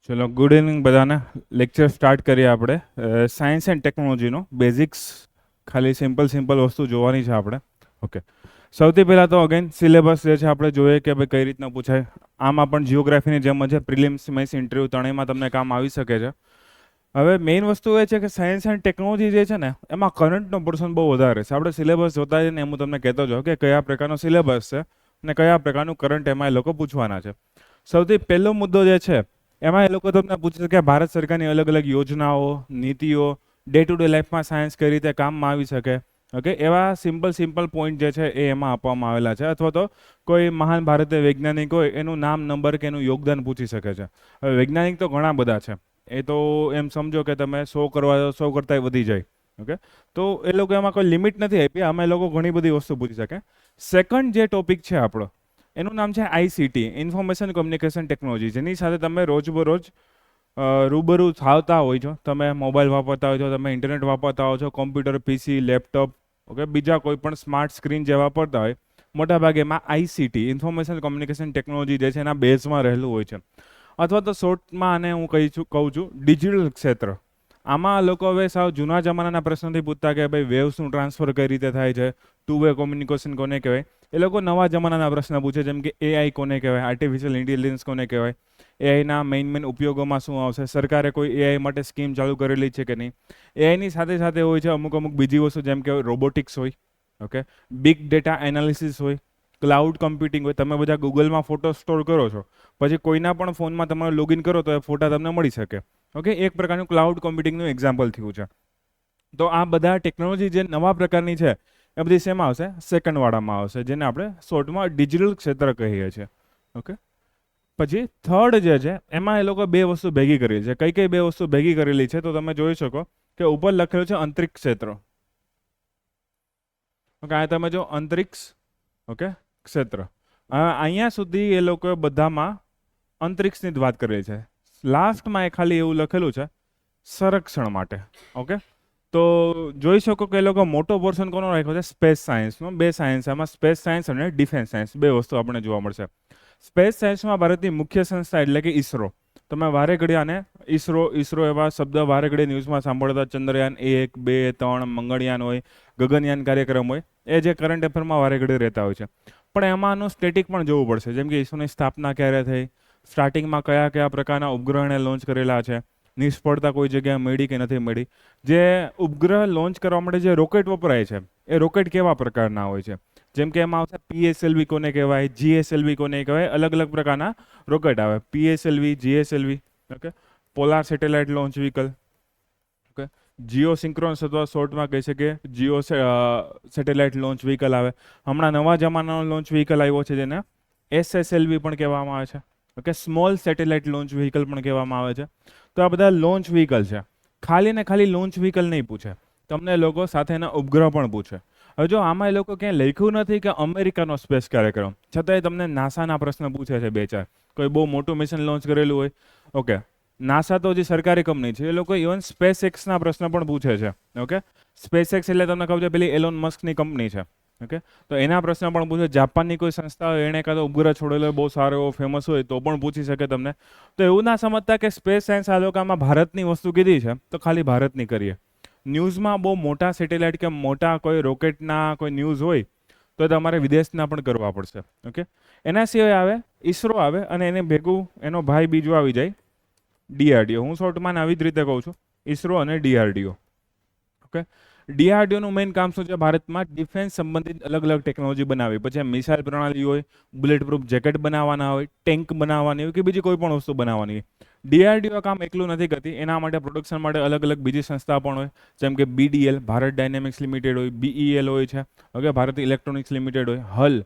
ચલો good evening બધાને. Lecture start કરીએ આપણે. સાયન્સ એન્ડ ટેકનોલોજીનો બેઝિક્સ ખાલી સિમ્પલ વસ્તુ જોવાની છે આપણે. ઓકે, સૌથી પહેલાં તો અગેન સિલેબસ જે છે આપણે જોઈએ કે ભાઈ કઈ રીતના પૂછાય. આમાં પણ જિયોગ્રાફીની જેમ છે, પ્રિલિમ્સ મેન્સ ઇન્ટરવ્યૂ ત્રણેયમાં તમને કામ આવી શકે છે. હવે મેઇન વસ્તુ એ છે કે સાયન્સ એન્ડ ટેકનોલોજી જે છે ને એમાં કરંટનો પોર્શન બહુ વધારે છે. આપણે સિલેબસ જોતા જઈએ ને હું તમને કહેતો જાઉં કે કયા પ્રકારનો સિલેબસ છે અને કયા પ્રકારનું કરંટ એમાં એ લોકો પૂછવાના છે. સૌથી પહેલો મુદ્દો જે છે એમાં એ લોકો તમને પૂછે કે ભારત સરકારની અલગ અલગ યોજનાઓ, નીતિઓ, ડે ટુ ડે લાઈફમાં સાયન્સ કઈ રીતે કામમાં આવી શકે. ઓકે, એવા સિમ્પલ પોઈન્ટ જે છે એ એમાં આપવામાં આવેલા છે. અથવા તો કોઈ મહાન ભારતીય વૈજ્ઞાનિક હોય એનું નામ, નંબર કે એનું યોગદાન પૂછી શકે છે. હવે વૈજ્ઞાનિક તો ઘણા બધા છે, એ તો એમ સમજો કે તમે 100 કરવા 100 કરતાંય વધી જાય. ઓકે, તો એ લોકો એમાં કોઈ લિમિટ નથી આપી, આમાં એ લોકો ઘણી બધી વસ્તુ પૂછી શકે. સેકન્ડ જે ટોપિક છે આપણો એનું નામ છે આઈસીટી, ઇન્ફોર્મેશન કમ્યુનિકેશન ટેકનોલોજી, જેની સાથે તમે રોજબરોજ રૂબરૂ થાવતા હોય છો. તમે મોબાઈલ વાપરતા હોય છો, તમે ઇન્ટરનેટ વાપરતા હોય છો, કોમ્પ્યુટર, પીસી, લેપટોપ, ઓકે, બીજા કોઈ પણ સ્માર્ટ સ્ક્રીન જે વાપરતા હોય, મોટાભાગે એમાં આઈસીટી, ઇન્ફોર્મેશન કમ્યુનિકેશન ટેકનોલોજી જે છે એના બેઝમાં રહેલું હોય છે. અથવા તો શોર્ટમાં આને હું કહું છું ડિજિટલ ક્ષેત્ર. આમાં લોકો હવે સાવ જૂના જમાનાના પ્રશ્નોથી પૂછતા કે ભાઈ વેવ્સનું ટ્રાન્સફર કઈ રીતે થાય છે, ટુ વે કોમ્યુનિકેશન કોને કહેવાય. એ લોકો નવા જમાનાના પ્રશ્ન પૂછે, જેમ કે એઆઈ કોને કહેવાય, આર્ટિફિશિયલ ઇન્ટેલિજન્સ કોને કહેવાય, એઆઈના મેઇન ઉપયોગોમાં શું આવશે, સરકારે કોઈ એઆઈ માટે સ્કીમ ચાલુ કરેલી છે કે નહીં. એઆઈની સાથે સાથે હોય છે અમુક બીજી વસ્તુ, જેમ કે રોબોટિક્સ હોય, ઓકે, બિગ ડેટા એનાલિસિસ હોય, ક્લાઉડ કમ્પ્યુટિંગ હોય. તમે બધા ગૂગલમાં ફોટો સ્ટોર કરો છો, પછી કોઈના પણ ફોનમાં તમારે લોગિન કરો તો એ ફોટા તમને મળી શકે. ઓકે, એક પ્રકારનું ક્લાઉડ કમ્પ્યુટિંગનું એક્ઝામ્પલ થયું છે. તો આ બધા ટેકનોલોજી જે નવા પ્રકારની છે એ બધી શેમાં આવશે? સેકન્ડ વાળામાં આવશે, જેને આપણે શોર્ટમાં ડિજિટલ ક્ષેત્ર કહીએ છીએ. ઓકે, પછી થર્ડ જે છે એમાં એ લોકો બે વસ્તુ ભેગી કરી છે. કઈ કઈ બે વસ્તુ ભેગી કરેલી છે તો તમે જોઈ શકો કે ઉપર લખેલું છે અંતરિક્ષ ક્ષેત્ર. ઓકે, આ તમે જો અંતરિક્ષ, ઓકે, ક્ષેત્ર. અહીંયા સુધી એ લોકોએ બધામાં અંતરિક્ષની જ વાત કરેલી છે. લાસ્ટમાં એ ખાલી એવું લખેલું છે સંરક્ષણ માટે. ઓકે, તો જોઈ શકો કે એ લોકો મોટો પોર્શન કોનો રાખ્યો છે? સ્પેસ સાયન્સનો. બે સાયન્સ, આમાં સ્પેસ સાયન્સ અને ડિફેન્સ સાયન્સ, બે વસ્તુ આપણને જોવા મળશે. સ્પેસ સાયન્સમાં ભારતની મુખ્ય સંસ્થા એટલે કે ઈસરો. તમે વારે ઘડી આને ઈસરો એવા શબ્દ વારે ઘડી ન્યૂઝમાં સાંભળતા, ચંદ્રયાન 1, 2, 3, મંગળયાન હોય, ગગનયાન કાર્યક્રમ હોય, એ જે કરંટ અફેરમાં વારે ઘડી રહેતા હોય છે. પણ એમાંનું સ્ટેટિક પણ જોવું પડશે, જેમ કે ઈસરોની સ્થાપના ક્યારે થઈ, સ્ટાર્ટિંગમાં કયા કયા પ્રકારના ઉપગ્રહને લોન્ચ કરેલા છે, નિષ્ફળતા કોઈ જગ્યાએ મળી કે નથી મળી, જે ઉપગ્રહ લોન્ચ કરવા માટે જે રોકેટ વપરાય છે એ રોકેટ કેવા પ્રકારના હોય છે. જેમ કે એમાં આવશે પીએસએલવી કોને કહેવાય, જીએસએલવી કોને કહેવાય, અલગ અલગ પ્રકારના રોકેટ આવે. PSLV, GSLV, okay, polar satellite launch vehicle, okay, Jio synchronous અથવા શોર્ટમાં કહી શકીએ જીઓ સેટેલાઇટ લોન્ચ વ્હીકલ આવે. હમણાં નવા જમાનાનો લોન્ચ વ્હીકલ આવ્યો છે જેને એસએસએલવી પણ કહેવામાં આવે છે. Okay, small satellite launch vehicle પણ કહેવામાં આવે છે. તો આ બધા લોન્ચ વ્હીકલ છે. ખાલી ને ખાલી લોન્ચ વ્હીકલ નહીં પૂછે, તમને લોકો સાથેના ઉપગ્રહ પણ પૂછે. હવે જો આમાં એ લોકો ક્યાંય લખ્યું નથી કે અમેરિકાનો સ્પેસ કાર્યક્રમ, છતાંય તમને નાસાના પ્રશ્ન પૂછે છે બે ચાર. કોઈ બહુ મોટું મિશન લોન્ચ કરેલું હોય, ઓકે, નાસા તો હજી સરકારી કંપની છે, એ લોકો ઇવન સ્પેસ એક્સના પ્રશ્ન પણ પૂછે છે. ઓકે, સ્પેસ એક્સ એટલે તમને ખબર છે પેલી એલોન મસ્કની કંપની છે. ઓકે, તો એના પ્રશ્ન પણ પૂછે. જાપાનની કોઈ સંસ્થા હોય, એણે કાં તો ઉપગ્રહ છોડેલો બહુ સારો એવો ફેમસ હોય તો પણ પૂછી શકે તમને. તો એવું ના સમજતા કે સ્પેસ સાયન્સ આ લોકોમાં ભારતની વસ્તુ કીધી છે તો ખાલી ભારતની કરીએ. ન્યૂઝમાં બહુ મોટા સેટેલાઇટ કે મોટા કોઈ રોકેટના કોઈ ન્યૂઝ હોય તો તમારે વિદેશના પણ કરવા પડશે. ઓકે, એના સિવાય આવે ઈસરો આવે, અને એને ભેગું એનો ભાઈ બીજો આવી જાય ડીઆરડીઓ. હું શોર્ટમાં આવી જ રીતે કહું છું, ઈસરો અને ડીઆરડીઓ. ઓકે, ડીઆરડીઓનું મેઇન કામ શું છે? ભારતમાં ડિફેન્સ સંબંધિત અલગ અલગ ટેકનોલોજી બનાવી, પછી મિસાઇલ પ્રણાલી હોય, બુલેટ પ્રૂફ જેકેટ બનાવવાના હોય, ટેન્ક બનાવવાની હોય કે બીજી કોઈ પણ વસ્તુ બનાવવાની હોય. ડીઆરડીઓ કામ એકલું નથી કરતી, એના માટે પ્રોડક્શન માટે અલગ અલગ બીજી સંસ્થા પણ હોય, જેમ કે બીડીએલ ભારત ડાયનેમિક્સ લિમિટેડ હોય, બીઈએલ હોય છે, ઓકે, ભારત ઇલેક્ટ્રોનિક્સ લિમિટેડ હોય, હલ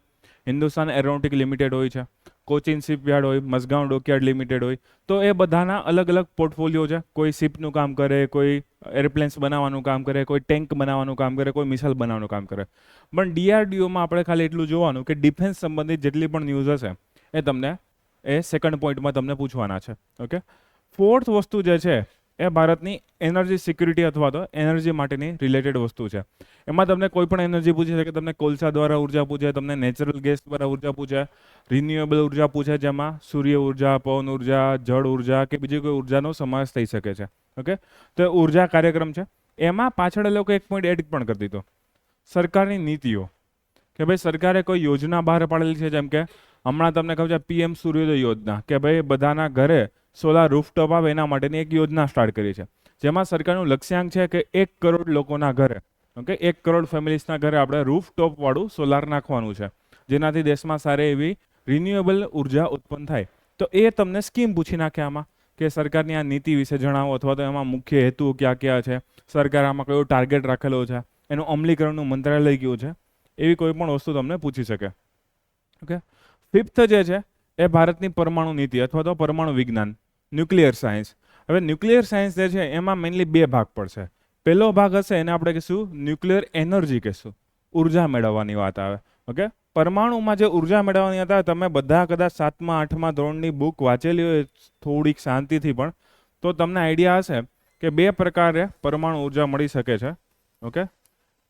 હિન્દુસ્તાન એરોનોટિક લિમિટેડ હોય છે, કોચિન શિપયાર્ડ હોય, મઝગાંવ ડોકયાર્ડ લિમિટેડ હોય. તો એ બધાના અલગ અલગ પોર્ટફોલિયો છે. કોઈ શિપનું કામ કરે, કોઈ એરપ્લેન્સ બનાવવાનું કામ કરે, કોઈ ટેન્ક બનાવવાનું કામ કરે, કોઈ મિસાઇલ બનાવવાનું કામ કરે. પણ ડીઆરડીઓમાં આપણે ખાલી એટલું જોવાનું કે ડિફેન્સ સંબંધિત જેટલી પણ ન્યૂઝ હશે એ તમને એ સેકન્ડ પોઈન્ટમાં તમને પૂછવાના છે. ઓકે, ફોર્થ વસ્તુ જે છે એ ભારતની એનર્જી સિક્યુરિટી અથવા તો એનર્જી માટેની રિલેટેડ વસ્તુ છે. એમાં તમને કોઈ પણ એનર્જી પૂછી શકે, તમને કોલસા દ્વારા ઉર્જા પૂછે, તમને નેચરલ ગેસ દ્વારા ઉર્જા પૂછે, રિન્યુએબલ ઉર્જા પૂછે, જેમાં સૂર્ય ઉર્જા, પવન ઉર્જા, જળ ઉર્જા કે બીજી કોઈ ઉર્જાનો સમાવેશ થઈ શકે છે. ઓકે, તો એ ઉર્જા કાર્યક્રમ છે. એમાં પાછળ એ લોકો એક પોઈન્ટ એડ પણ કરી દીધો, સરકારની નીતિઓ, કે ભાઈ સરકારે કોઈ યોજના બહાર પાડેલી છે, જેમ કે હમણાં તમને કહું છે PM સૂર્યોદય યોજના, કે ભાઈ બધાના ઘરે સોલાર રૂફટોપ આવે એના માટેની એક યોજના સ્ટાર્ટ કરી છે, જેમાં સરકારનું લક્ષ્યાંક છે કે 1 કરોડ લોકોના ઘરે, ઓકે, 1 કરોડ ફેમિલીસના ઘરે આપણે રૂફટોપ વાળું સોલાર નાખવાનું છે, જેનાથી દેશમાં સારી એવી રિન્યુએબલ ઉર્જા ઉત્પન્ન થાય. તો એ તમને સ્કીમ પૂછી નાખે આમાં, કે સરકારની આ નીતિ વિશે જણાવો, અથવા તો એમાં મુખ્ય હેતુ ક્યાં ક્યાં છે, સરકાર આમાં કયો ટાર્ગેટ રાખેલો છે, એનું અમલીકરણનું મંત્રાલય કયું છે, એવી કોઈ પણ વસ્તુ તમને પૂછી શકે. ઓકે, 5th જે છે એ ભારતની પરમાણુ નીતિ અથવા તો પરમાણુ વિજ્ઞાન, ન્યુક્લિયર સાયન્સ. હવે ન્યુક્લિયર સાયન્સ જે છે એમાં મેઇનલી 2 ભાગ પડશે. પહેલો ભાગ હશે એને આપણે કહીશું ન્યુક્લિયર એનર્જી કહીશું, ઉર્જા મેળવવાની વાત આવે. ઓકે, પરમાણુમાં જે ઉર્જા મેળવવાની હતા, તમે બધા કદાચ 7મા 8મા ધોરણની બુક વાંચેલી હોય થોડીક શાંતિથી પણ, તો તમને આઈડિયા હશે કે 2 પ્રકારે પરમાણુ ઉર્જા મળી શકે છે. ઓકે,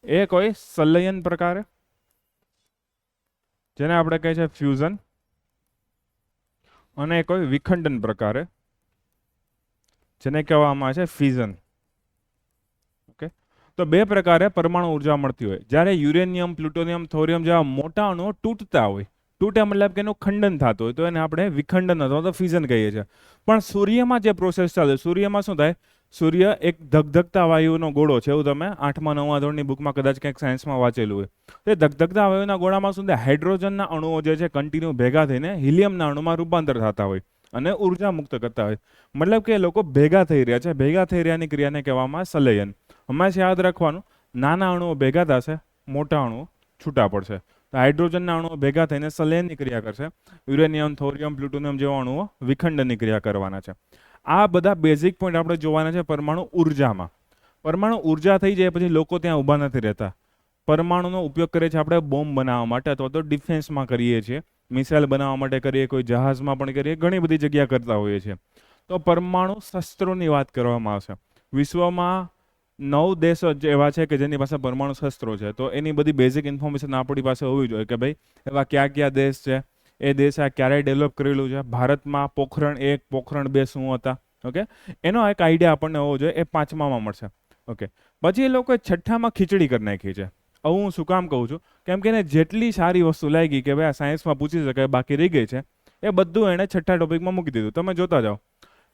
એક હોય સંલયન પ્રકારે, જેને આપણે કહે છે ફ્યુઝન, અને એક હોય વિખંડન પ્રકારે, જેને કહેવામાં આવે છે ફિઝન. ઓકે, તો 2 પ્રકારે પરમાણુ ઉર્જા મળતી હોય. જ્યારે યુરેનિયમ, પ્લુટોનિયમ, થોરિયમ જેવા મોટા અણુઓ તૂટતા હોય, તૂટે મતલબ કે એનું ખંડન થતું હોય, તો એને આપણે વિખંડન અથવા તો ફિઝન કહીએ છીએ. પણ સૂર્યમાં જે પ્રોસેસ ચાલે, સૂર્યમાં શું થાય, સૂર્ય એક ધગધગતા વાયુનો ગોળો છે, એવું તમે 8મા 9મા ધોરણની બુકમાં કદાચ કંઈક સાયન્સમાં વાંચેલું હોય. તે ધગધગતા વાયુના ગોળામાં શું થાય, હાઇડ્રોજનના અણુઓ જે છે કન્ટિન્યુ ભેગા થઈને હિલિયમના અણુમાં રૂપાંતર થતા હોય અને ઉર્જા મુક્ત કરતા હોય. મતલબ કે એ લોકો ભેગા થઈ રહ્યા છે, ભેગા થઈ રહ્યાની ક્રિયાને કહેવામાં સંલયન. હંમેશા યાદ રાખવાનું, નાના અણુઓ ભેગા થશે, મોટા અણુઓ છૂટા પડશે. તો હાઇડ્રોજનના અણુઓ ભેગા થઈને સંલયનની ક્રિયા કરશે, યુરેનિયમ, થોરિયમ, પ્લુટોનિયમ જેવા અણુઓ વિખંડનની ક્રિયા કરવાના છે. આ બધા બેઝિક પોઈન્ટ આપણે જોવાના છે પરમાણુ ઉર્જામાં. પરમાણુ ઉર્જા થઈ જાય પછી લોકો ત્યાં ઊભા નથી રહેતા. પરમાણુનો ઉપયોગ કરીએ છીએ આપણે બોમ્બ બનાવવા માટે, અથવા તો ડિફેન્સમાં કરીએ છીએ, મિસાઇલ બનાવવા માટે કરીએ, કોઈ જહાજમાં પણ કરીએ, ઘણી બધી જગ્યા કરતા હોઈએ છીએ. તો પરમાણુ શસ્ત્રોની વાત કરવામાં આવશે. વિશ્વમાં 9 દેશો એવા છે કે જેની પાસે પરમાણુ શસ્ત્રો છે. તો એની બધી બેઝિક ઇન્ફોર્મેશન આપણી પાસે હોવી જોઈએ કે ભાઈ એવા કયા કયા દેશ છે, એ દેશ આ ક્યારે ડેવલપ કરેલું છે, ભારતમાં પોખરણ 1, પોખરણ 2 શું હતા. ઓકે, એનો એક આઈડિયા આપણને હોવો જોઈએ. એ 5મામાં મળશે. ઓકે, પછી એ લોકોએ 6ઠામાં ખીચડી કરી નાખી છે. આવું હું શું કામ કહું છું, કેમ કે એને જેટલી સારી વસ્તુ લાગી કે ભાઈ આ સાયન્સમાં પૂછી શકાય, બાકી રહી ગઈ છે, એ બધું એણે 6ઠ્ઠા ટોપિકમાં મૂકી દીધું. તમે જોતા જાઓ,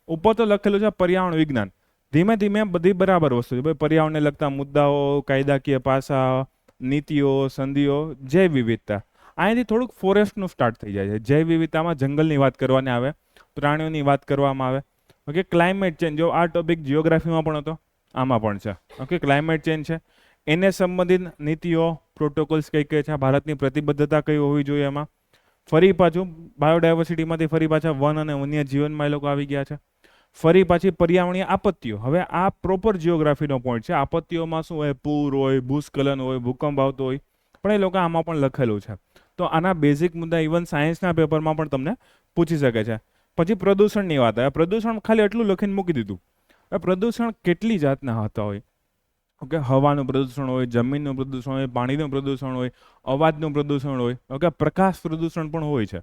ઉપર તો લખેલું છે પર્યાવરણ વિજ્ઞાન. ધીમે ધીમે બધી બરાબર વસ્તુ છે, ભાઈ પર્યાવરણને લગતા મુદ્દાઓ, કાયદાકીય પાસા, નીતિઓ, સંધિઓ, જૈવ વિવિધતા. અહીંયાથી થોડુંક ફોરેસ્ટનું સ્ટાર્ટ થઈ જાય છે. જૈવ વિવિધતામાં જંગલની વાત કરવાની આવે, પ્રાણીઓની વાત કરવામાં આવે. ઓકે, ક્લાઇમેટ ચેન્જ, જો આ ટોપિક જિયોગ્રાફીમાં પણ હતો, આમાં પણ છે. ઓકે, ક્લાઇમેટ ચેન્જ છે, એને સંબંધિત નીતિઓ, પ્રોટોકોલ્સ કઈ કઈ છે, ભારતની પ્રતિબદ્ધતા કઈ હોવી જોઈએ એમાં. ફરી પાછું બાયોડાયવર્સિટીમાંથી ફરી પાછા વન અને વન્ય જીવનમાં એ લોકો આવી ગયા છે. ફરી પાછી પર્યાવરણીય આપત્તિઓ. હવે આ પ્રોપર જિયોગ્રાફીનો પોઈન્ટ છે. આપત્તિઓમાં શું હોય, પૂર હોય, ભૂસ્ખલન હોય, ભૂકંપ આવતો હોય, પણ એ લોકો આમાં પણ લખેલું છે. તો આના બેઝિક મુદ્દા ઇવન સાયન્સના પેપરમાં પણ તમને પૂછી શકે છે. પછી પ્રદૂષણની વાત આવે. પ્રદૂષણ ખાલી એટલું લખીને મૂકી દીધું. પ્રદૂષણ કેટલી જાતના હતા હોય. ઓકે, હવાનું પ્રદૂષણ હોય, જમીનનું પ્રદૂષણ હોય, પાણીનું પ્રદૂષણ હોય, અવાજનું પ્રદૂષણ હોય, ઓકે, પ્રકાશ પ્રદૂષણ પણ હોય છે.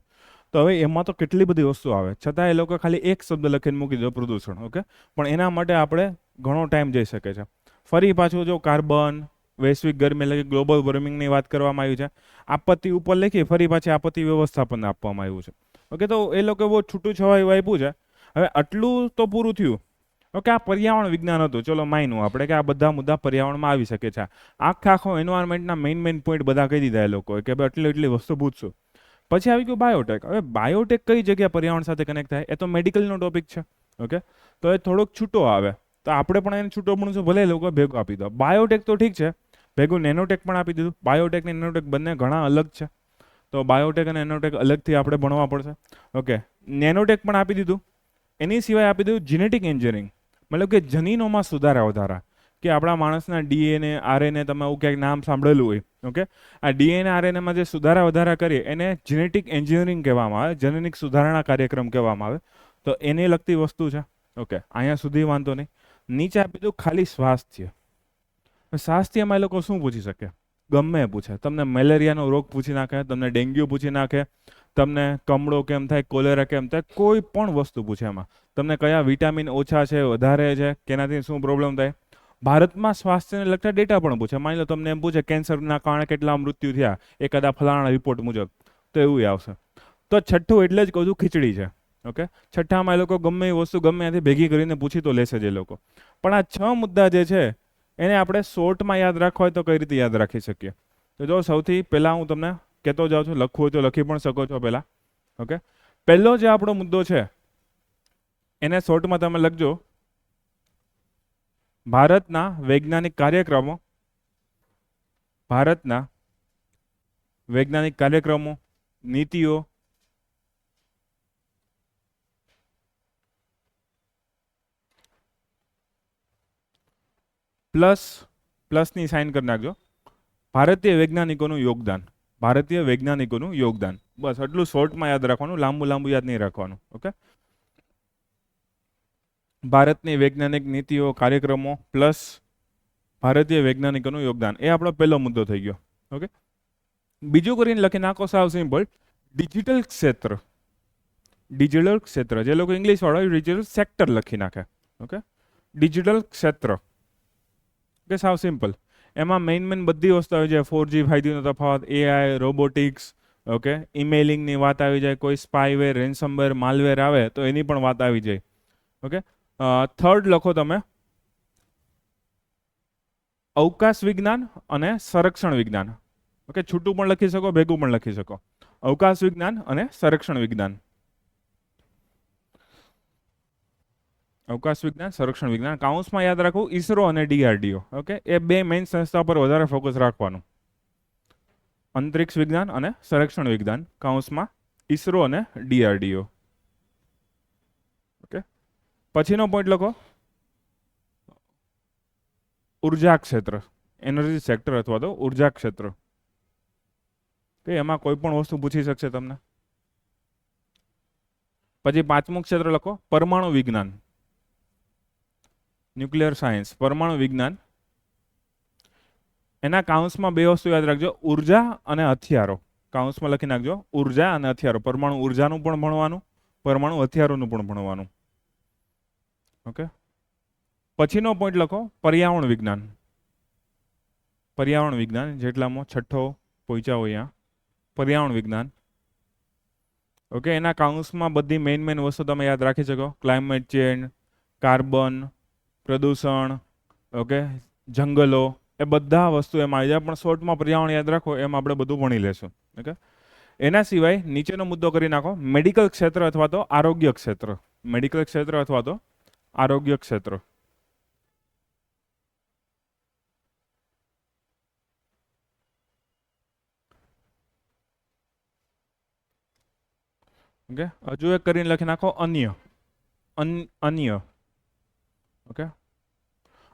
તો હવે એમાં તો કેટલી બધી વસ્તુ આવે, છતાં એ લોકો ખાલી એક શબ્દ લખીને મૂકી દીધો, પ્રદૂષણ. ઓકે, પણ એના માટે આપણે ઘણો ટાઈમ જઈ શકે છે. ફરી પાછું જો કાર્બન, વૈશ્વિક ગરમી એટલે કે ગ્લોબલ વોર્મિંગની વાત કરવામાં આવી છે. આપત્તિ ઉપર લખી, ફરી પાછી આપત્તિ વ્યવસ્થાપન આપવામાં આવ્યું છે. ઓકે, તો એ લોકો બહુ છૂટું છવાયું આપ્યું છે. હવે આટલું તો પૂરું થયું. ઓકે, આ પર્યાવરણ વિજ્ઞાન હતું. ચલો માન્યું આપણે કે આ બધા મુદ્દા પર્યાવરણમાં આવી શકે છે. આખો એન્વાયરમેન્ટના મેઇન પોઈન્ટ બધા કહી દીધા એ લોકોએ કે ભાઈ એટલી વસ્તુ પૂછશું. પછી આવી ગયું બાયોટેક. હવે બાયોટેક કઈ જગ્યાએ પર્યાવરણ સાથે કનેક્ટ થાય, એ તો મેડિકલનો ટોપિક છે. ઓકે, તો એ થોડોક છૂટો આવે, તો આપણે પણ એને છૂટો ભણશું, ભલે લોકો ભેગું આપી દો. બાયોટેક તો ઠીક છે, ભેગું નેનોટેક પણ આપી દીધું. બાયોટેક ને નેનોટેક બંને ઘણા અલગ છે, તો બાયોટેક અને નેનોટેક અલગથી આપણે ભણવા પડશે. ઓકે, નેનોટેક પણ આપી દીધું. એની સિવાય આપી દીધું જીનેટિક એન્જિનિયરિંગ, મતલબ કે જનીનોમાં સુધારા વધારા, કે આપણા માણસના ડીએનએ, આરએનએ, તમે આવું ક્યાંક નામ સાંભળેલું હોય. ઓકે, આ ડીએનએ, આરએનએમાં જે સુધારા વધારા કરીએ એને જીનેટિક એન્જિનિયરિંગ કહેવામાં આવે, જનનિક સુધારણા કાર્યક્રમ કહેવામાં આવે. તો એને લગતી વસ્તુ છે. ઓકે, અહીંયા સુધી વાંધો નહીં. નીચે આપી દઉં ખાલી સ્વાસ્થ્ય. સ્વાસ્થ્યમાં એ લોકો શું પૂછી શકે? ગમે એ પૂછે. તમને મેલેરિયાનો રોગ પૂછી નાખે, તમને ડેન્ગ્યુ પૂછી નાખે, તમને કમળો કેમ થાય, કોલેરા કેમ થાય, કોઈ પણ વસ્તુ પૂછે એમાં. તમને કયા વિટામિન ઓછા છે, વધારે છે, કેનાથી શું પ્રોબ્લેમ થાય. ભારતમાં સ્વાસ્થ્યને લગતા ડેટા પણ પૂછે. માની લો તમને એમ પૂછે કેન્સરના કારણે કેટલા મૃત્યુ થયા એકાદા ફલાણા રિપોર્ટ મુજબ, તો એવું આવશે. તો છઠ્ઠું એટલે જ કહું છું ખીચડી છે. ઓકે, છઠ્ઠામાં એ લોકો ગમે એ વસ્તુ ગમે ત્યાંથી ભેગી કરીને પૂછી તો લેશે જ એ લોકો. પણ આ 6 મુદ્દા જે છે એને આપણે શોર્ટમાં યાદ રાખવા હોય તો કઈ રીતે યાદ રાખી શકીએ? તો જો સૌથી પહેલા હું તમને કહેતો જાઉં છું, લખવું હોય તો લખી પણ શકો છો પહેલા. ઓકે, પહેલો જે આપણો મુદ્દો છે એને શોર્ટમાં તમે લખજો, ભારતના વૈજ્ઞાનિક કાર્યક્રમો, ભારતના વૈજ્ઞાનિક કાર્યક્રમો, નીતિઓ, પ્લસની સાઇન કરી નાખજો, ભારતીય વૈજ્ઞાનિકોનું યોગદાન, ભારતીય વૈજ્ઞાનિકોનું યોગદાન. બસ એટલું શોર્ટમાં યાદ રાખવાનું, લાંબુ લાંબુ યાદ નહીં રાખવાનું. ઓકે, ભારતની વૈજ્ઞાનિક નીતિઓ, કાર્યક્રમો પ્લસ ભારતીય વૈજ્ઞાનિકોનું યોગદાન, એ આપણો પહેલો મુદ્દો થઈ ગયો. ઓકે, બીજું કરીને લખી નાખો સાવ સિમ્પલ, ડિજિટલ ક્ષેત્ર. ડિજિટલ ક્ષેત્ર, જે લોકો ઇંગ્લિશ વાળા ડિજિટલ સેક્ટર લખી નાખે. ઓકે, ડિજિટલ ક્ષેત્ર. ઓકે, સાવ સિમ્પલ. એમાં મેઇન બધી વસ્તુ આવી જાય. 4G 5G નો તફાવત, એઆઈ, રોબોટિક્સ, ઓકે, ઈમેલિંગની વાત આવી જાય, કોઈ સ્પાયવેર, રેન્સમવેર, માલવેર આવે તો એની પણ વાત આવી જાય. ઓકે, થર્ડ લખો તમે અવકાશ વિજ્ઞાન અને સંરક્ષણ વિજ્ઞાન. ઓકે, છૂટું પણ લખી શકો, ભેગું પણ લખી શકો. અવકાશ વિજ્ઞાન અને સંરક્ષણ વિજ્ઞાન. અવકાશ વિજ્ઞાન, સંરક્ષણ વિજ્ઞાન. કાઉન્સમાં યાદ રાખવું ઈસરો અને ડીઆરડીઓ. ઓકે, એ બે મેઇન સંસ્થા પર વધારે ફોકસ રાખવાનું. અંતરિક્ષ વિજ્ઞાન અને સંરક્ષણ વિજ્ઞાન, કાઉન્સમાં ઈસરો અને ડીઆરડીઓ. ઓકે, પછીનો પોઈન્ટ લખો ઉર્જા ક્ષેત્ર, એનર્જી સેક્ટર અથવા તો ઉર્જા ક્ષેત્ર. કે એમાં કોઈ પણ વસ્તુ પૂછી શકશે તમને. પછી પાંચમું ક્ષેત્ર લખો પરમાણુ વિજ્ઞાન, ન્યુક્લિયર સાયન્સ, પરમાણુ વિજ્ઞાન. એના કાઉન્સમાં બે વસ્તુ યાદ રાખજો, ઉર્જા અને હથિયારો. કાઉન્સમાં લખી નાખજો ઉર્જા અને હથિયારો. પરમાણુ ઉર્જાનું પણ ભણવાનું, પરમાણુ હથિયારોનું પણ ભણવાનું. ઓકે, પછીનો પોઈન્ટ લખો પર્યાવરણ વિજ્ઞાન. પર્યાવરણ વિજ્ઞાન જેટલામાં છઠ્ઠો પહોંચ્યા હોય અહીંયા, પર્યાવરણ વિજ્ઞાન. ઓકે, એના કાઉન્સમાં બધી મેઇન વસ્તુ તમે યાદ રાખી શકો. ક્લાઇમેટ ચેન્જ, કાર્બન, પ્રદૂષણ, ઓકે, જંગલો, એ બધા વસ્તુ એમાં આવી જાય. પણ શોર્ટમાં પર્યાવરણ યાદ રાખો, એમ આપણે બધું ભણી લેશું. ઓકે, એના સિવાય નીચેનો મુદ્દો કરી નાખો મેડિકલ ક્ષેત્ર અથવા તો આરોગ્ય ક્ષેત્ર. મેડિકલ ક્ષેત્ર અથવા તો આરોગ્ય ક્ષેત્ર. ઓકે, હજુ એક કરીને લખી નાખો અન્ય. અન્ય. ઓકે,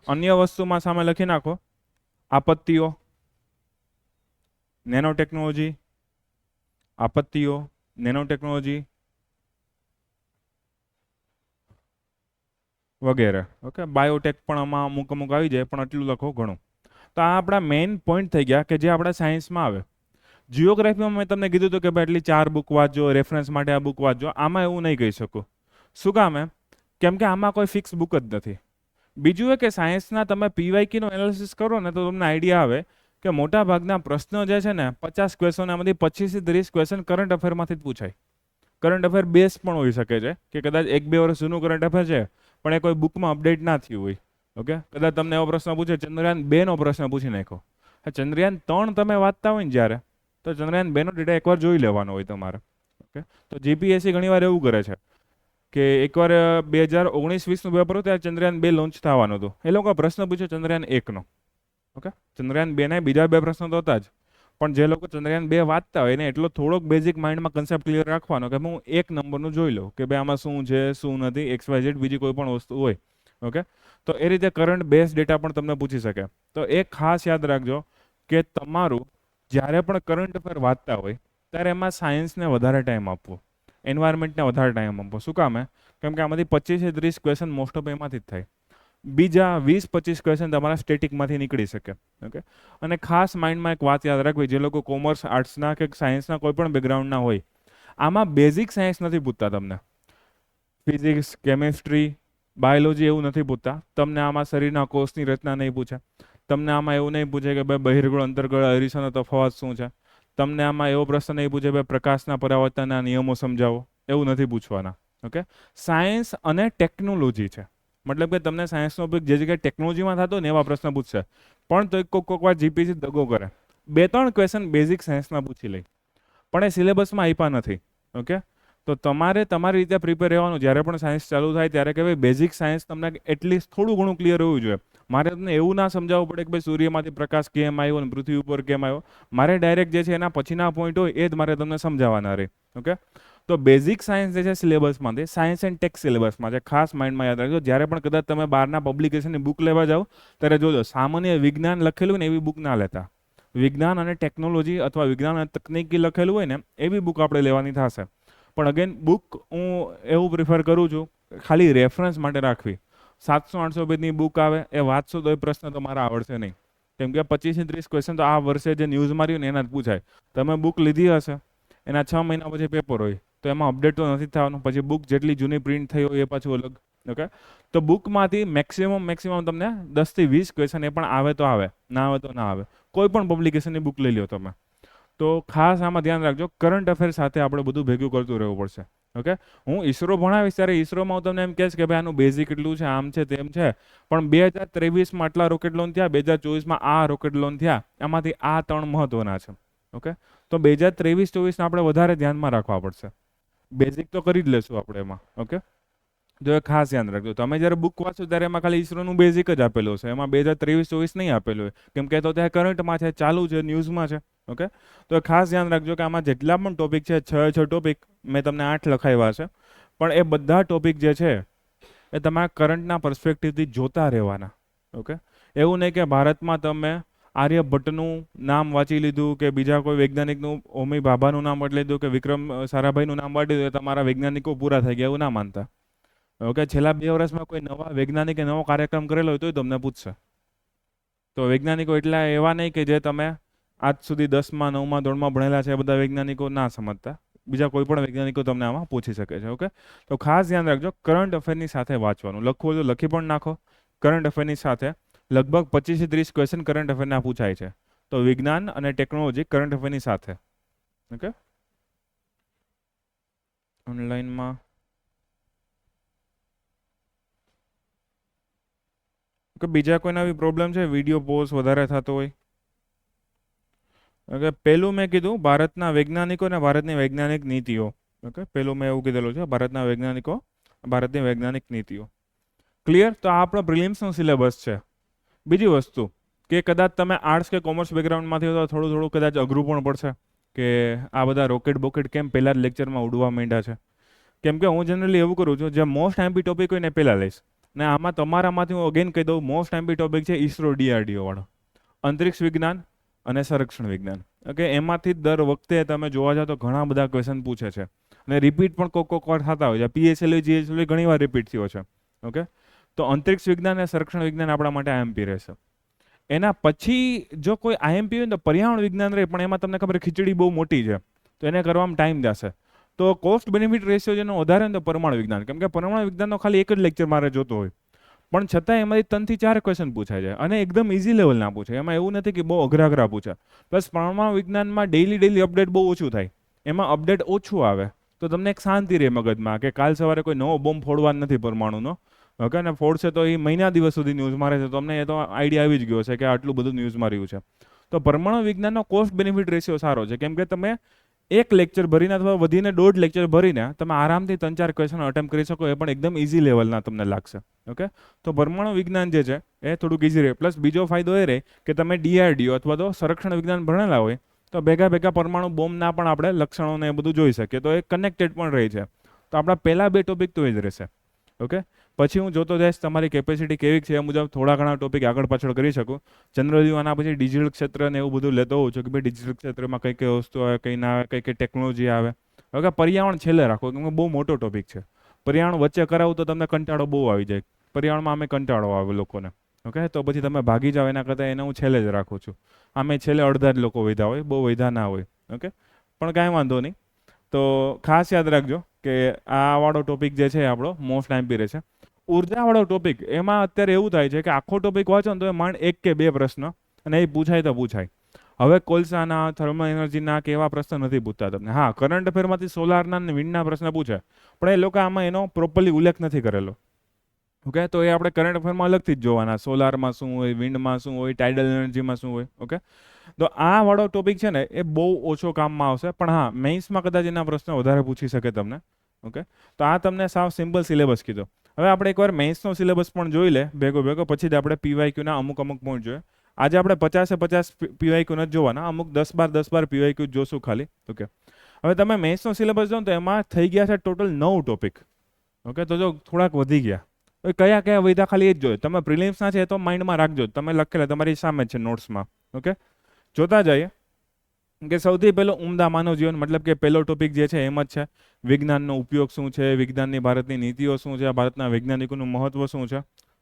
અન્ય વસ્તુમાં સામે લખી નાખો આપત્તિઓ, નેનો ટેકનોલોજી, આપત્તિઓ, નેનો ટેકનોલોજી વગેરે. ઓકે, બાયોટેક પણ આમાં અમુક આવી જાય, પણ આટલું લખો ઘણું. તો આ આપણા મેઇન પોઈન્ટ થઈ ગયા કે જે આપણા સાયન્સમાં આવે. જીઓગ્રાફીમાં મેં તમને કીધું હતું કે ભાઈ એટલી 4 બુક વાંચજો, રેફરન્સ માટે આ બુક વાંચજો. આમાં એવું નહીં કહી શકું. શું કામ એમ? કેમ કે આમાં કોઈ ફિક્સ બુક જ નથી. બીજું એ કે સાયન્સના તમે પીવાયક્યુનું એનાલિસિસ કરો ને તો તમને આઈડિયા આવે કે મોટા ભાગના પ્રશ્નો જે છે ને 50 ક્વેશ્ચન, આમાંથી 25 થી 30 ક્વેશ્ચન કરંટ અફેરમાંથી જ પૂછાય. કરંટ અફેર બેઝ પણ હોઈ શકે છે કે કદાચ 1-2 વર્ષ જૂનું કરંટ અફેર છે પણ એ કોઈ બુકમાં અપડેટ ના થયું હોય. ઓકે, કદાચ તમને એવો પ્રશ્ન પૂછે, ચંદ્રયાન 2 નો પ્રશ્ન પૂછી નાખો. ચંદ્રયાન 3 તમે વાંચતા હોય ને જ્યારે, તો ચંદ્રયાન 2 નો ડેટા એકવાર જોઈ લેવાનો હોય તમારે. ઓકે, તો જીપીએસસી ઘણીવાર એવું કરે છે કે એકવાર 2019-20નું પેપર હતું ત્યારે ચંદ્રયાન 2 લોન્ચ થવાનું હતું. એ લોકો પ્રશ્ન પૂછ્યો ચંદ્રયાન 1નો. ઓકે, ચંદ્રયાન 2 ના બીજા 2 પ્રશ્નો તો હતા જ, પણ જે લોકો ચંદ્રયાન 2 વાંચતા હોય એને એટલો થોડોક બેઝિક માઇન્ડમાં કન્સેપ્ટ ક્લિયર રાખવાનો કે હું 1 નંબરનું જોઈ લઉં કે ભાઈ આમાં શું છે શું નથી, XYZ બીજી કોઈ પણ વસ્તુ હોય. ઓકે, તો એ રીતે કરંટ બેઝ ડેટા પણ તમને પૂછી શકે. તો એક ખાસ યાદ રાખજો કે તમારું જ્યારે પણ કરંટ અફેર વાંચતા હોય ત્યારે એમાં સાયન્સને વધારે ટાઈમ આપવો, એન્વાયરમેન્ટને વધારે ટાઈમ આપવો. શું કામ? કેમ કે આમાંથી 25 થી 30 ક્વેશ્ચન મોસ્ટ ઓફ એમાંથી જ થાય. બીજા 20-25 ક્વેશ્ચન તમારા સ્ટેટિકમાંથી નીકળી શકે. ઓકે, અને ખાસ માઇન્ડમાં એક વાત યાદ રાખવી, જે લોકો કોમર્સ, આર્ટ્સના કે સાયન્સના કોઈ પણ બેકગ્રાઉન્ડના હોય, આમાં બેઝિક સાયન્સ નથી પૂછતા તમને. ફિઝિક્સ, કેમિસ્ટ્રી, બાયોલોજી એવું નથી પૂછતા તમને. આમાં શરીરના કોષની રચના નહીં પૂછે તમને. આમાં એવું નહીં પૂછે કે ભાઈ બહિર્ગોળ અંતર્ગોળ અરીસાનો તફાવત શું છે. તમને આમાં એવો પ્રશ્ન નહીં પૂછે ભાઈ પ્રકાશના પરાવર્તનના નિયમો સમજાવો, એવું નથી પૂછવાના. ઓકે, સાયન્સ અને ટેકનોલોજી છે, મતલબ કે તમને સાયન્સનો ઉપયોગ જે જગ્યાએ ટેકનોલોજીમાં થતો ને એવા પ્રશ્ન પૂછશે. પણ તો કોઈક વાર જીપીસી દગો કરે, 2-3 ક્વેશ્ચન બેઝિક સાયન્સના પૂછી લે, પણ એ સિલેબસમાં આપ્યા નથી. ઓકે, તો તમારે તમારી રીતે પ્રિપેર રહેવાનું. જ્યારે પણ સાયન્સ ચાલુ થાય ત્યારે કે ભાઈ બેઝિક સાયન્સ તમને એટલીસ્ટ થોડું ઘણું ક્લિયર હોવું જોઈએ. મારે તમને એવું ના સમજાવવું પડે કે ભાઈ સૂર્યમાંથી પ્રકાશ કેમ આવ્યો અને પૃથ્વી ઉપર કેમ આવ્યો. મારે ડાયરેક્ટ જે છે એના પછીના પોઈન્ટ હોય એ જ મારે તમને સમજાવવાના રહે. ઓકે, તો બેઝિક સાયન્સ જે છે સિલેબસમાંથી સાયન્સ એન્ડ ટેક્સ સિલેબસમાં છે. ખાસ માઇન્ડમાં યાદ રાખજો. જ્યારે પણ કદાચ તમે બહારના પબ્લિકેશનની બુક લેવા જાઓ ત્યારે જોજો સામાન્ય વિજ્ઞાન લખેલું ને એવી બુક ના લેતા. વિજ્ઞાન અને ટેકનોલોજી અથવા વિજ્ઞાન અને તકનીકી લખેલું હોય ને એવી બુક આપણે લેવાની થશે. પણ અગેન બુક હું એવું પ્રિફર કરું છું ખાલી રેફરન્સ માટે રાખવી. 700-800 પેજની બુક આવે એ વાંચશો તો એ પ્રશ્ન તમારા આવડશે નહીં, કેમ કે 25-30 ક્વેશ્ચન તો આ વર્ષે જે ન્યૂઝમાં રહ્યું ને એના જ પૂછાય. તમે બુક લીધી હશે, એના 6 મહિના પછી પેપર હોય, તો એમાં અપડેટ તો નથી થવાનું. પછી બુક જેટલી જૂની પ્રિન્ટ થઈ હોય એ પાછું અલગ. ઓકે, તો બુકમાંથી મેક્સિમમ તમને 10 થી 20 ક્વેશ્ચન એ પણ આવે તો આવે, ના આવે તો ના આવે. કોઈ પણ પબ્લિકેશનની બુક લઈ લો તમે. તો ખાસ આમાં ધ્યાન રાખજો, કરંટ અફેર સાથે આપણે બધું ભેગું કરતું રહેવું પડશે. ઓકે, હું ઈસરો ભણાવીશ ત્યારે ઈસરોમાં હું તમને એમ કહીશ કે ભાઈ આનું બેઝિક એટલું છે, આમ છે, તેમ છે. પણ 2023માં આટલા રોકેટ લોન થયા, 2024માં આ રોકેટ લોન થયા, એમાંથી આ 3 મહત્વના છે. ઓકે, તો 2023-24 આપણે વધારે ધ્યાનમાં રાખવા પડશે. બેઝિક તો કરી જ લેશું આપણે એમાં. ઓકે, તો એ ખાસ ધ્યાન રાખજો. તમે જ્યારે બુક વાંચો ત્યારે એમાં ખાલી ઈસરોનું બેઝિક જ આપેલું છે, એમાં 2023-24 નહીં આપેલું હોય, કેમ કે તો ત્યાં કરંટમાં છે, ચાલુ છે, ન્યૂઝમાં છે. ઓકે, તો ખાસ ધ્યાન રાખજો કે આમાં જેટલા પણ ટોપિક છે, 6 ટોપિક મેં તમને 8 લખાવ્યા છે, પણ એ બધા ટોપિક જે છે એ તમારા કરંટના પર્સપેક્ટિવથી જોતા રહેવાના. ઓકે, એવું નહીં કે ભારતમાં તમે આર્યભટ્ટનું નામ વાંચી લીધું કે બીજા કોઈ વૈજ્ઞાનિકનું હોમી ભાભાનું નામ વાંચી લીધું કે વિક્રમ સારાભાઈનું નામ વાંચી લીધું, તમારા વૈજ્ઞાનિકો પૂરા થઈ ગયા એવું ના માનતા. ઓકે, છેલ્લા 2 વર્ષમાં કોઈ નવા વૈજ્ઞાનિકે નવો કાર્યક્રમ કરેલો હોય તો તમને પૂછશે. તો વૈજ્ઞાનિકો એટલા એવા નહીં કે જે તમે આજ સુધી 10માં 9માં ધોરણમાં ભણેલા છે એ બધા વૈજ્ઞાનિકો ના સમજતા. બીજા કોઈ પણ વૈજ્ઞાનિકો તમને આમાં પૂછી શકે છે. ઓકે, તો ખાસ ધ્યાન રાખજો, કરંટ અફેરની સાથે વાંચવાનું. લખવું હોય તો લખી પણ નાખો. કરંટ અફેરની સાથે લગભગ 25 થી 30 ક્વેશ્ચન કરંટ અફેરના પૂછાય છે. તો વિજ્ઞાન અને ટેકનોલોજી કરંટ અફેરની સાથે. ઓકે, ઓનલાઈનમાં કે બીજા કોઈના બી પ્રોબ્લેમ છે, વિડીયો પોઝ વધારે થતો હોય? ઓકે, પહેલું મેં કીધું ભારતના વૈજ્ઞાનિકો અને ભારતની વૈજ્ઞાનિક નીતિઓ. ઓકે, પહેલું મેં એવું કીધેલું છે, ભારતના વૈજ્ઞાનિકો, ભારતની વૈજ્ઞાનિક નીતિઓ. ક્લિયર? તો આ આપણો પ્રિલિમ્સનો સિલેબસ છે. બીજી વસ્તુ કે કદાચ તમે આર્ટ્સ કે કોમર્સ બેકગ્રાઉન્ડમાંથી હોય તો થોડું કદાચ અઘરું પણ પડશે કે આ બધા રોકેટ બોકેટ કેમ પહેલા જ લેક્ચરમાં ઉડવા માંડ્યા છે. કેમ કે હું જનરલી એવું કરું છું, જે મોસ્ટ એમપી ટોપિક હોય ને પહેલાં લઈશ. ને આમાં તમારામાંથી હું અગેન કહી દઉં, મોસ્ટ એમપી ટોપિક છે ઈસરો ડીઆરડીઓ વાળો, અંતરિક્ષ વિજ્ઞાન અને સંરક્ષણ વિજ્ઞાન. ઓકે, એમાંથી દર વખતે તમે જોવા જાઓ તો ઘણા બધા ક્વેશ્ચન પૂછે છે અને રિપીટ પણ કોક વાર થતા હોય છે. પીએસએલવી જીએસએલવી ઘણી વાર રિપીટ થયો છે. ઓકે, તો અંતરિક્ષ વિજ્ઞાન અને સંરક્ષણ વિજ્ઞાન આપણા માટે આઈએમપી રહેશે. એના પછી જો કોઈ આઈએમપી હોય ને તો પર્યાવરણ વિજ્ઞાન રહે, પણ એમાં તમને ખબર ખીચડી બહુ મોટી છે તો એને કરવામાં ટાઈમ જશે. તો કોસ્ટ બેનિફિટ રેશિયો જેનો વધારે ને તો પરમાણુ વિજ્ઞાન, કેમ કે પરમાણુ વિજ્ઞાનનો ખાલી એક જ લેક્ચર મારે જોતો હોય, પણ છતાં એમાંથી 3 થી 4 ક્વેશ્ચન પૂછાય છે અને એકદમ ઇઝી લેવલના પૂછે. એમાં એવું નથી કે બહુ અઘરા પૂછે. પ્લસ પરમાણુ વિજ્ઞાનમાં ડેઈલી અપડેટ બહુ ઓછું થાય, એમાં અપડેટ ઓછું આવે તો તમને એક શાંતિ રહે મગજમાં કે કાલ સવારે કોઈ નવો બોમ્બ ફોડવાનો નથી પરમાણુનો. ઓકે, ને ફોડશે તો એ મહિના દિવસ સુધી ન્યૂઝમાં રહે છે, તો અમને એ તો આઈડિયા આવી જ ગયો છે કે આટલું બધું ન્યૂઝમાં રહ્યું છે. તો પરમાણુ વિજ્ઞાનનો કોસ્ટ બેનિફિટ રેશિયો સારો છે, કેમ કે તમે એક લેક્ચર ભરીને અથવા વધીને 1.5 લેક્ચર ભરીને તમે આરામથી 3-4 ક્વેશ્ચન અટેમ્પ્ટ કરી શકો, એ પણ એકદમ ઇઝી લેવલના તમને લાગશે. ઓકે, તો પરમાણુ વિજ્ઞાન જે છે એ થોડુંક ઇઝી રહે. પ્લસ બીજો ફાયદો એ રહે કે તમે ડીઆરડીઓ અથવા તો સંરક્ષણ વિજ્ઞાન ભણેલા હોય તો ભેગા પરમાણુ બોમ્બના પણ આપણે લક્ષણોને એ બધું જોઈ શકીએ, તો એ કનેક્ટેડ પણ રહે છે. તો આપણા પહેલા 2 ટોપિક તો એ જ રહેશે. ઓકે, પછી હું જોતો જઈશ તમારી કેપેસિટી કેવી છે એ મુજબ થોડા ઘણા ટોપિક આગળ પાછળ કરી શકું. જનરલી આના પછી ડિજિટલ ક્ષેત્ર ને એવું બધું લેતો હોઉં છું કે ભાઈ ડિજિટલ ક્ષેત્રમાં કઈ કઈ વસ્તુ આવે, કઈ ના આવે, કઈ ટેકનોલોજી આવે. ઓકે, પર્યાવરણ છેલ્લે રાખો કેમ કે બહુ મોટો ટોપિક છે. પર્યાવરણ વચ્ચે કરાવું તો તમને કંટાળો બહુ આવી જાય. પર્યાવરણમાં અમે કંટાળો આવે લોકોને. ઓકે, તો પછી તમે ભાગી જાઓ એના કરતાં એને હું છેલ્લે જ રાખું છું. આમે છેલ્લે અડધા જ લોકો વધ્યા હોય, બહુ વધ્યા ના હોય. ઓકે, પણ કાંઈ વાંધો નહીં. તો ખાસ યાદ રાખજો કે આ વાળો ટોપિક જે છે આપણો મોસ્ટ એમ્પી છે. ઉર્જાવાળો ટોપિક, એમાં અત્યારે એવું થાય છે કે આખો ટોપિક વાંચો ને તો એ માંડ 1 કે 2 પ્રશ્ન, અને એ પૂછાય તો પૂછાય. હવે કોલસાના, થર્મલ એનર્જીના કે એવા પ્રશ્ન નથી પૂછતા તમને. હા, કરંટ અફેરમાંથી સોલારના અને વિન્ડના પ્રશ્ન પૂછે, પણ એ લોકો આમાં એનો પ્રોપરલી ઉલ્લેખ નથી કરેલો. ઓકે, તો એ આપણે કરંટ અફેરમાં અલગથી જ જોવાના. સોલારમાં શું હોય, વિન્ડમાં શું હોય, ટાઇડલ એનર્જીમાં શું હોય. ઓકે, તો આ વાળો ટોપિક છે ને એ બહુ ઓછો કામમાં આવશે, પણ હા, મેઇન્સમાં કદાચ એના પ્રશ્ન વધારે પૂછી શકે તમને. ઓકે, તો આ તમને સાવ સિમ્પલ સિલેબસ કીધો. હવે આપણે એકવાર મેઇન્સનો સિલેબસ પણ જોઈ લે ભેગો પછી જ આપણે પીવાયક્યુના અમુક પોઈન્ટ જોઈએ. આજે આપણે 50 પીવાયક્યુ નથી જોવાના, અમુક 10-12 પીવાયક્યુ જોશું ખાલી. ઓકે, હવે તમે મેઇન્સનો સિલેબસ જો તો એમાં થઈ ગયા છે ટોટલ 9 ટોપિક. ઓકે, તો જો થોડાક વધી ગયા. કયા કયા વધ્યા ખાલી એ જ જોઈએ. તમે પ્રિલિમ્સના છે એ તો માઇન્ડમાં રાખજો, તમે લખેલા તમારી સામે છે નોટ્સમાં. ઓકે, જોતા જઈએ કે સૌથી પહેલો ઉમદા માનવ જીવન, મતલબ કે પહેલો ટોપિક જે છે એમ જ છે વિજ્ઞાનનો ઉપયોગ શું છે, વિજ્ઞાનની ભારતની નીતિઓ શું છે, ભારતના વૈજ્ઞાનિકોનું મહત્વ શું છે.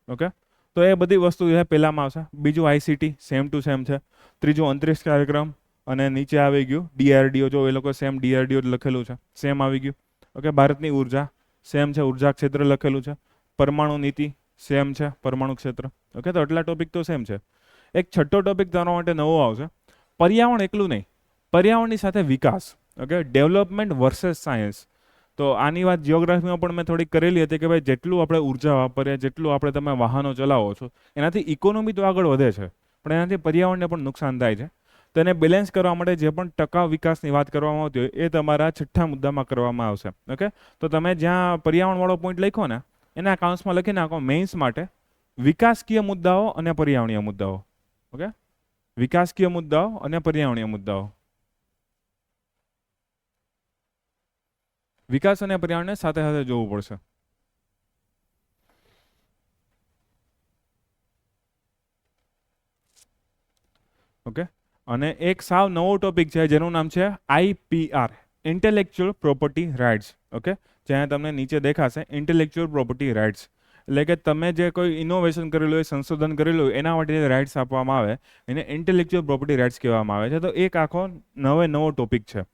ઓકે, તો એ બધી વસ્તુ છે પહેલામાં આવશે. બીજું આઈસીટી સેમ ટુ સેમ છે. ત્રીજું અંતરિક્ષ કાર્યક્રમ, અને નીચે આવી ગયું ડીઆરડીઓ, જો એ લોકો સેમ ડીઆરડીઓ લખેલું છે, સેમ આવી ગયું. ઓકે, ભારતની ઉર્જા સેમ છે, ઉર્જા ક્ષેત્ર લખેલું છે. પરમાણુ નીતિ સેમ છે, પરમાણુ ક્ષેત્ર. ઓકે, તો આટલા ટોપિક તો સેમ છે. એક છઠ્ઠો ટોપિક તમારા માટે નવો આવશે, પર્યાવરણ એકલું નહીં, પર્યાવરણની સાથે વિકાસ. Okay, development versus science. તો આની વાત જિયોગ્રાફીમાં પણ મેં થોડીક કરેલી હતી કે ભાઈ જેટલું આપણે ઉર્જા વાપરીએ, જેટલું આપણે તમે વાહનો ચલાવો છો, એનાથી ઇકોનોમી તો આગળ વધે છે, પણ એનાથી પર્યાવરણને પણ નુકસાન થાય છે. તો એને બેલેન્સ કરવા માટે જે પણ ટકાઉ વિકાસની વાત કરવામાં આવતી હોય એ તમારા છઠ્ઠા મુદ્દામાં કરવામાં આવશે. ઓકે, તો તમે જ્યાં પર્યાવરણવાળો પોઈન્ટ લખો ને એના કાઉન્સમાં લખી નાખો મેઇન્સ માટે વિકાસકીય મુદ્દાઓ અને પર્યાવરણીય મુદ્દાઓ. ઓકે, વિકાસકીય મુદ્દાઓ અને પર્યાવરણીય મુદ્દાઓ. વિકાસ અને પર્યાવરણને સાથે સાથે જોવું પડશે. ઓકે, અને એક સાવ નવો ટોપિક છે જેનું નામ છે IPR, intellectual property rights. Okay, જ્યાં તમને નીચે દેખાશે ઇન્ટેલેક્ચ્યુઅલ પ્રોપર્ટી રાઇટ્સ, એટલે કે તમે જે કોઈ ઇનોવેશન કરેલું હોય, સંશોધન કરેલું હોય, એના માટે જે રાઇટ્સ આપવામાં આવે એને ઇન્ટેલેક્ચ્યુઅલ પ્રોપર્ટી રાઇટ્સ કહેવામાં આવે છે. તો એક આખો નવો ટોપિક છે.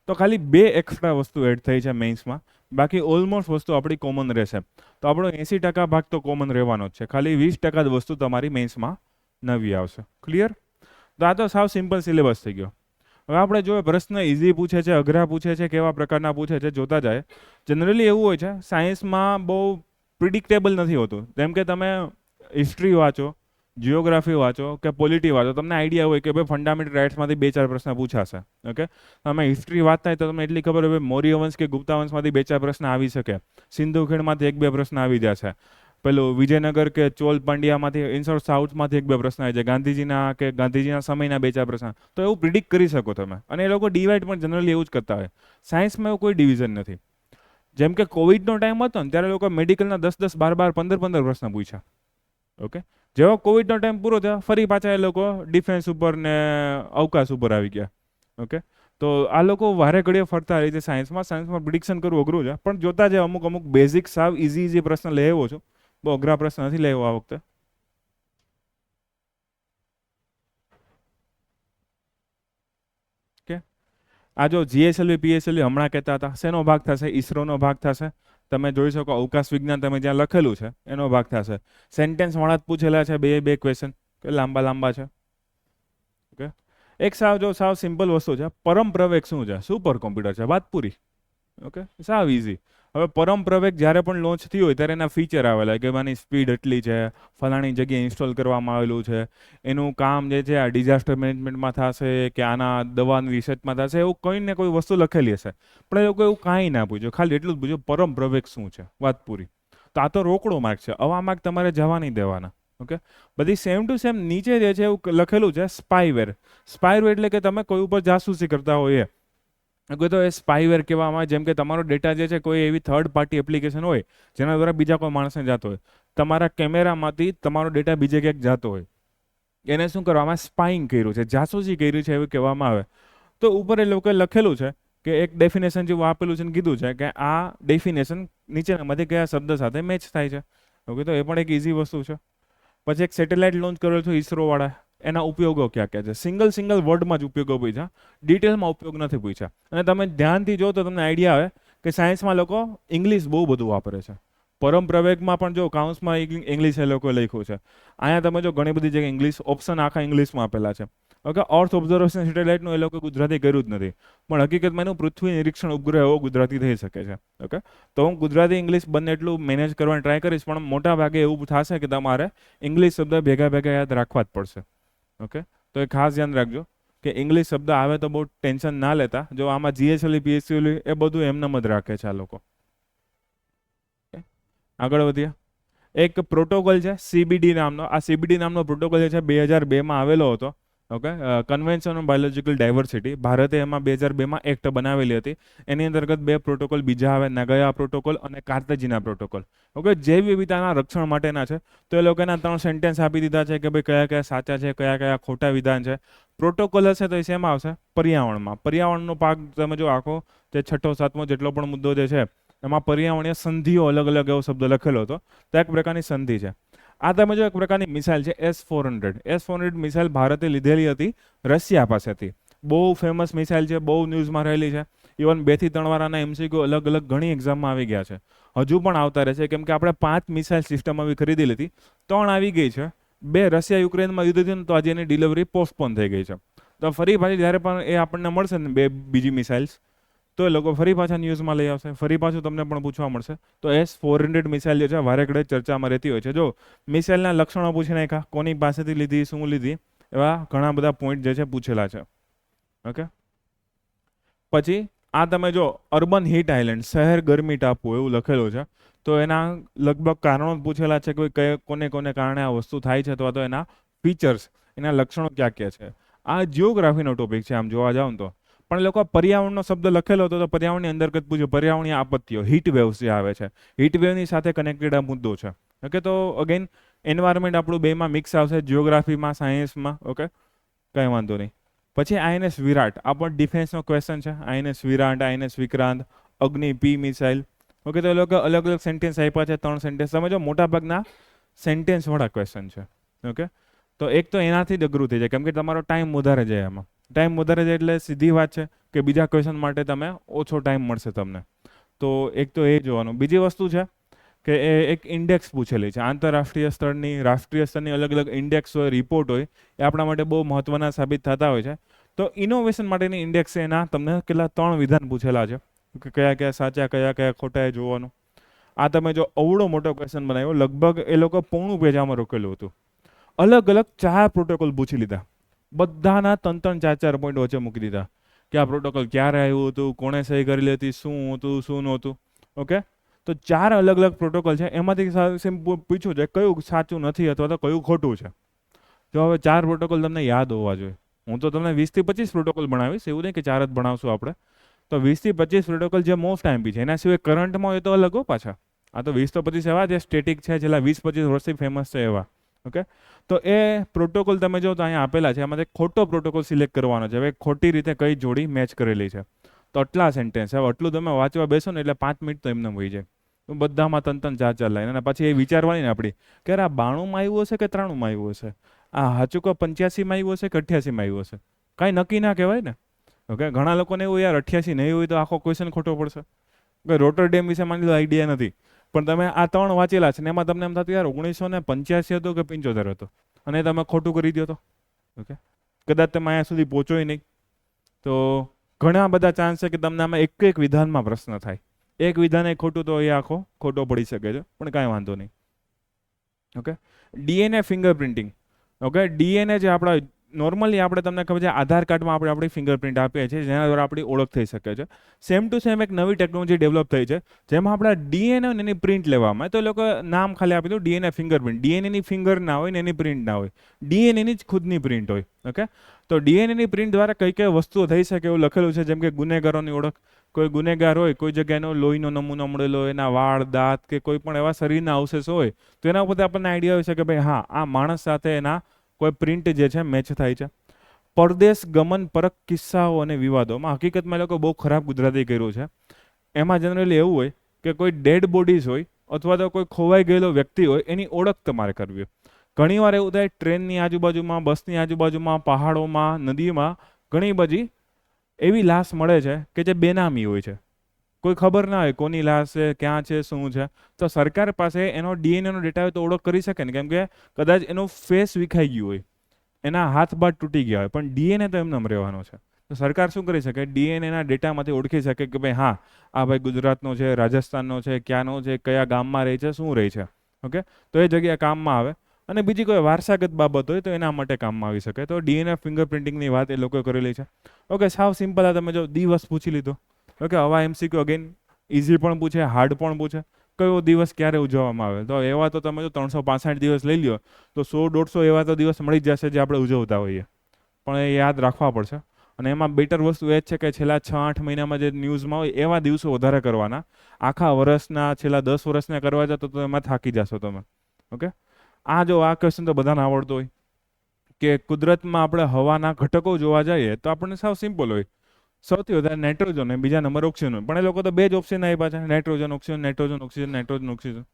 તો ખાલી 2 એક્સ્ટ્રા વસ્તુ એડ થઈ છે મેઇન્સમાં, બાકી ઓલમોસ્ટ વસ્તુ આપણી કોમન રહેશે. તો આપણો 80% ભાગ તો કોમન રહેવાનો જ છે, ખાલી 20% જ વસ્તુ તમારી મેઇન્સમાં નવી આવશે. ક્લિયર? તો આ તો સાવ સિમ્પલ સિલેબસ થઈ ગયો. હવે આપણે જોઈએ પ્રશ્ન ઇઝી પૂછે છે, અઘરા પૂછે છે, કેવા પ્રકારના પૂછે છે, જોતા જાય. જનરલી એવું હોય છે સાયન્સમાં બહુ પ્રિડિક્ટેબલ નથી હોતું. જેમ કે તમે હિસ્ટ્રી વાંચો, જિયોગ્રાફી વાંચો કે પોલિટી વાંચો, તમને આઈડિયા હોય કે ભાઈ ફંડામેન્ટલ રાઇટ્સમાંથી 2-4 પ્રશ્ન પૂછાશે. ઓકે, તમે હિસ્ટ્રી વાંચતા હોય તો તમને એટલી ખબર હોય મૌર્ય વંશ કે ગુપ્તા વંશમાંથી 2-4 પ્રશ્ન આવી શકે, સિંધુ ખીણમાંથી 1-2 પ્રશ્ન આવી જશે, પેલું વિજયનગર કે ચોલ પાંડ્યામાંથી ઇનસોર્ટ સાઉથમાંથી 1-2 પ્રશ્ન આવી જાય, ગાંધીજીના સમયના 2-4 પ્રશ્ન. તો એવું પ્રિડિક્ટ કરી શકો તમે, અને એ લોકો ડિવાઇડ પણ જનરલી એવું જ કરતા હોય. સાયન્સમાં એવું કોઈ ડિવિઝન નથી. જેમ કે કોવિડનો ટાઈમ હતો ને ત્યારે લોકો મેડિકલના 10-10, 12-12, 15-15 પ્રશ્ન પૂછ્યા. ઓકે, જેવો કોવિડનો ટાઈમ પૂરો થયો ફરી પાછા એ લોકો ડિફેન્સ ઉપર ને અવકાશ ઉપર આવી ગયા. ઓકે, તો આ લોકો વારે ઘડીએ ફરતા રહી છે સાયન્સમાં પ્રિડિક્શન કરવું અઘરું છે, પણ જોતા જે અમુક બેઝિક સાવ ઇઝી પ્રશ્ન લઈ આવ્યો છું, બહુ અઘરા પ્રશ્ન નથી લઈ આવ્યો આ વખતે. કે આ જો જીએસએલવી પીએસએલવી હમણાં કહેતા હતા, શેનો ભાગ થશે? ઈસરોનો ભાગ થશે. તમે જોઈ શકો અવકાશ વિજ્ઞાન તમે જ્યાં લખેલું છે એનો ભાગ થશે. સેન્ટેન્સ વાળા જ પૂછેલા છે, બે ક્વેશ્ચન કે લાંબા છે. ઓકે, એક સાવ સિમ્પલ વસ્તુ છે, પરમ પ્રવેગ શું છે? સુપર કોમ્પ્યુટર છે, વાત પૂરી. ઓકે, સાવ ઇઝી. હવે પરમ પ્રવેગ જ્યારે પણ લોન્ચ થયું હોય ત્યારે એના ફીચર આવેલા કે એની સ્પીડ એટલી છે, ફલાણી જગ્યાએ ઇન્સ્ટોલ કરવામાં આવેલું છે, એનું કામ જે છે આ ડિઝાસ્ટર મેનેજમેન્ટમાં થશે કે આના દવાની રિસર્ચમાં થશે, એવું કોઈ ને કોઈ વસ્તુ લખેલી હશે. પણ એ લોકો એવું કાંઈ ના પૂછ્યું, ખાલી એટલું જ પૂછ્યું પરમ પ્રવેગ શું છે, વાત પૂરી. તો આ તો રોકડો માર્ક છે, આવા માર્ક તમારે જવા નહીં દેવાના. ઓકે, બધી સેમ ટુ સેમ નીચે જે છે એવું લખેલું છે સ્પાઈવેર. સ્પાઈવેર એટલે કે તમે કોઈ ઉપર જાસૂસી કરતા હોય તો એ સ્પાઈવેર કહેવામાં આવે. જેમ કે તમારો ડેટા જે છે કોઈ એવી થર્ડ પાર્ટી એપ્લિકેશન હોય જેના દ્વારા બીજા કોઈ માણસને જતો હોય, તમારા કેમેરામાંથી તમારો ડેટા બીજે ક્યાંક જતો હોય, એને શું કરવામાં? સ્પાઈંગ કર્યું છે, જાસૂસી કર્યું છે એવું કહેવામાં આવે. તો ઉપર એ લોકોએ લખેલું છે કે એક ડેફિનેશન જેવું આપેલું છે ને કીધું છે કે આ ડેફિનેશન નીચેનામાંથી કયા શબ્દ સાથે મેચ થાય છે. ઓકે, તો એ પણ એક ઇઝી વસ્તુ છે. પછી એક સેટેલાઇટ લોન્ચ કરેલો છે ઈસરો વાળા, એના ઉપયોગો ક્યાં ક્યાં છે? સિંગલ વર્ડમાં જ ઉપયોગો પૂછ્યા, ડિટેલમાં ઉપયોગ નથી પૂછ્યા. અને તમે ધ્યાનથી જો તો તમને આઈડિયા આવે કે સાયન્સમાં લોકો ઇંગ્લિશ બહુ બધું વાપરે છે. પરમ પ્રવેગમાં પણ જો કાઉન્સમાં ઇંગ્લિશ એ લોકોએ લખ્યું છે. અહીંયા તમે જો ઘણી બધી જગ્યાએ ઇંગ્લિશ ઓપ્શન આખા ઇંગ્લિશમાં આપેલા છે. ઓકે, અર્થ ઓબ્ઝર્વેશન સેટેલાઇટનું એ લોકો ગુજરાતી કર્યું જ નથી, પણ હકીકતમાં એનું પૃથ્વી નિરીક્ષણ ઉપગ્રહ એવો ગુજરાતી થઈ શકે છે. ઓકે, તો હું ગુજરાતી ઇંગ્લિશ બંને એટલું મેનેજ કરવાની ટ્રાય કરીશ, પણ મોટા ભાગે એવું થશે કે તમારે ઇંગ્લિશ શબ્દ ભેગા ભેગા યાદ રાખવા જ પડશે. ઓકે, તો એ ખાસ ધ્યાન રાખજો કે ઇંગ્લિશ શબ્દ આવે તો બહુ ટેન્શન ના લેતા. જો આમાં જીએસએલઈ પીએસસીએલઈ એ બધું એમનેમ જ રાખે છે આ લોકો. આગળ વધીએ. એક પ્રોટોકોલ છે સીબીડી નામનો. આ સીબીડી નામનો પ્રોટોકોલ જે છે 2002માં આવેલો હતો. Okay, convention on biological diversity, ભારતે એમાં 2002માં એક્ટ બનાવેલી હતી. એની અંતર્ગત બે પ્રોટોકોલ બીજા આવે, નગયા પ્રોટોકોલ અને કાર્તેજીના પ્રોટોકોલ. ઓકે, જૈવ વિવિધતાના રક્ષણ માટેના છે. તો એ લોકોના 3 સેન્ટેન્સ આપી દીધા છે કે ભાઈ કયા કયા સાચા છે, કયા કયા ખોટા વિધાન છે. પ્રોટોકોલ હશે તો એ શેમાં આવશે? પર્યાવરણમાં. પર્યાવરણનો ભાગ તમે જો આખો જે 6ઠો 7મો જેટલો પણ મુદ્દો જે છે એમાં પર્યાવરણીય સંધિઓ અલગ અલગ એવો શબ્દ લખેલો હતો, તો એક પ્રકારની સંધિ છે. આ તમે જો એક પ્રકારની મિસાઇલ છે S-400. S-400 મિસાઇલ ભારતે લીધેલી હતી રશિયા પાસેથી. બહુ ફેમસ મિસાઇલ છે, બહુ ન્યૂઝમાં રહેલી છે. ઇવન 2 થી 3 વાળાના MCQ અલગ અલગ ઘણી એક્ઝામમાં આવી ગયા છે, હજુ પણ આવતા રહે છે. કેમ કે આપણે 5 મિસાઇલ સિસ્ટમ આવી ખરીદી લીધી, 3 આવી ગઈ છે, 2 રશિયા યુક્રેનમાં યુદ્ધ થયું તો આજે એની ડિલિવરી પોસ્ટપોન થઈ ગઈ છે. તો ફરી પાછી જ્યારે પણ એ આપણને મળશે ને 2 બીજી મિસાઇલ્સ, તો એ લોકો ફરી પાછા ન્યૂઝમાં લઈ આવશે, ફરી પાછું તમને પણ પૂછવા મળશે. તો S-400 મિસાઇલ જે છે વારે ઘડે ચર્ચામાં રહેતી હોય છે. જો મિસાઇલના લક્ષણો પૂછી નાખ્યા, કોની પાસેથી લીધી, શું લીધી, એવા ઘણા બધા પોઈન્ટ જે છે પૂછેલા છે. ઓકે, પછી આ તમે જો અર્બન હીટ આઇલેન્ડ, શહેર ગરમી ટાપુ એવું લખેલું છે. તો એના લગભગ કારણો પૂછેલા છે કે કોને કોને કારણે આ વસ્તુ થાય છે, અથવા તો એના ફીચર્સ, એના લક્ષણો ક્યાં ક્યાં છે. આ જીઓગ્રાફીનો ટોપિક છે આમ જોવા જાવ તો. પણ લોકો પર્યાવરણનો શબ્દ લખેલો હતો તો પર્યાવરણની અંતર્ગત પૂછ્યું પર્યાવરણીય આપત્તિઓ, હીટ વેવ્સ જે આવે છે, હીટ વેવની સાથે કનેક્ટેડ આ મુદ્દો છે. ઓકે, તો અગેન એન્વાયરમેન્ટ આપણું બેમાં મિક્સ આવશે, જીઓગ્રાફીમાં, સાયન્સમાં. ઓકે, કંઈ વાંધો નહીં. પછી આઈએનએસ વિરાટ, આ પણ ડિફેન્સનો ક્વેશ્ચન છે. આઈએનએસ વિરાટ, આઈએનએસ વિક્રાંત, અગ્નિ પી મિસાઇલ. ઓકે, તો એ લોકો અલગ અલગ સેન્ટેન્સ આપ્યા છે, 3 સેન્ટેન્સ. તમે જો મોટાભાગના સેન્ટેન્સ વાળા ક્વેશ્ચન છે. ઓકે, તો એક તો એનાથી જ અઘરું થઈ જાય, કેમ કે તમારો ટાઈમ વધારે જાય એમાં. ટાઈમ વધારે જાય એટલે સીધી વાત છે કે બીજા ક્વેશ્ચન માટે તમે ઓછો ટાઈમ મળશે તમને. તો એક તો એ જોવાનું. બીજી વસ્તુ છે કે એ એક ઇન્ડેક્સ પૂછેલી છે, આંતરરાષ્ટ્રીય સ્તરની, રાષ્ટ્રીય સ્તરની અલગ અલગ ઇન્ડેક્સ હોય, રિપોર્ટ હોય, એ આપણા માટે બહુ મહત્વના સાબિત થતા હોય છે. તો ઇનોવેશન માટેની ઇન્ડેક્સ છે, એના તમને કેટલા 3 વિધાન પૂછેલા છે કે કયા કયા સાચા, કયા કયા ખોટા, એ જોવાનું. આ તમે જો અવળો મોટો ક્વેશ્ચન બનાવ્યો, લગભગ એ લોકો પોણું પેજ આમાં રોકેલું હતું. અલગ અલગ 4 પ્રોટોકોલ પૂછી લીધા, બધાના 3-3, 4-4 પોઈન્ટ વચ્ચે મૂકી દીધા કે આ પ્રોટોકોલ ક્યારે આવ્યું હતું, કોણે સહી કરેલી હતી, શું હતું, શું નહોતું. ઓકે, તો 4 અલગ અલગ પ્રોટોકોલ છે, એમાંથી પૂછ્યું છે કયું સાચું નથી અથવા તો કયું ખોટું છે. જો હવે 4 પ્રોટોકોલ તમને યાદ હોવા જોઈએ. હું તો તમને 20 થી 25 પ્રોટોકોલ ભણાવીશ, એવું નહીં કે 4 જ ભણાવશું આપણે. તો 20 થી 25 પ્રોટોકોલ જે મોસ્ટ આઈએમપી છે, એના સિવાય કરંટમાં હોય તો અલગ હો પાછા. આ તો 20 તો 25 એવા જે સ્ટેટિક છે, છેલ્લા 20-25 વર્ષથી ફેમસ છે એવા. ઓકે, તો એ પ્રોટોકોલ તમે જો તો અહીંયા આપેલા છે, એમાંથી ખોટો પ્રોટોકોલ સિલેક્ટ કરવાનો છે. હવે ખોટી રીતે કઈ જોડી મેચ કરેલી છે. તો આટલા સેન્ટેન્સ. હવે આટલું તમે વાંચવા બેસો ને એટલે 5 મિનિટ તો એમને વહી જાય. બધામાં 3-3, 4-4 લાઈન. અને પછી એ વિચારવાની ને આપણી કે આ 92માં આવ્યું હશે કે 93માં આવ્યું હશે, આ હાચું કો 85માં આવ્યું હશે કે 88માં આવ્યું હશે, કાંઈ નક્કી ના કહેવાય ને. ઓકે, ઘણા લોકોને એવું યાર 88 નહીં હોય તો આખો ક્વેશ્ચન ખોટો પડશે. રોટરડેમ વિશે માની લો આઈડિયા નથી, પણ તમે આ 3 વાંચેલા છે ને એમાં તમને એમ થતું યાર 1985 હતો કે 75 હતો, અને તમે ખોટું કરી દો તો. ઓકે, કદાચ તમે અહીંયા સુધી પહોંચો નહીં. તો ઘણા બધા ચાન્સ છે કે તમને આમાં એક વિધાનમાં પ્રશ્ન થાય. એક વિધાન એ ખોટું તો એ આખો ખોટો પડી શકે છે, પણ કાંઈ વાંધો નહીં. Okay, DNA fingerprinting. Okay, DNA જે આપણા નોર્મલી આપણે તમને ખબર છે આધાર કાર્ડમાં આપણે આપણી ફિંગરપ્રિન્ટ આપીએ છીએ, જેના દ્વારા આપણી ઓળખ થઈ શકે છે. સેમ ટુ સેમ એક નવી ટેકનોલોજી ડેવલપ થઈ છે, જેમાં આપણા ડીએનએ એની પ્રિન્ટ લેવામાં આવે. તો એ લોકો નામ ખાલી આપી દો ડીએનએ ફિંગરપ્રિન્ટ. ડીએનએની ફિંગર ના હોય ને એની પ્રિન્ટ ના હોય, ડીએનએની જ ખુદની પ્રિન્ટ હોય. ઓકે, તો ડીએનએની પ્રિન્ટ દ્વારા કઈ કઈ વસ્તુઓ થઈ શકે એવું લખેલું છે, જેમ કે ગુનેગારોની ઓળખ. કોઈ ગુનેગાર હોય, કોઈ જગ્યાએનો લોહીનો નમૂનો મળેલો, એના વાળ, દાંત કે કોઈ પણ એવા શરીરના અવશેષ હોય, તો એના ઉપરથી આપણને આઈડિયા હોય છે કે ભાઈ હા, આ માણસ સાથે એના કોઈ પ્રિન્ટ જે છે મેચ થાય છે. પરદેશ ગમન પરક કિસ્સાઓ અને વિવાદોમાં હકીકતમાં એ લોકો બહુ ખરાબ ગુજરાતી કર્યું છે. એમાં જનરલી એવું હોય કે કોઈ ડેડ બોડીઝ હોય અથવા તો કોઈ ખોવાઈ ગયેલો વ્યક્તિ હોય એની ઓળખ તમારે કરવી હોય. ઘણીવાર એવું થાય ટ્રેનની આજુબાજુમાં, બસની આજુબાજુમાં, પહાડોમાં, નદીમાં ઘણી બધી એવી લાશ મળે છે કે જે બેનામી હોય છે, કોઈ ખબર ના હોય કોની લાશ છે, ક્યાં છે, શું છે. તો સરકાર પાસે એનો ડીએનએ નો ડેટા હોય તો ઓળખ કરી શકે ને, કેમ કે કદાચ એનો ફેસ વિખાઈ ગયું હોય, એના હાથ બાદ તૂટી ગયા હોય, પણ ડીએનએ તો એમને રહેવાનો છે. તો સરકાર શું કરી શકે, ડીએનએના ડેટામાંથી ઓળખી શકે કે ભાઈ હા આ ભાઈ ગુજરાતનો છે, રાજસ્થાનનો છે, ક્યાંનો છે, કયા ગામમાં રહે છે, શું રહે છે. ઓકે, તો એ જગ્યાએ કામમાં આવે. અને બીજી કોઈ વારસાગત બાબત હોય તો એના માટે કામમાં આવી શકે. તો ડીએનએ ફિંગરપ્રિન્ટિંગની વાત એ લોકોએ કરેલી છે. ઓકે, સાવ સિમ્પલ. આ તમે જો દિવસ પૂછી લીધો. ઓકે, આવા એમસીક્યુ અગેન ઇઝી પણ પૂછે, હાર્ડ પણ પૂછે. કયો દિવસ ક્યારે ઉજવવામાં આવે, તો એવા તો તમે જો 365 દિવસ લઈ લ્યો તો 100-150 એવા તો દિવસ મળી જ જશે જે આપણે ઉજવતા હોઈએ, પણ એ યાદ રાખવા પડશે. અને એમાં બેટર વસ્તુ એ જ છે કે છેલ્લા 6-8 મહિનામાં જે ન્યૂઝમાં હોય એવા દિવસો વધારે કરવાના. આખા વર્ષના છેલ્લા 10 વર્ષના કરવા જતો તો એમાં થાકી જશો તમે. ઓકે, આ ક્વેશ્ચન તો બધાને આવડતો હોય કે કુદરતમાં આપણે હવાના ઘટકો જોવા જઈએ તો આપણને સાવ સિમ્પલ હોય, સૌથી વધારે નાઇટ્રોજન અને બીજા નંબર ઓક્સિજન હોય. પણ એ લોકો તો બે જ ઓપ્શન આપ્યા છે, nitrogen oxygen, nitrogen oxygen, nitrogen oxygen.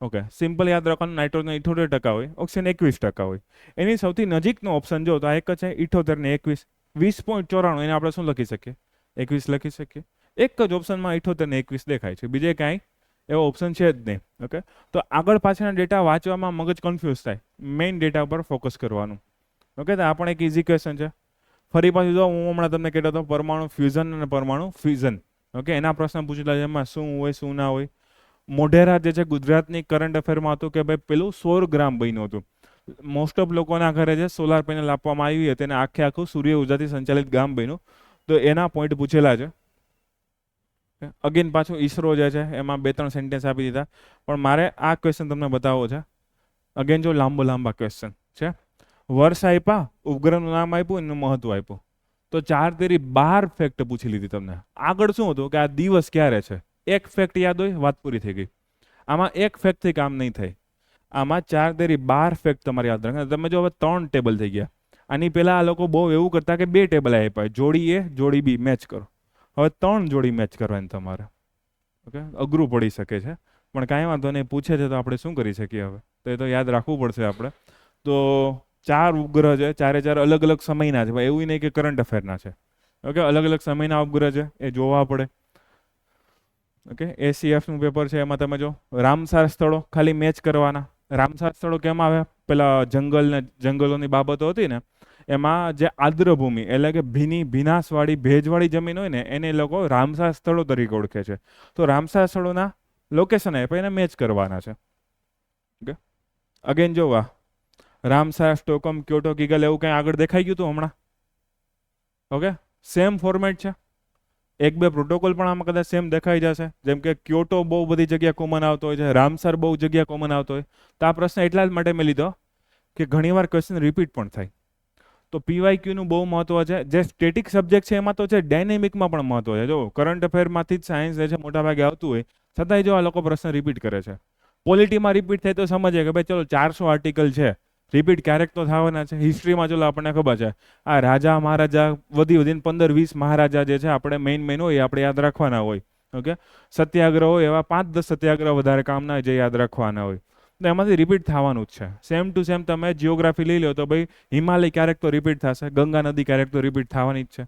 Okay, simple યાદ રાખવાનું, નાઇટ્રોજન 78% હોય, ઓક્સિજન 21% હોય. એની સૌથી નજીકનો ઓપ્શન જો તો આ એક જ છે, 78 ને 21, 20.94. એને આપણે શું લખી શકીએ, 21 લખી શકીએ. એક જ ઓપ્શનમાં 78 ને 21 દેખાય છે, બીજે કાંઈ એવો ઓપ્શન છે જ નહીં. ઓકે, તો આગળ પાછળના ડેટા વાંચવામાં મગજ કન્ફ્યુઝ થાય, મેઇન ડેટા ઉપર ફોકસ કરવાનું. ઓકે, તો આ પણ એક ઇઝી ક્વેશ્ચન છે. ફરી પાછું જો હું હમણાં તમને કહેતો હતો પરમાણુ ફ્યુઝન અને પરમાણુ ફિઝન. ઓકે, એના પ્રશ્ન પૂછેલા છે, એમાં શું હોય શું ના હોય. મોઢેરા જે છે ગુજરાતની કરંટ અફેરમાં હતું કે ભાઈ પેલું 100 ગ્રામ બન્યું હતું. મોસ્ટ ઓફ લોકોના ઘરે જે સોલાર પેનલ આપવામાં આવી હતી અને આખે આખું સૂર્ય ઉર્જાથી સંચાલિત ગામ બન્યું, તો એના પોઈન્ટ પૂછેલા છે. અગેન પાછું ઈસરો જે છે એમાં 2-3 સેન્ટેન્સ આપી દીધા, પણ મારે આ ક્વેશ્ચન તમને બતાવવો છે. અગેન જો લાંબા ક્વેશ્ચન છે. વર્ષ આપ્યા, ઉપગ્રહનું નામ આપ્યું, એનું મહત્વ આપ્યું, તો 4 તેરી 12 ફેક્ટ પૂછી લીધી તમને. આગળ શું હતું કે આ દિવસ ક્યારે છે, એક ફેક્ટ યાદ હોય, વાત પૂરી થઈ ગઈ. આમાં એક ફેક્ટથી કામ નહીં થાય, આમાં 4 તેરી 12 ફેક્ટ તમારે યાદ રાખે. તમે જો હવે 3 ટેબલ થઈ ગયા. આની પહેલા આ લોકો બહુ એવું કરતા કે 2 ટેબલ આપ્યા, જોડી એ જોડી બી મેચ કરો. હવે 3 જોડી મેચ કરવાની તમારે. ઓકે, અઘરું પડી શકે છે, પણ કાંઈ વાંધો નહીં, પૂછે છે તો આપણે શું કરી શકીએ. હવે તો એ તો યાદ રાખવું પડશે આપણે. તો 4 ઉપગ્રહ છે, 4 અલગ અલગ સમયના છે, એવું નહીં કે કરંટ અફેરના છે. ઓકે, અલગ અલગ સમયના ઉપગ્રહ છે, એ જોવા પડે. ઓકે, એસીએફ નું પેપર છે, એમાં તમે જો રામસાર સ્થળો ખાલી મેચ કરવાના. રામસાર સ્થળો કેમ આવે, પેલા જંગલોની બાબતો હતી ને, એમાં જે આર્દ્રભૂમિ એટલે કે ભીનાશવાળી ભેજવાળી જમીન હોય ને એને લોકો રામસાર સ્થળો તરીકે ઓળખે છે. તો રામસાર સ્થળોના લોકેશન આપે એને મેચ કરવાના છે. ઓકે, અગેન જોવા રામસાર, સ્ટોકહોમ, ક્યોટો, કિગલ એવું કંઈ આગળ દેખાઈ ગયું હતું હમણાં. ઓકે, સેમ ફોર્મેટ છે. 1-2 પ્રોટોકોલ પણ આમાં કદાચ સેમ દેખાઈ જશે, જેમ કે ક્યોટો બહુ બધી જગ્યા કોમન આવતો હોય છે, રામસર બહુ જગ્યા કોમન આવતો હોય. તો આ પ્રશ્ન એટલા જ માટે મેં લીધો કે ઘણીવાર ક્વેશ્ચન રિપીટ પણ થાય. તો પીવાયક્યુ નું બહુ મહત્વ છે. જે સ્ટેટિક સબ્જેક્ટ છે એમાં તો છે, ડાયનેમિકમાં પણ મહત્વ છે. જો કરંટ અફેરમાંથી જ સાયન્સ જે છે મોટાભાગે આવતું હોય, છતાંય જો આ લોકો પ્રશ્ન રિપીટ કરે છે. પોલિટીમાં રિપીટ થાય તો સમજીએ કે ભાઈ ચલો 400 આર્ટિકલ છે, રિપીટ ક્યારેક તો થવાના છે. હિસ્ટ્રીમાં ચલો આપણને ખબર છે, આ રાજા મહારાજા વધીને 15-20 મહારાજા જે છે આપણે મેઇન હોય આપણે યાદ રાખવાના હોય. ઓકે, સત્યાગ્રહ હોય એવા 5-10 સત્યાગ્રહ વધારે કામના જે યાદ રાખવાના હોય. તો એમાંથી રિપીટ થવાનું જ છે. સેમ ટુ સેમ તમે જિયોગ્રાફી લઈ લો તો ભાઈ હિમાલય ક્યારેક તો રિપીટ થશે, ગંગા નદી ક્યારેક તો રિપીટ થવાની જ છે.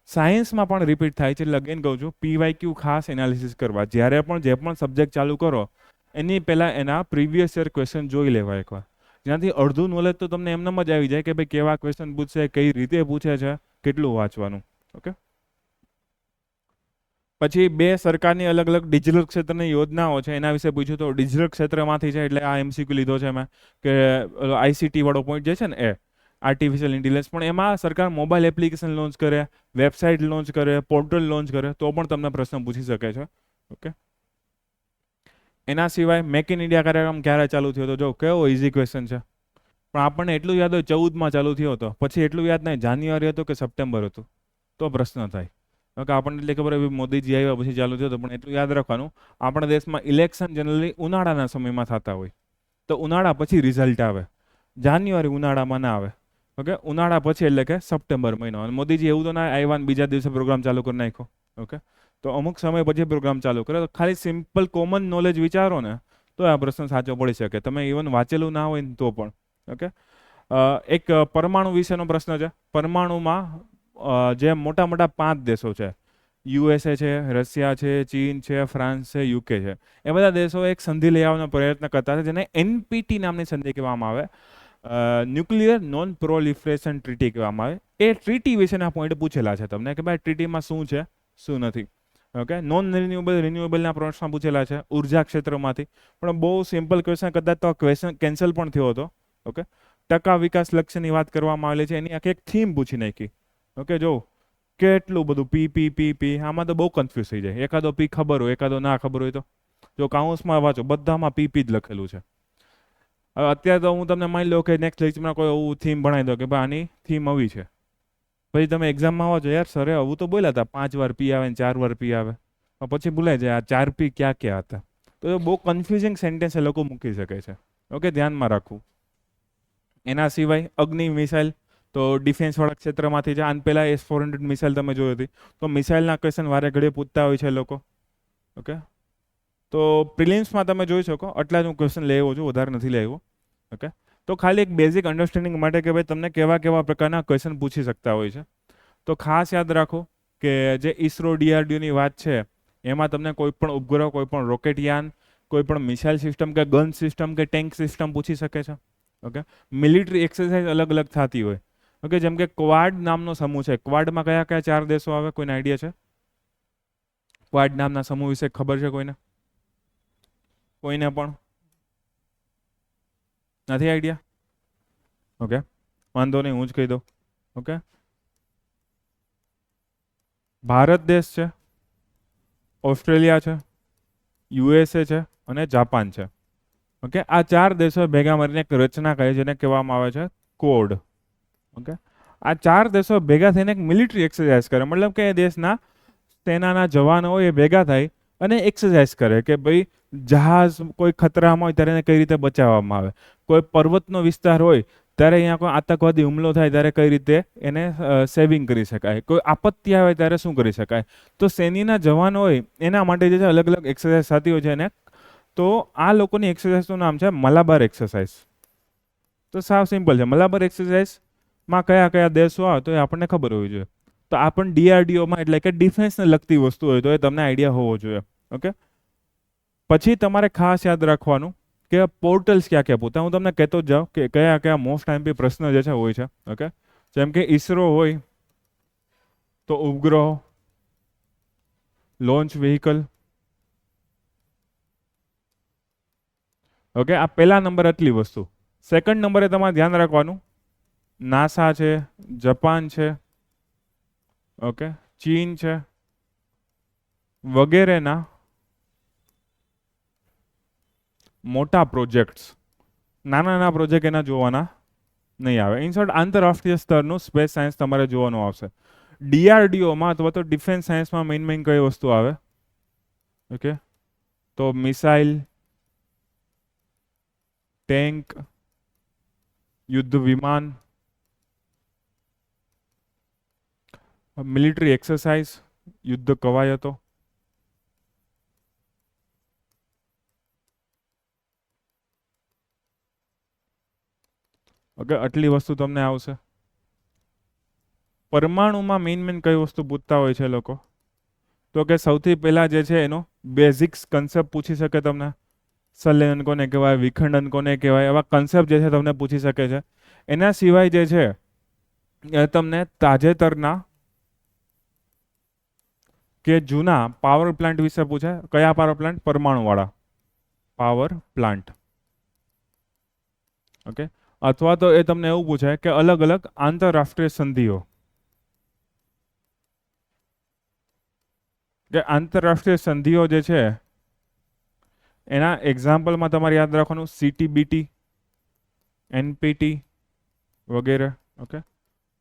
સાયન્સમાં પણ રિપીટ થાય છે. એટલે અગેન કહું છું, પીવાયક્યુ ખાસ એનાલિસિસ કરવા, જ્યારે પણ જે પણ સબ્જેક્ટ ચાલુ કરો એની પહેલાં એના પ્રીવિયસ યર ક્વેશ્ચન જોઈ લેવા એકવાર. જેનાથી અડધું નોલેજ તો તમને એમનેમ જ આવી જાય કે ભાઈ કેવા ક્વેશ્ચન પૂછશે, કઈ રીતે પૂછે છે, કેટલું વાંચવાનું. ઓકે, પછી 2 સરકારની અલગ અલગ ડિજિટલ ક્ષેત્રની યોજનાઓ છે, એના વિશે પૂછ્યું. તો ડિજિટલ ક્ષેત્રમાંથી છે એટલે આ એમસીક્યુ લીધો છે મેં કે આઈસીટી વાળો પોઈન્ટ જે છે ને એ આર્ટિફિશિયલ ઇન્ટેલિજન્સ, પણ એમાં સરકાર મોબાઈલ એપ્લિકેશન લોન્ચ કરે, વેબસાઇટ લોન્ચ કરે, પોર્ટલ લોન્ચ કરે તો પણ તમને પ્રશ્ન પૂછી શકે છે. ઓકે, એના સિવાય મેક ઇન ઇન્ડિયા કાર્યક્રમ ક્યારે ચાલુ થયો હતો, જો કેવો ઇઝી ક્વેશ્ચન છે, પણ આપણને એટલું યાદ હોય 14માં ચાલુ થયો હતો, પછી એટલું યાદ નહીં જાન્યુઆરી હતું કે સપ્ટેમ્બર હતું, તો પ્રશ્ન થાય. ઓકે, આપણને એટલી ખબર હોય મોદીજી આવ્યા પછી ચાલુ થયો હતો, પણ એટલું યાદ રાખવાનું આપણા દેશમાં ઇલેક્શન જનરલી ઉનાળાના સમયમાં થતા હોય, તો ઉનાળા પછી રિઝલ્ટ આવે, જાન્યુઆરી ઉનાળામાં ના આવે. ઓકે, ઉનાળા પછી એટલે કે સપ્ટેમ્બર મહિનો. અને મોદીજી એવું તો ના આવ્યા ને બીજા દિવસે પ્રોગ્રામ ચાલુ કરી નાખ્યો. ઓકે, તો અમુક સમય પછી પ્રોગ્રામ ચાલુ કરે. તો ખાલી સિમ્પલ કોમન નોલેજ વિચારો ને તો આ પ્રશ્ન સાચો પડી શકે. તમે ઇવન વાંચેલું ના હોય ને તો પણ. ઓકે, એક પરમાણુ વિશેનો પ્રશ્ન છે. પરમાણુમાં જે મોટા મોટા 5 દેશો છે, યુએસએ છે, રશિયા છે, ચીન છે, ફ્રાન્સ છે, યુકે છે, એ બધા દેશો એક સંધિ લઈ આવવાનો પ્રયત્ન કરતા છે જેને એનપીટી નામની સંધિ કહેવામાં આવે, ન્યુક્લિયર નોન પ્રોલિફરેશન ટ્રીટી કહેવામાં આવે. એ ટ્રીટી વિશેના પોઈન્ટ પૂછેલા છે તમને કે ભાઈ ટ્રીટીમાં શું છે શું નથી. ઓકે, નોન રિન્યુએબલના પ્રશ્ન પૂછેલા છે ઉર્જા ક્ષેત્રમાંથી, પણ બહુ સિમ્પલ ક્વેશ્ચન, કદાચ તો ક્વેશ્ચન કેન્સલ પણ થયો હતો. ઓકે, ટકા વિકાસ લક્ષ્યની વાત કરવામાં આવેલી છે, એની આખી એક થીમ પૂછી નાખી. ઓકે, જો કેટલું બધું પી પી પી પી, આમાં તો બહુ કન્ફ્યુઝ થઈ જાય. એકાદો પી ખબર હોય, એકાદો ના ખબર હોય તો જો કાઉન્સમાં વાંચો બધામાં પી પી જ લખેલું છે. હવે અત્યારે તો હું તમને માની લો કે નેક્સ્ટ લેક્ચરમાં કોઈ એવું થીમ ભણાવી દો કે ભાઈ આની થીમ આવી છે, પછી તમે એક્ઝામમાં આવો છો, યાર સરે આવું તો બોલ્યા હતા 5 વાર પી આવે ને 4 વાર પી આવે, પછી ભૂલાઈ જાય આ 4 પી ક્યાં ક્યાં હતા. તો બહુ કન્ફ્યુઝિંગ સેન્ટેન્સ એ લોકો મૂકી શકે છે. ઓકે, ધ્યાનમાં રાખવું. એના સિવાય અગ્નિ મિસાઇલ તો ડિફેન્સ વાળા ક્ષેત્રમાંથી છે. આન પહેલા S-400 મિસાઇલ તમે જોઈ હતી, તો મિસાઇલના ક્વેશ્ચન વારે ઘડીએ પૂછતા હોય છે લોકો. ઓકે, તો પ્રિલિમ્સમાં તમે જોઈ શકો આટલા જ હું ક્વેશ્ચન લઈ આવ્યો છું, વધારે નથી લઈ આવ્યો. ઓકે, તો ખાલી એક બેઝિક અન્ડરસ્ટેન્ડિંગ માટે કે ભાઈ તમને કેવા કેવા પ્રકારના ક્વેશ્ચન પૂછી શકતા હોય છે. તો ખાસ યાદ રાખો કે જે ઇસરો DRDOની વાત છે એમાં તમને કોઈ પણ ઉપગ્રહ, કોઈ પણ રોકેટયાન, કોઈ પણ મિસાઇલ સિસ્ટમ કે ગન સિસ્ટમ કે ટેન્ક સિસ્ટમ પૂછી શકે છે. ઓકે, મિલિટરી એક્સરસાઇઝ અલગ અલગ થતી હોય. ઓકે, જેમ કે ક્વાડ નામનો સમૂહ છે. ક્વાડમાં કયા કયા 4 દેશો આવે, કોઈને આઈડિયા છે? ક્વાડ નામના સમૂહ વિશે ખબર છે કોઈને? કોઈને પણ નથી આઈડિયા? ઓકે, વાંધો નહીં, હું જ કહી દઉં. ઓકે, ભારત દેશ છે, ઓસ્ટ્રેલિયા છે, યુએસએ છે અને જાપાન છે. ઓકે, આ 4 દેશો ભેગા મળીને એક રચના કરે છે જેને કહેવામાં આવે છે ક્વોડ. ઓકે, આ 4 દેશો ભેગા થઈને એક મિલિટરી એક્સરસાઇઝ કરે, મતલબ કે એ દેશના સેનાના જવાનો હોય એ ભેગા થાય અને એક્સરસાઇઝ કરે કે ભાઈ જહાજ કોઈ ખતરામાં હોય ત્યારે એને કઈ રીતે બચાવવામાં આવે, કોઈ પર્વતનો વિસ્તાર હોય ત્યારે અહીંયા કોઈ આતંકવાદી હુમલો થાય ત્યારે કઈ રીતે એને સેવિંગ કરી શકાય, કોઈ આપત્તિ આવે ત્યારે શું કરી શકાય. તો સૈન્યના જવાનો હોય એના માટે જે છે અલગ અલગ એક્સરસાઇઝ થતી હોય છે એને. તો આ લોકોની એક્સરસાઇઝનું નામ છે મલાબાર એક્સરસાઇઝ. તો સાવ સિમ્પલ છે. મલાબાર એક્સરસાઇઝમાં કયા કયા દેશો આવે તો એ આપણને ખબર હોવી જોઈએ. તો આ પણ DRDOમાં એટલે કે ડિફેન્સને લગતી વસ્તુ હોય તો એ તમને આઈડિયા હોવો જોઈએ. ઓકે, પછી તમારે ખાસ યાદ રાખવાનું કે પોર્ટલ્સ ક્યાં ક્યાં પૂછતા. હું તમને કહેતો જ જાઉં કે કયા કયા મોસ્ટ આઈએમપી પ્રશ્ન જે છે હોય છે. ઓકે, જેમ કે ઈસરો હોય તો ઉપગ્રહ, લોન્ચ વ્હીકલ. ઓકે, આ પહેલા નંબર આટલી વસ્તુ. સેકન્ડ નંબરે તમારે ધ્યાન રાખવાનું નાસા છે, જાપાન છે, ઓકે, ચીન છે વગેરેના મોટા પ્રોજેક્ટ્સ. નાના નાના પ્રોજેક્ટ એના જોવાના નહીં આવે. ઇન શોર્ટ આંતરરાષ્ટ્રીય સ્તરનું સ્પેસ સાયન્સ તમારે જોવાનું આવશે. DRDOમાં અથવા તો ડિફેન્સ સાયન્સમાં મેઇન કઈ વસ્તુ આવે? ઓકે, તો મિસાઇલ, ટેન્ક, યુદ્ધ વિમાન, મિલિટરી એક્સરસાઇઝ, યુદ્ધ કવાયતો. ઓકે, આટલી વસ્તુ તમને આવશે. પરમાણુમાં મેઇન કઈ વસ્તુ પૂછતા હોય છે લોકો? તો કે સૌથી પહેલા જે છે એનો બેઝિક્સ કન્સેપ્ટ પૂછી શકે તમને. સંલેલન કોને કહેવાય, વિખંડન કોને કહેવાય, એવા કન્સેપ્ટ જે છે તમને પૂછી શકે છે. એના સિવાય જે છે એ તમને તાજેતરના કે જૂના પાવર પ્લાન્ટ વિશે પૂછે. કયા પાવર પ્લાન્ટ? પરમાણુ વાળા પાવર પ્લાન્ટ. ઓકે, અથવા તો એ તમને એવું પૂછે કે અલગ અલગ આંતરરાષ્ટ્રીય સંધિઓ, કે આંતરરાષ્ટ્રીય સંધિઓ જે છે એના એક્ઝામ્પલમાં તમારે યાદ રાખવાનું CTBT, NPT વગેરે. ઓકે,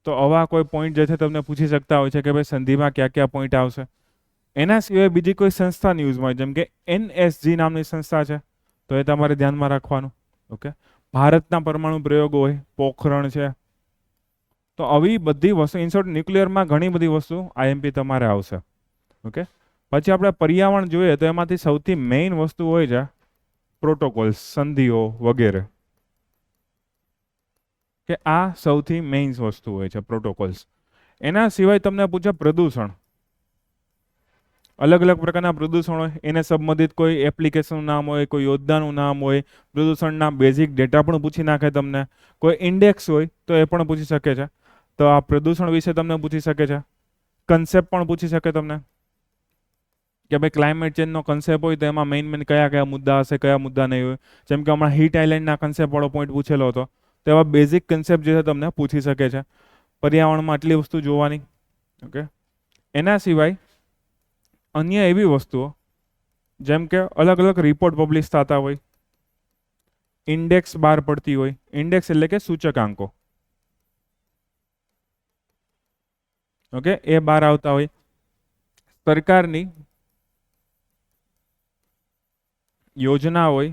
તો આવા કોઈ પોઈન્ટ જે છે તમને પૂછી શકતા હોય છે કે ભાઈ સંધિમાં કયા કયા પોઈન્ટ આવશે. એના સિવાય બીજી કોઈ સંસ્થા ન્યૂઝમાં જેમ કે NSG નામની સંસ્થા છે તો એ તમારે ધ્યાનમાં રાખવાનું. ઓકે, ભારતના પરમાણુ પ્રયોગો હોય, પોખરણ છે. તો આવી બધી વસ્તુ, ઇન શોર્ટ ન્યુક્લિયરમાં ઘણી બધી વસ્તુ IMP તમારે આવશે. ઓકે, પછી આપણે પર્યાવરણ જોઈએ તો એમાંથી સૌથી મેઇન વસ્તુ હોય છે પ્રોટોકોલ્સ, સંધિઓ વગેરે, કે આ સૌથી મેઇન વસ્તુ હોય છે પ્રોટોકોલ્સ. એના સિવાય તમને પૂછે પ્રદૂષણ, અલગ અલગ પ્રકારના પ્રદૂષણ હોય, એને સંબંધિત કોઈ એપ્લિકેશનનું નામ હોય, કોઈ યોદ્ધાનું નામ હોય, પ્રદૂષણના બેઝિક ડેટા પણ પૂછી નાખે તમને, કોઈ ઇન્ડેક્સ હોય તો એ પણ પૂછી શકે છે. તો આ પ્રદૂષણ વિશે તમને પૂછી શકે છે. કન્સેપ્ટ પણ પૂછી શકે તમને કે ભાઈ ક્લાઇમેટ ચેન્જનો કન્સેપ્ટ હોય તો એમાં મેઇન કયા કયા મુદ્દા હશે, કયા મુદ્દા નહીં હોય. જેમ કે હમણાં હીટ આઇલેન્ડના કન્સેપ્ટ વાળો પોઈન્ટ પૂછેલો હતો, તો એવા બેઝિક કન્સેપ્ટ જે છે તમને પૂછી શકે છે. પર્યાવરણમાં આટલી વસ્તુ જોવાની. ઓકે, એના સિવાય અન્ય એવી વસ્તુઓ જેમ કે અલગ અલગ રિપોર્ટ પબ્લિશ થતા હોય, ઇન્ડેક્સ બહાર પડતી હોય. ઇન્ડેક્સ એટલે કે સૂચકાંકો. ઓકે, એ બહાર આવતા હોય. સરકારની યોજના હોય,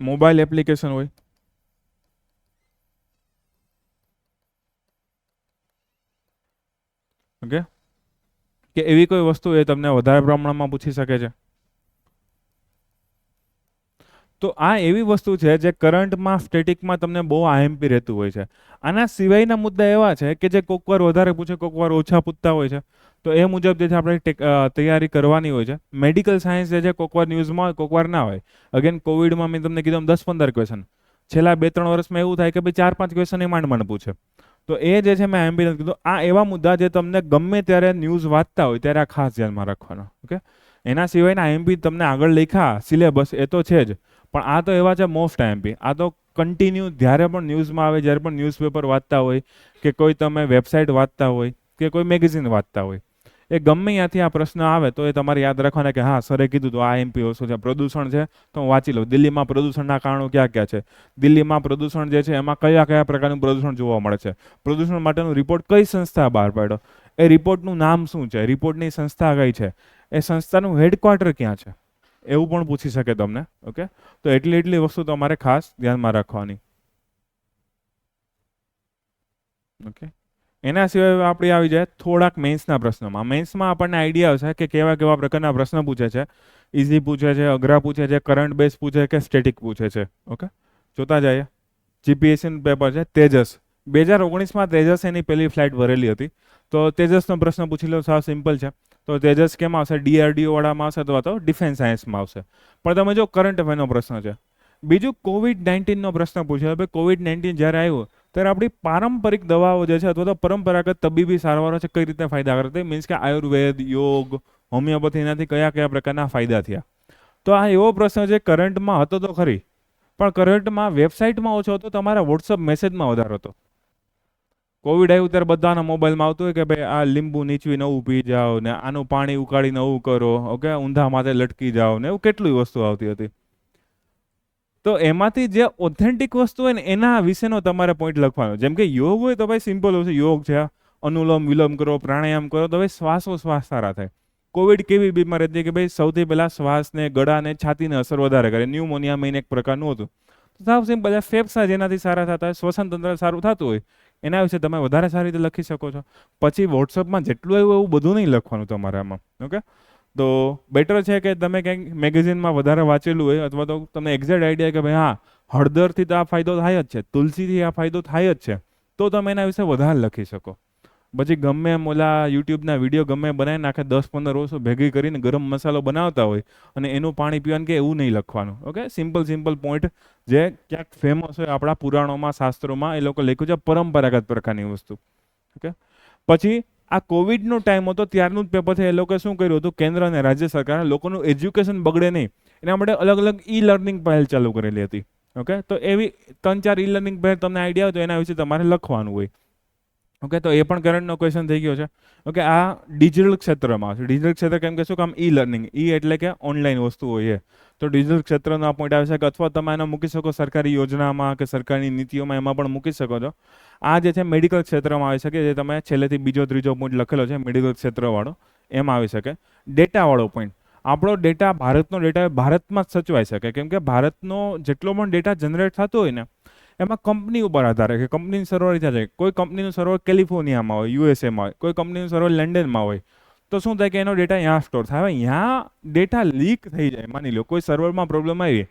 મોબાઈલ એપ્લિકેશન હોય. ઓકે, કે એવી કોઈ વસ્તુ એ તમને વધારે પ્રમાણમાં પૂછી શકે છે. તો આ એવી વસ્તુ છે જે કરંટમાં સ્ટેટિકમાં તમને બહુ આઈએમપી રહેતું હોય છે. આના સિવાયના મુદ્દા એવા છે કે જે કોક વાર વધારે પૂછે, કોક વાર ઓછા પૂછતા હોય છે. તો એ મુજબ જે છે આપણે તૈયારી કરવાની હોય છે. મેડિકલ સાયન્સ જે છે કોક વાર ન્યૂઝમાં હોય, કોક વાર ના હોય. અગેન કોવિડમાં મેં તમને કીધું 10-15 ક્વેશ્ચન, છેલ્લા 2-3 વર્ષમાં એવું થાય કે ભાઈ 4-5 ક્વેશ્ચન એ માંડ પૂછે. તો એ જે છે મેં આઈએમપી નથી કીધું. આ એવા મુદ્દા જે તમને ગમે ત્યારે ન્યૂઝ વાંચતા હોય ત્યારે આ ખાસ ધ્યાનમાં રાખવાના. ઓકે, એના સિવાયના આઈએમપી તમને આગળ લખ્યા સિલેબસ એ તો છે જ, પણ આ તો એવા છે મોસ્ટ આઈએમપી. આ તો કન્ટિન્યુ જ્યારે પણ ન્યૂઝમાં આવે, જ્યારે પણ ન્યૂઝપેપર વાંચતા હોય, કે કોઈ તમે વેબસાઇટ વાંચતા હોય, કે કોઈ મેગેઝિન વાંચતા હોય, એ ગમે ત્યાંથી આ પ્રશ્ન આવે તો એ તમારે યાદ રાખવાના કે હા સરે કીધું તો આ એમપી વસ્તુ છે. પ્રદૂષણ છે તો હું વાંચી લઉં. દિલ્હીમાં પ્રદૂષણના કારણો ક્યાં ક્યાં છે, દિલ્હીમાં પ્રદૂષણ જે છે એમાં કયા કયા પ્રકારનું પ્રદૂષણ જોવા મળે છે, પ્રદૂષણ માટેનો રિપોર્ટ કઈ સંસ્થા બહાર પાડ્યો, એ રિપોર્ટનું નામ શું છે, રિપોર્ટની સંસ્થા કઈ છે, એ સંસ્થાનું હેડક્વાર્ટર ક્યાં છે, એવું પણ પૂછી શકે તમને. ઓકે, તો એટલી વસ્તુ તમારે ખાસ ધ્યાનમાં રાખવાની. ઓકે, એના સિવાય આપણે આવી જાય થોડાક મેન્સના પ્રશ્નોમાં. મેન્સમાં આપણને આઈડિયા આવશે કે કેવા કેવા પ્રકારના પ્રશ્ન પૂછે છે. ઇઝી પૂછે છે, અઘરા પૂછે છે, કરંટ બેઝ પૂછે કે સ્ટેટિક પૂછે છે. ઓકે, જોતા જઈએ. જીપીએસસીનું પેપર છે તેજસ. 2019માં તેજસ એની પહેલી ફ્લાઇટ ભરેલી હતી. તો તેજસનો પ્રશ્ન પૂછી લો, સાવ સિમ્પલ છે. તો તેજસ કેમ આવશે? ડીઆરડીઓ વાળામાં આવશે અથવા તો ડિફેન્સ સાયન્સમાં આવશે. પણ તમે જો કરંટ અફેરનો પ્રશ્ન છે. બીજું કોવિડ-19નો પ્રશ્ન પૂછ્યો. હવે કોવિડ-19 જ્યારે આવ્યું ત્યારે આપણી પારંપરિક દવાઓ જે છે અથવા તો પરંપરાગત તબીબી સારવારો છે કઈ રીતે ફાયદા કરતી, મીન્સ કે આયુર્વેદ, યોગ, હોમિયોપેથી, એનાથી કયા કયા પ્રકારના ફાયદા થયા. તો આ એવો પ્રશ્ન છે કરંટમાં હતો તો ખરી, પણ કરંટમાં વેબસાઇટમાં ઓછો હતો, તમારા વોટ્સઅપ મેસેજમાં વધારો હતો. કોવિડ આવ્યું ત્યારે બધાના મોબાઈલમાં આવતું હોય કે ભાઈ આ લીંબુ નીચવી નવું પી જાઓ ને આનું પાણી ઉકાળી નવું કરો. ઓકે, ઊંધા માથે લટકી જાઓ ને એવું કેટલી વસ્તુ આવતી હતી. તો એમાંથી જે ઓથેન્ટિક વસ્તુ હોય ને એના વિશેનો તમારે પોઈન્ટ લખવાનો. જેમ કે યોગ હોય તો ભાઈ સિમ્પલ હોય, યોગ છે, અનુલોમ વિલોમ કરો, પ્રાણાયામ કરો તો ભાઈ શ્વાસોશ્વાસ સારા થાય. કોવિડ કેવી બીમારી હતી કે ભાઈ સૌથી પહેલા શ્વાસને, ગળાને, છાતીને અસર વધારે કરે. ન્યુમોનિયા મેઇન એક પ્રકારનું હતું. તો સાવ સિમ્પલ, ફેફસા જેનાથી સારા થતા હોય, શ્વસન તંત્ર સારું થતું હોય, એના વિશે તમે વધારે સારી રીતે લખી શકો છો. પછી વોટ્સઅપમાં જેટલું આવ્યું એવું બધું નહીં લખવાનું તમારે આમાં. ઓકે, તો બેટર છે કે તમે ક્યાંક મેગેઝિનમાં વધારે વાંચેલું હોય અથવા તો તમને એક્ઝેક્ટ આઈડિયા કે ભાઈ હા હળદરથી તો આ ફાયદો થાય જ છે, તુલસીથી આ ફાયદો થાય જ છે, તો તમે એના વિશે વધારે લખી શકો. પછી ગમે એમ ઓલા યુટ્યુબના વિડીયો ગમે બનાવી નાખે, 10-15 વર્ષો ભેગી કરીને ગરમ મસાલો બનાવતા હોય અને એનું પાણી પીવાનું કે એવું નહીં લખવાનું. ઓકે, સિમ્પલ પોઈન્ટ જે ક્યાંક ફેમસ હોય આપણા પુરાણોમાં, શાસ્ત્રોમાં, એ લોકો લખ્યું છે પરંપરાગત પ્રકારની વસ્તુ. ઓકે, પછી આ કોવિડનો ટાઈમ હતો ત્યારનું જ પેપર છે. એ લોકોએ શું કર્યું હતું, કેન્દ્ર અને રાજ્ય સરકારે લોકોનું એજ્યુકેશન બગડે નહીં એના માટે અલગ અલગ ઈ લર્નિંગ પહેલ ચાલુ કરેલી હતી. ઓકે, તો એવી 3-4 ઈ લર્નિંગ પહેલ તમને આઈડિયા હોય તો એના વિશે તમારે લખવાનું હોય. ઓકે, તો એ પણ કરંટનો ક્વેશ્ચન થઈ ગયો છે. ઓકે, આ ડિજિટલ ક્ષેત્રમાં આવશે. ડિજિટલ ક્ષેત્ર કેમ કે શું કામ? ઈ લર્નિંગ, ઈ એટલે કે ઓનલાઈન વસ્તુ હોય. તો ડિજિટલ ક્ષેત્રનો આ પોઈન્ટ આવી શકે, અથવા તમે એને મૂકી શકો સરકારી યોજનામાં કે સરકારની નીતિઓમાં, એમાં પણ મૂકી શકો છો. આ જે છે મેડિકલ ક્ષેત્રમાં આવી શકે, જે તમે છેલ્લેથી બીજો ત્રીજો પોઈન્ટ લખેલો છે મેડિકલ ક્ષેત્રવાળો, એમાં આવી શકે. ડેટાવાળો પોઈન્ટ, આપણો ડેટા, ભારતનો ડેટા ભારતમાં જ સચવાઈ શકે. કેમ કે ભારતનો જેટલો પણ ડેટા જનરેટ થતો હોય ને એમાં કંપની ઉપર આધાર છે કે કંપનીનું સર્વર ત્યાં છે. કોઈ કંપનીનું સર્વર કેલિફોર્નિયામાં હોય, યુએસએમાં હોય, કોઈ કંપનીનું સર્વર લંડનમાં હોય, તો શું થાય કે એનો ડેટા અહીંયા સ્ટોર થાય. હવે અહીંયા ડેટા લીક થઈ જાય, માની લો કોઈ સર્વરમાં પ્રોબ્લેમ આવી,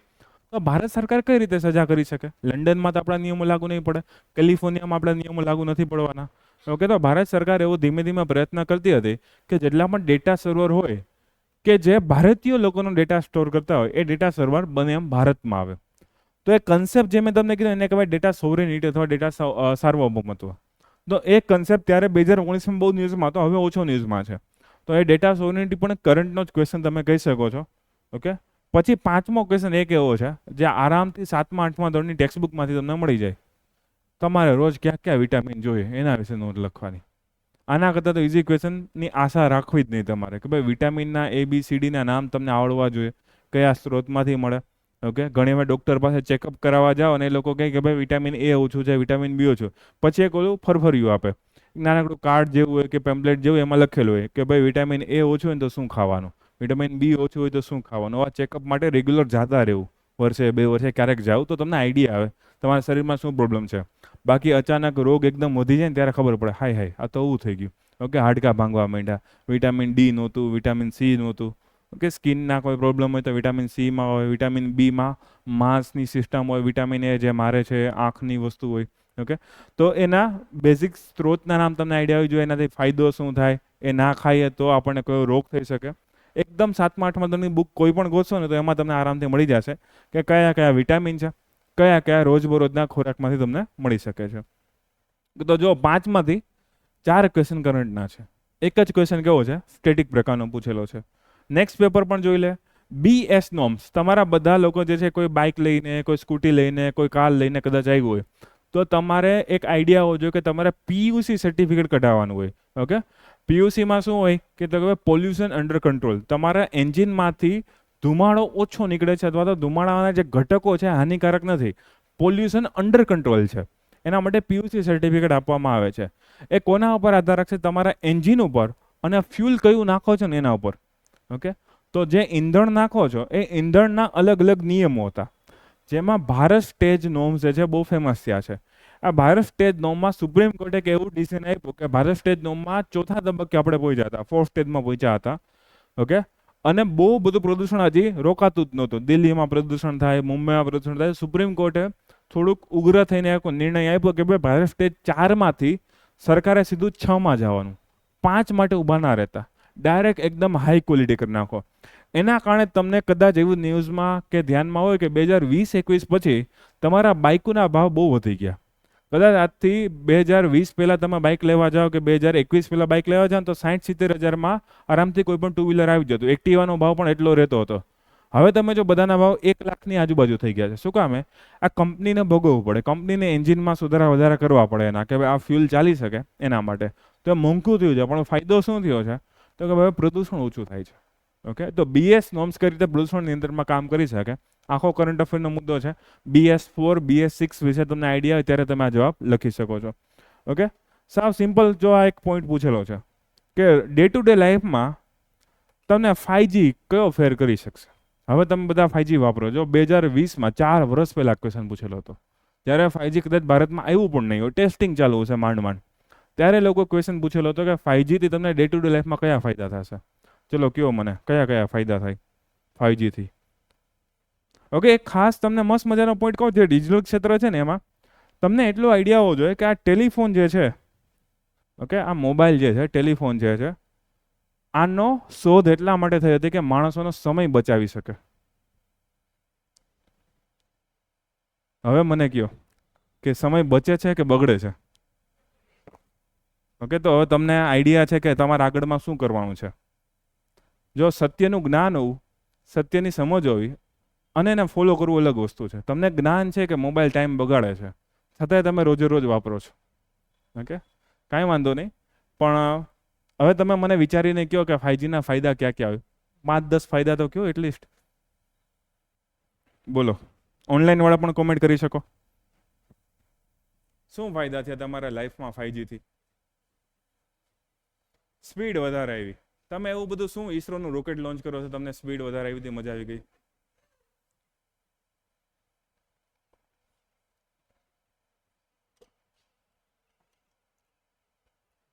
તો ભારત સરકાર કઈ રીતે સજા કરી શકે? લંડનમાં તો આપણા નિયમો લાગુ નહીં પડે, કેલિફોર્નિયામાં આપણા નિયમો લાગુ નથી પડવાના. ઓકે, તો ભારત સરકાર એવો ધીમે ધીમે પ્રયત્ન કરતી હતી કે જેટલા પણ ડેટા સર્વર હોય કે જે ભારતીય લોકોનો ડેટા સ્ટોર કરતા હોય એ ડેટા સર્વર બને એમ ભારતમાં આવે. તો એ કન્સેપ્ટ જે મેં તમને કીધું એને કહેવાય ડેટા સોવરેનિટી અથવા ડેટા સાર્વભૌમત્વ. તો એ કન્સેપ્ટ ત્યારે 2019માં બહુ ન્યૂઝમાં હતો, હવે ઓછો ન્યૂઝમાં છે. તો એ ડેટા સોવરેનિટી પણ કરંટનો જ ક્વેશ્ચન તમે કહી શકો છો. ઓકે, પછી 5મો ક્વેશ્ચન એક એવો છે જે આરામથી 7મા 8મા ધોરણની ટેક્સ્ટબુકમાંથી તમને મળી જાય. તમારે રોજ ક્યાં ક્યાં વિટામિન જોઈએ એના વિશે નોંધ લખવાની. આના કરતાં તો ઇઝી ક્વેશ્ચનની આશા રાખવી જ નહીં તમારે કે ભાઈ વિટામિનના ABCDના નામ તમને આવડવા જોઈએ, કયા સ્ત્રોતમાંથી મળે. ઓકે, ઘણી વાર ડૉક્ટર પાસે ચેકઅપ કરાવવા જાઓ અને એ લોકો કહે કે ભાઈ વિટામિન A ઓછું છે, વિટામિન B ઓછું, પછી એક ઓલું ફરફરિયું આપે, નાનકડું કાર્ડ જેવું હોય કે પેમ્પલેટ જેવું, એમાં લખેલું હોય કે ભાઈ વિટામિન A ઓછું હોય ને તો શું ખાવાનું, વિટામિન B ઓછું હોય તો શું ખાવાનું. આ ચેકઅપ માટે રેગ્યુલર જતા રહેવું, વર્ષે 2 વર્ષે ક્યારેક જાઓ તો તમને આઈડિયા આવે તમારા શરીરમાં શું પ્રોબ્લેમ છે. બાકી અચાનક રોગ એકદમ વધી જાય ને ત્યારે ખબર પડે હાય હાય આ તો એવું થઈ ગયું. ઓકે, હાડકાં ભાંગવા માંડ્યા, વિટામિન D નહોતું, વિટામિન C નહોતું. ઓકે, સ્કિનના કોઈ પ્રોબ્લેમ હોય તો વિટામિન Cમાં હોય, વિટામિન Bમાં માંસની સિસ્ટમ હોય, વિટામિન A જે મારે છે, આંખની વસ્તુ હોય. ઓકે, તો એના બેઝિક સ્ત્રોતના નામ તમને આઈડિયા હોવી જોઈએ, એનાથી ફાયદો શું થાય, એ ના ખાઈએ તો આપણને કોઈ રોગ થઈ શકે. એકદમ 7મા 8મા ધોરણની બુક કોઈ પણ ગોતશો ને તો એમાં તમને આરામથી મળી જશે કે કયા કયા વિટામિન છે, કયા કયા રોજબરોજના ખોરાકમાંથી તમને મળી શકે છે. તો જો 5માંથી 4 ક્વેશ્ચન કરંટના છે, એક જ ક્વેશ્ચન કેવો છે, સ્ટેટિક પ્રકારનો પૂછેલો છે. નેક્સ્ટ પેપર પણ જોઈ લે. BS નોર્મ્સ, તમારા બધા લોકો જે છે કોઈ બાઇક લઈને, કોઈ સ્કૂટી લઈને, કોઈ કાર લઈને કદાચ આવ્યું હોય તો તમારે એક આઈડિયા હોવો જોઈએ કે તમારે PUC સર્ટિફિકેટ કઢાવવાનું હોય. ઓકે, PUCમાં શું હોય કે પોલ્યુશન અંડર કંટ્રોલ, તમારા એન્જિનમાંથી ધુમાડો ઓછો નીકળે છે અથવા તો ધુમાડાના જે ઘટકો છે હાનિકારક નથી, પોલ્યુશન અંડર કંટ્રોલ છે, એના માટે PUC સર્ટિફિકેટ આપવામાં આવે છે. એ કોના ઉપર આધાર રાખશે? તમારા એન્જિન ઉપર અને ફ્યુલ કયું નાખો છો ને એના ઉપર. ઓકે, તો જે ઈંધણ નાખો છો એ ઈંધણના અલગ અલગ નિયમો હતા, જેમાં ભારત સ્ટેજ નોર્મ્સ જે છે બહુ ફેમસ થયા છે. આ ભારત સ્ટેજ નોર્મમાં સુપ્રીમ કોર્ટે એક એવું ડિસિઝન આપ્યું કે ભારત સ્ટેજ નોર્મમાં 4થા તબક્કે આપણે પહોંચ્યા હતા, 4th સ્ટેજમાં પહોંચ્યા હતા. ઓકે, અને બહુ બધું પ્રદૂષણ હજી રોકાતું જ નહોતું. દિલ્હીમાં પ્રદૂષણ થાય, મુંબઈમાં પ્રદૂષણ થાય. સુપ્રીમ કોર્ટે થોડુંક ઉગ્ર થઈને એક નિર્ણય આપ્યો કે ભાઈ ભારત સ્ટેજ 4માંથી સરકારે સીધું 6માં જવાનું, 5 માટે ઊભા ના રહેતા, ડાયરેક્ટ એકદમ હાઈ ક્વોલિટી કરી નાખો. એના કારણે તમને કદાચ એવું ન્યૂઝમાં કે ધ્યાનમાં હોય કે 2020-21 પછી તમારા બાઇકોના ભાવ બહુ વધી ગયા. કદાચ આજથી 2020 પહેલાં તમે બાઇક લેવા જાઓ કે 2021 પહેલાં બાઇક લેવા જાઓ તો 60-70 હજારમાં આરામથી કોઈ પણ 2 વ્હીલર આવી જતું. એક્ટિવાનો ભાવ પણ એટલો રહેતો હતો. હવે તમે જો બધાના ભાવ 1 લાખની આજુબાજુ થઈ ગયા છે. શું કામે? આ કંપનીને ભોગવવું પડે, કંપનીને એન્જિનમાં સુધારા વધારા કરવા પડે એના કે ભાઈ આ ફ્યુલ ચાલી શકે એના માટે. તો મોંઘું થયું છે, પણ ફાયદો શું થયો છે તો કે ભાઈ પ્રદૂષણ ઓછું થાય છે. ઓકે, તો BS નોર્મ્સ કઈ રીતે પ્રદૂષણ નિયંત્રણમાં કામ કરી શકે, આખો કરંટ અફેરનો મુદ્દો છે. BS4, BS6 વિશે તમને આઈડિયા હોય ત્યારે તમે આ જવાબ લખી શકો છો. ઓકે, સાવ સિમ્પલ. જો આ એક પોઈન્ટ પૂછેલો છે કે ડે ટુ ડે લાઈફમાં તમને 5G કયો ફેર કરી શકશે. હવે તમે બધા 5G વાપરો. જો 2020માં 4 વર્ષ પહેલા ક્વેશ્ચન પૂછેલો હતો, ત્યારે 5G કદાચ ભારતમાં આવ્યું પણ નહીં હોય, ટેસ્ટિંગ ચાલુ હશે માંડ માંડ, ત્યારે લોકો ક્વેશ્ચન પૂછેલો હતો કે 5G થી તમને ડે ટુ ડે લાઈફમાં કયા ફાયદા થશે. ચલો કયો મને કયા કયા ફાયદા થાય 5G થી. ઓકે, એક ખાસ તમને મસ્ત મજાનો પોઈન્ટ કહું, જે ડિજિટલ ક્ષેત્ર છે ને એમાં તમને એટલો આઈડિયા હોવો જોઈએ કે આ ટેલિફોન જે છે, ઓકે, આ મોબાઈલ જે છે, ટેલિફોન જે છે, આનો શોધ એટલા માટે થઈ હતી કે માણસોનો સમય બચાવી શકે. હવે મને કહો કે સમય બચે છે કે બગડે છે? ઓકે, તો હવે તમને આઈડિયા છે કે તમારા આગળમાં શું કરવાનું છે. જો સત્યનું જ્ઞાન હોવું, સત્યની સમજ હોવી અને એને ફોલો કરવું અલગ વસ્તુ છે. તમને જ્ઞાન છે કે મોબાઈલ ટાઈમ બગાડે છે, છતાંય તમે રોજે રોજ વાપરો છો. ઓકે, કાંઈ વાંધો નહીં, પણ હવે તમે મને વિચારીને કહો કે 5Gના ફાયદા ક્યાં ક્યાં હોય. 5-10 ફાયદા તો કહો એટલીસ્ટ. બોલો, ઓનલાઈન વાળા પણ કોમેન્ટ કરી શકો. શું ફાયદા છે તમારા લાઈફમાં 5G થી? સ્પીડ વધારે આવી. તમે એવું બધું શું ઈસરોનું રોકેટ લોન્ચ કરો છો, તમને સ્પીડ વધારે આવી હતી, મજા આવી ગઈ?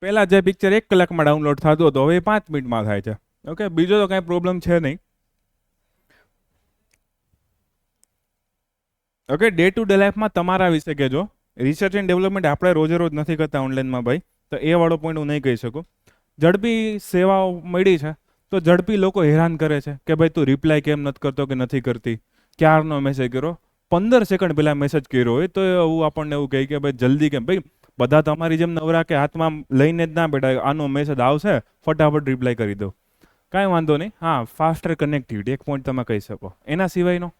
પહેલા જે પિક્ચર 1 કલાકમાં ડાઉનલોડ થતું હતું હવે એ 5 મિનિટમાં થાય છે. ઓકે, બીજો તો કાંઈ પ્રોબ્લેમ છે નહીં. ઓકે, ડે ટુ ડે લાઈફમાં તમારા વિશે કહેજો. રિસર્ચ એન્ડ ડેવલપમેન્ટ આપણે રોજે રોજ નથી કરતા ઓનલાઈનમાં ભાઈ, તો એ વાળો પોઈન્ટ હું નહીં કહી શકું. ઝડપી સેવાઓ મળી છે તો ઝડપી લોકો હેરાન કરે છે કે ભાઈ તું રિપ્લાય કેમ નથી કરતો કે નથી કરતી, ક્યારનો મેસેજ કર્યો, 15 સેકન્ડ પહેલા મેસેજ કર્યો હોય તો એવું આપણને એવું કહે કે ભાઈ જલ્દી કેમ. ભાઈ બધા તમારી જેમ નવરા કે હાથમાં લઈને જ ના બેઠા આનો મેસેજ આવશે ફટાફટ રિપ્લાય કરી દો, કાંઈ વાંધો નહીં. હા, ફાસ્ટર કનેક્ટિવિટી એક પોઈન્ટ તમે કહી શકો. એના સિવાયનો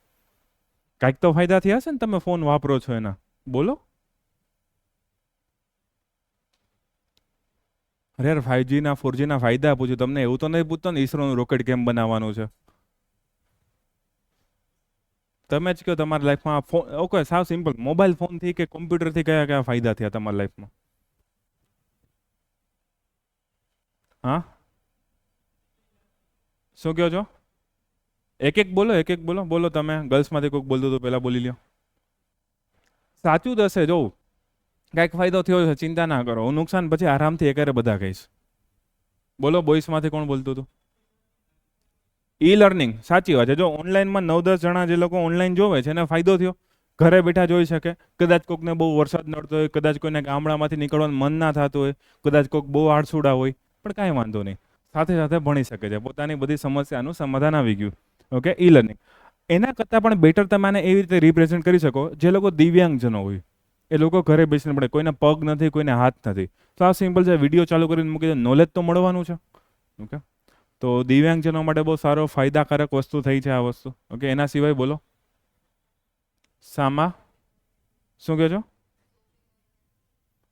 કાંઈક તો ફાયદા થયા હશે ને, તમે ફોન વાપરો છો એના, બોલો. અરે યાર 5G ના 4G ના ફાયદા પૂછ્યું તમને, એવું તો નહીં પૂછતો ને ઈસરોનું રોકેટ કેમ બનાવવાનું છે. તમે જ કહો તમારી લાઈફમાં ફોન. ઓકે, સાવ સિમ્પલ, મોબાઈલ ફોનથી કે કોમ્પ્યુટરથી કયા કયા ફાયદા થયા તમારી લાઈફમાં? હા, શું કહો છો? એક એક બોલો, એક એક બોલો. બોલો તમે, ગર્લ્સમાંથી કોઈક બોલતું તો પહેલા બોલી લ્યો. સાચું જ હશે, જોઉં કાંઈક ફાયદો થયો છે, ચિંતા ના કરો. હું નુકસાન પછી આરામથી એકારે બધા કહીશ. બોલો, બોಯ್સમાંથી કોણ બોલતું હતું? ઈ લર્નિંગ, સાચી વાત છે. જો ઓનલાઈનમાં 9-10 જણા જે લોકો ઓનલાઈન જોવે છે એને ફાયદો થયો, ઘરે બેઠા જોઈ શકે. કદાચ કોઈકને બહુ વરસાદ નડતો હોય, કદાચ કોઈને ગામડામાંથી નીકળવાનું મન ના થતું હોય, કદાચ કોઈક બહુ આળસુડા હોય, પણ કાંઈ વાંધો નહીં, સાથે સાથે ભણી શકે છે, પોતાની બધી સમસ્યાનું સમાધાન આવી ગયું. Okay, e learning. એના કરતાં પણ બેટર તમે આને એવી રીતે રિપ્રેઝેન્ટ કરી શકો, જે લોકો દિવ્યાંગજનો હોય એ લોકો ઘરે બેસીને પડે, કોઈને પગ નથી, કોઈને હાથ નથી, તો આ સિમ્પલ છે, વિડીયો ચાલુ કરીને મૂકી દો, નોલેજ તો મળવાનું છે. ઓકે, તો દિવ્યાંગજનો માટે બહુ સારો ફાયદાકારક વસ્તુ થઈ છે આ વસ્તુ. ઓકે, એના સિવાય બોલો. સામા શું કહો છો?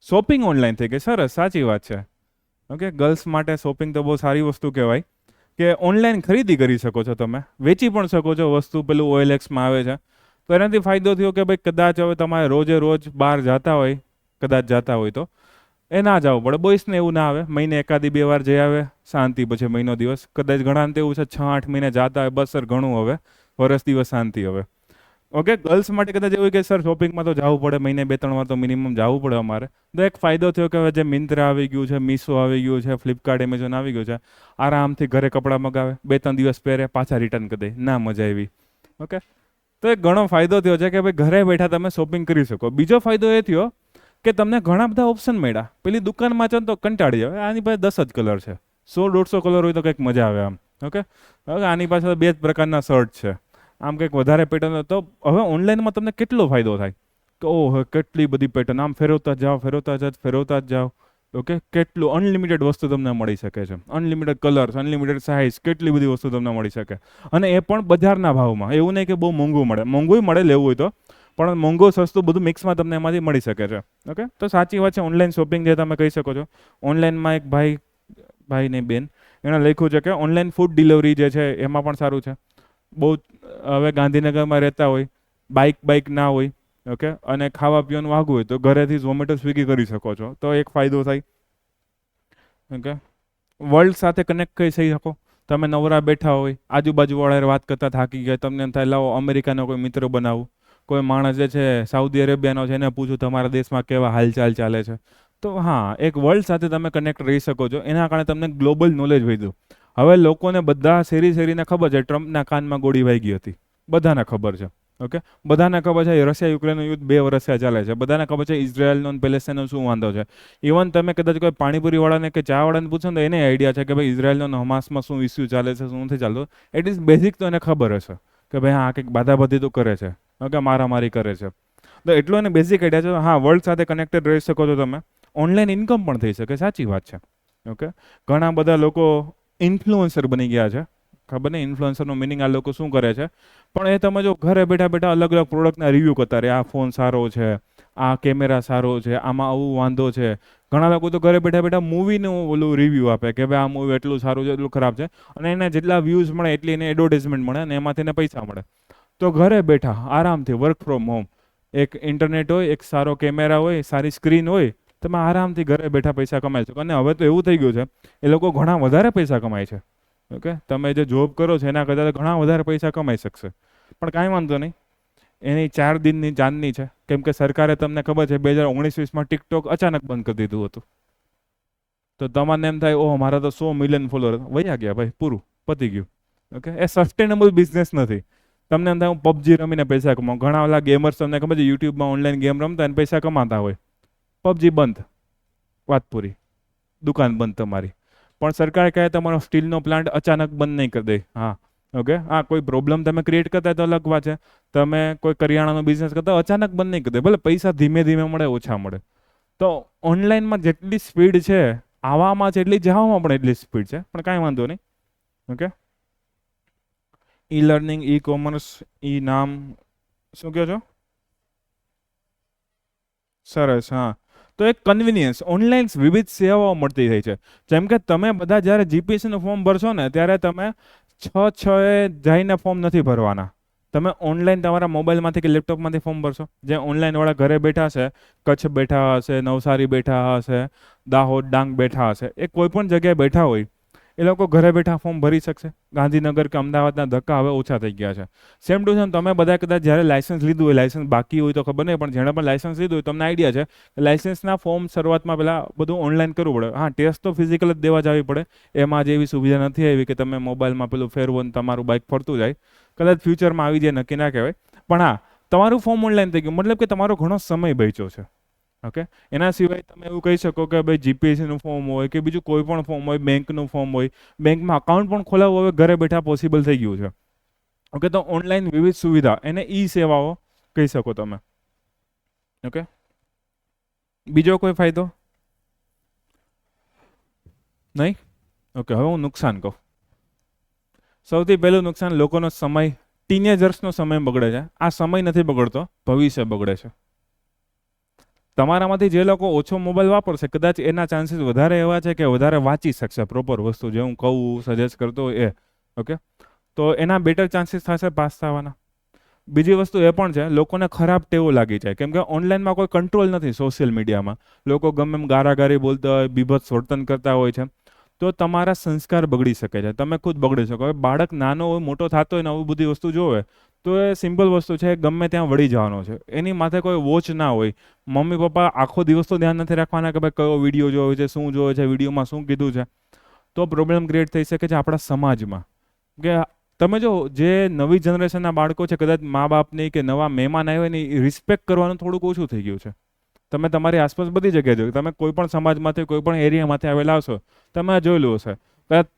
શોપિંગ ઓનલાઈન થઈ ગઈ, સરસ, સાચી વાત છે. ઓકે, ગર્લ્સ માટે શોપિંગ તો બહુ સારી વસ્તુ કહેવાય કે ઓનલાઈન ખરીદી કરી શકો છો, તમે વેચી પણ શકો છો વસ્તુ. પેલું OLXમાં આવે છે તો એનાથી ફાયદો થયો કે ભાઈ કદાચ હવે તમારે રોજે રોજ બહાર જતા હોય, કદાચ જતા હોય તો એ ના જવું પડે. બોಯ್સને એવું ના આવે, મહિને 1-2 વાર જઈ આવે શાંતિ, પછી મહિનો દિવસ. કદાચ ઘણા એવું છે 6-8 મહિને જતા હોય, બસ સર ઘણું, હવે વરસ દિવસ શાંતિ. હવે ઓકે, ગર્લ્સ માટે કદાચ એવું કે સર શોપિંગમાં તો જવું પડે, મહિને 2-3 વાર તો મિનિમમ જવું પડે અમારે. તો એક ફાયદો થયો કે હવે જે મિંત્રા આવી ગયું છે, મીશો આવી ગયું છે, ફ્લિપકાર્ટ, એમેઝોન આવી ગયું છે, આરામથી ઘરે કપડાં મગાવે, 2-3 દિવસ પહેરે, પાછા રિટર્ન કરી દે, ના મજા આવી. ઓકે, તો એક ઘણો ફાયદો થયો છે કે ભાઈ ઘરે બેઠા તમે શોપિંગ કરી શકો. બીજો ફાયદો એ થયો કે તમને ઘણા બધા ઓપ્શન મળ્યા. પેલી દુકાનમાં છે ને તો કંટાળી જાય, આની પાસે 10 જ કલર છે, 100-150 કલર હોય તો કંઈક મજા આવે આમ. ઓકે, હવે આની પાસે 2 જ પ્રકારના શર્ટ છે, આમ કંઈક વધારે પેટર્ન. તો હવે ઓનલાઈનમાં તમને કેટલો ફાયદો થાય કે ઓહો કેટલી બધી પેટર્ન, આમ ફેરવતા જ જાઓ, ફેરવતા જ ફેરવતા જ જાઓ. ઓકે, કેટલું અનલિમિટેડ વસ્તુ તમને મળી શકે છે, અનલિમિટેડ કલર્સ, અનલિમિટેડ સાઇઝ, કેટલી બધી વસ્તુ તમને મળી શકે. અને એ પણ બજારના ભાવમાં, એવું નહીં કે બહુ મોંઘું મળે. મોંઘું મળે લેવું હોય તો, પણ મોંઘું સસ્તું બધું મિક્સમાં તમને એમાંથી મળી શકે છે. ઓકે, તો સાચી વાત છે, ઓનલાઈન શોપિંગ જે તમે કહી શકો છો. ઓનલાઈનમાં એક ભાઈ ને બેન એણે લખ્યું છે કે ઓનલાઈન ફૂડ ડિલિવરી જે છે એમાં પણ સારું છે. બહુ હવે ગાંધીનગરમાં રહેતા હોય, બાઇક ના હોય, ઓકે, અને ખાવા પીવાનું વાગવું હોય તો ઘરેથી ઝોમેટો સ્વિગી કરી શકો છો, તો એક ફાયદો થાય. ઓકે, વર્લ્ડ સાથે કનેક્ટ કરી શકો. તમે નવરા બેઠા હોય, આજુબાજુવાળા વાત કરતા થાકી ગયા, તમને એમ થાય લાવો અમેરિકાનો કોઈ મિત્ર બનાવું, કોઈ માણસ જે છે સાઉદી અરેબિયાનો છે એને પૂછું તમારા દેશમાં કેવા હાલચાલ ચાલે છે. તો હા, એક વર્લ્ડ સાથે તમે કનેક્ટ રહી શકો છો. એના કારણે તમને ગ્લોબલ નોલેજ વધ્યું. હવે લોકોને બધા શેરીને ખબર છે ટ્રમ્પના કાનમાં ગોળી વાગી હતી, બધાને ખબર છે. ઓકે, બધાને ખબર છે રશિયા યુક્રેનનું યુદ્ધ 2 વર્ષથી ચાલે છે, બધાને ખબર છે ઇઝરાયલનો અને પેલેસ્ટાઈનનો શું વાંધો છે. ઇવન તમે કદાચ કોઈ પાણીપુરી વાળાને કે ચા વાળાને પૂછો ને તો એને આઈડિયા છે કે ભાઈ ઇઝરાયલનો અને હમાસમાં શું ઇસ્યુ ચાલે છે, શું નથી ચાલતું. એટ ઇઝ બેઝિક તો એને ખબર હશે કે ભાઈ હા કંઈક બાધાબાધી તો કરે છે, ઓકે, મારામારી કરે છે. તો એટલું એને બેઝિક આઈડિયા છે. હા, વર્લ્ડ સાથે કનેક્ટેડ રહી શકો છો તમે. ઓનલાઈન ઇન્કમ પણ થઈ શકે, સાચી વાત છે. ઓકે, ઘણા બધા લોકો ઇન્ફ્લુઅન્સર બની ગયા છે. ખબર નહીં ઇન્ફ્લુઅન્સરનો મિનિંગ આ લોકો શું કરે છે, પણ એ તમે જો ઘરે બેઠા બેઠા અલગ અલગ પ્રોડક્ટના રિવ્યૂ કરતા રહે, આ ફોન સારો છે, આ કેમેરા સારો છે, આમાં આવું વાંધો છે. ઘણા લોકો તો ઘરે બેઠા બેઠા મૂવીનું ઓલું રિવ્યૂ આપે કે ભાઈ આ મૂવી એટલું સારું છે, એટલું ખરાબ છે, અને એને જેટલા વ્યૂઝ મળે એટલી એને એડવર્ટાઇઝમેન્ટ મળે અને એમાંથી એને પૈસા મળે. તો ઘરે બેઠા આરામથી વર્ક ફ્રોમ હોમ, એક ઇન્ટરનેટ હોય, એક સારો કેમેરા હોય, સારી સ્ક્રીન હોય, તમે આરામથી ઘરે બેઠા પૈસા કમાઈ શકો. અને હવે તો એવું થઈ ગયું છે એ લોકો ઘણા વધારે પૈસા કમાય છે. ઓકે, તમે જે જોબ કરો છો એના કરતાં ઘણા વધારે પૈસા કમાઈ શકશે. પણ કાંઈ વાંધો નહીં, એની 4 દિનની ચાંદની છે, કેમ કે સરકારે તમને ખબર છે 2019-20માં ટિકટોક અચાનક બંધ કરી દીધું હતું. તો તમને એમ થાય, ઓહ મારા તો 100 મિલિયન ફોલોઅર વયા ગયા ભાઈ, પૂરું, પતી ગયું. ઓકે, એ સસ્ટેનેબલ બિઝનેસ નથી. તમને એમ થાય હું પબજી રમીને પૈસા કમાઉં. ઘણા ઓલા ગેમર્સ તમને ખબર છે યુટ્યુબમાં ઓનલાઈન ગેમ રમતા અને પૈસા કમાતા હોય. પબજી બંધ, વાત પૂરી, દુકાન બંધ તમારી. પણ સરકાર કહે તમારો સ્ટીલનો પ્લાન્ટ અચાનક બંધ નહીં કરી દે. હા, ઓકે, હા, કોઈ પ્રોબ્લેમ તમે ક્રિએટ કરતા હોય તો અલગ વાત છે. તમે કોઈ કરિયાણાનો બિઝનેસ કરતા હોય અચાનક બંધ નહીં કરી દે, ભલે પૈસા ધીમે ધીમે મળે, ઓછા મળે. તો ઓનલાઈનમાં જેટલી સ્પીડ છે આવામાં છે એટલી જવામાં પણ એટલી સ્પીડ છે, પણ કાંઈ વાંધો નહીં. Okay, e learning, e commerce, e નામ, શું કહો છો? સરસ, હા. તો એક કન્વિનિયન્સ, ઓનલાઈન વિવિધ સેવાઓ મળતી થઈ છે. જેમ કે તમે બધા જ્યારે જીપીએસસીનું ફોર્મ ભરશો ને ત્યારે તમે છ એ જઈને ફોર્મ નથી ભરવાના. તમે ઓનલાઈન તમારા મોબાઈલમાંથી કે લેપટોપમાંથી ફોર્મ ભરશો. જે ઓનલાઈન વાળા ઘરે બેઠા છે, કચ્છ બેઠા હશે, નવસારી બેઠા હશે, દાહોદ, ડાંગ બેઠા હશે, એ કોઈ પણ જગ્યાએ બેઠા હોય, એ લોકો ઘરે બેઠા ફોર્મ ભરી શકશે. ગાંધીનગર કે અમદાવાદના ધક્કા હવે ઓછા થઈ ગયા છે. સેમ ટુ સેમ તમે બધા કદાચ જ્યારે લાયસન્સ લીધું હોય, લાયસન્સ બાકી હોય તો ખબર નહીં, પણ જેણે પણ લાયસન્સ લીધું હોય તમને આઈડિયા છે કે લાયસન્સના ફોર્મ શરૂઆતમાં પહેલાં બધું ઓનલાઈન કરવું પડે. હા, ટેસ્ટ તો ફિઝિકલ જ દેવા જવી પડે. એમાં જે એવી સુવિધા નથી આવી કે તમે મોબાઈલમાં પેલું ફેરવો ને તમારું બાઇક ફરતું જાય. કદાચ ફ્યુચરમાં આવી જાય, નક્કી ના કહેવાય. પણ હા, તમારું ફોર્મ ઓનલાઈન થઈ ગયું, મતલબ કે તમારો ઘણો સમય બચ્યો છે. ઓકે, એના સિવાય તમે એવું કહી શકો કે ભાઈ જીપીએસસીનું ફોર્મ હોય કે બીજું કોઈ પણ ફોર્મ હોય, બેંકનું ફોર્મ હોય, બેંકમાં અકાઉન્ટ પણ ખોલાવવું હવે ઘરે બેઠા પોસિબલ થઈ ગયું છે. ઓકે, તો ઓનલાઈન વિવિધ સુવિધા, એને ઈ સેવાઓ કહી શકો તમે. ઓકે, બીજો કોઈ ફાયદો નહીં? ઓકે, હવે હું નુકસાન કહું. સૌથી પહેલું નુકસાન, લોકોનો સમય, ટીનેજર્સનો સમય બગડે છે. આ સમય નથી બગડતો, ભવિષ્ય બગડે છે. તમારામાંથી જે લોકો ઓછો મોબાઈલ વાપરશે કદાચ એના ચાન્સીસ વધારે એવા છે કે વધારે વાંચી શકશે પ્રોપર વસ્તુ, જે હું કહું સજેસ્ટ કરતો હોય એ. ઓકે, તો એના બેટર ચાન્સીસ થશે પાસ થવાના. બીજી વસ્તુ એ પણ છે, લોકોને ખરાબ ટેવો લાગી જાય, કેમ કે ઓનલાઈનમાં કોઈ કંટ્રોલ નથી. સોશિયલ મીડિયામાં લોકો ગમે એમ ગારાગારી બોલતા હોય, બીભત્સ વર્તન કરતા હોય છે, તો તમારા સંસ્કાર બગડી શકે છે. તમે ખુદ બગડી શકો. હવે બાળક નાનો હોય, મોટો થતો હોય ને આવી બધી વસ્તુ જોવે તો એ સિમ્પલ વસ્તુ છે, ગમે ત્યાં વળી જવાનો છે. એની માથે કોઈ વોચ ના હોય. મમ્મી પપ્પા આખો દિવસ તો ધ્યાન નથી રાખવાના કે ભાઈ કયો વિડીયો જોયો છે, શું જોયો છે, વિડીયોમાં શું કીધું છે. તો પ્રોબ્લેમ ક્રિએટ થઈ શકે છે આપણા સમાજમાં. કે તમે જો જે નવી જનરેશનના બાળકો છે, કદાચ મા બાપની કે નવા મહેમાન આવ્યા એની રિસ્પેક્ટ કરવાનું થોડુંક ઓછું થઈ ગયું છે. તમે તમારી આસપાસ બધી જગ્યાએ જોયું, તમે કોઈ પણ સમાજમાંથી કોઈ પણ એરિયામાંથી આવેલા હશો, તમે જોયેલું હશે.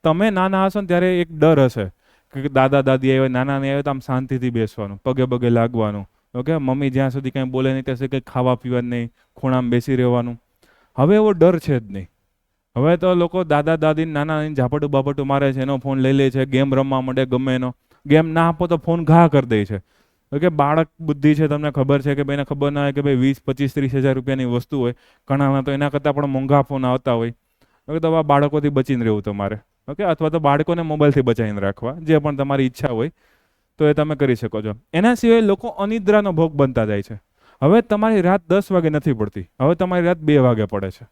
તમે નાના હશો ને ત્યારે એક ડર હશે કે દાદા દાદી આવ્યા, નાના નહીં આવે તો આમ શાંતિથી બેસવાનું, પગે પગે લાગવાનું. ઓકે, મમ્મી જ્યાં સુધી કંઈ બોલે નહીં ત્યાં સુધી કંઈ ખાવા પીવા નહીં, ખૂણામાં બેસી રહેવાનું. હવે એવો ડર છે જ નહીં. હવે તો લોકો દાદા દાદી નાના નાની ઝાપટું બાપટું મારે છે, એનો ફોન લઈ લે છે, ગેમ રમવા માંડે, ગમે એનો ગેમ ના આપો તો ફોન ઘા કરી દે છે. ઓકે, બાળક બુદ્ધિ છે, તમને ખબર છે કે ભાઈને ખબર ના હોય કે ભાઈ 20, 25, 30 હજાર રૂપિયાની વસ્તુ હોય, ઘણામાં તો એના કરતાં પણ મોંઘા ફોન આવતા હોય. ઓકે, તો આ બાળકોથી બચીને રહેવું તમારે. ઓકે, અથવા તો બાળકોને મોબાઈલથી બચાવીને રાખવા, જે પણ તમારી ઈચ્છા હોય તો એ તમે કરી શકો છો. એના સિવાય લોકો અનિદ્રાનો ભોગ બનતા જાય છે. હવે તમારી રાત 10 વાગે નથી પડતી, હવે તમારી રાત 2 વાગે પડે છે.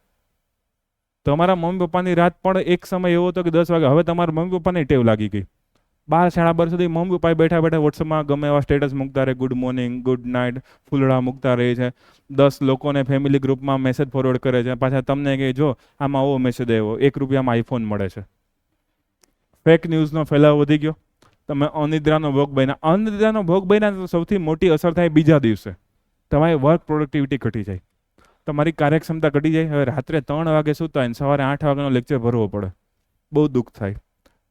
તમારા મમ્મી પપ્પાની રાત પણ એક સમય એવો હતો કે 10 વાગે, હવે તમારા મમ્મી પપ્પાને ટેવ લાગી ગઈ. 12-12:30 સુધી મમ્મી પપ્પા બેઠા બેઠા વોટ્સઅપમાં ગમે એવા સ્ટેટસ મૂકતા રહે, ગુડ મોર્નિંગ, ગુડ નાઇટ, ફૂલડા મૂકતા રહે છે. 10 લોકોને ફેમિલી ગ્રુપમાં મેસેજ ફોરવર્ડ કરે છે. પાછા તમને કહે જો આમાં આવો મેસેજ આવ્યો, 1 રૂપિયામાં આઈફોન મળે છે. ફેક ન્યૂઝનો ફેલાવો વધી ગયો. તમે અનિદ્રાનો ભોગ બન્યા. અનિદ્રાનો ભોગ બન્યા તો સૌથી મોટી અસર થાય બીજા દિવસે, તમારી વર્ક પ્રોડક્ટિવિટી ઘટી જાય, તમારી કાર્યક્ષમતા ઘટી જાય. હવે રાત્રે 3 વાગે સૂતા હોય ને સવારે 8 વાગ્યાનો લેક્ચર ભરવો પડે, બહુ દુઃખ થાય.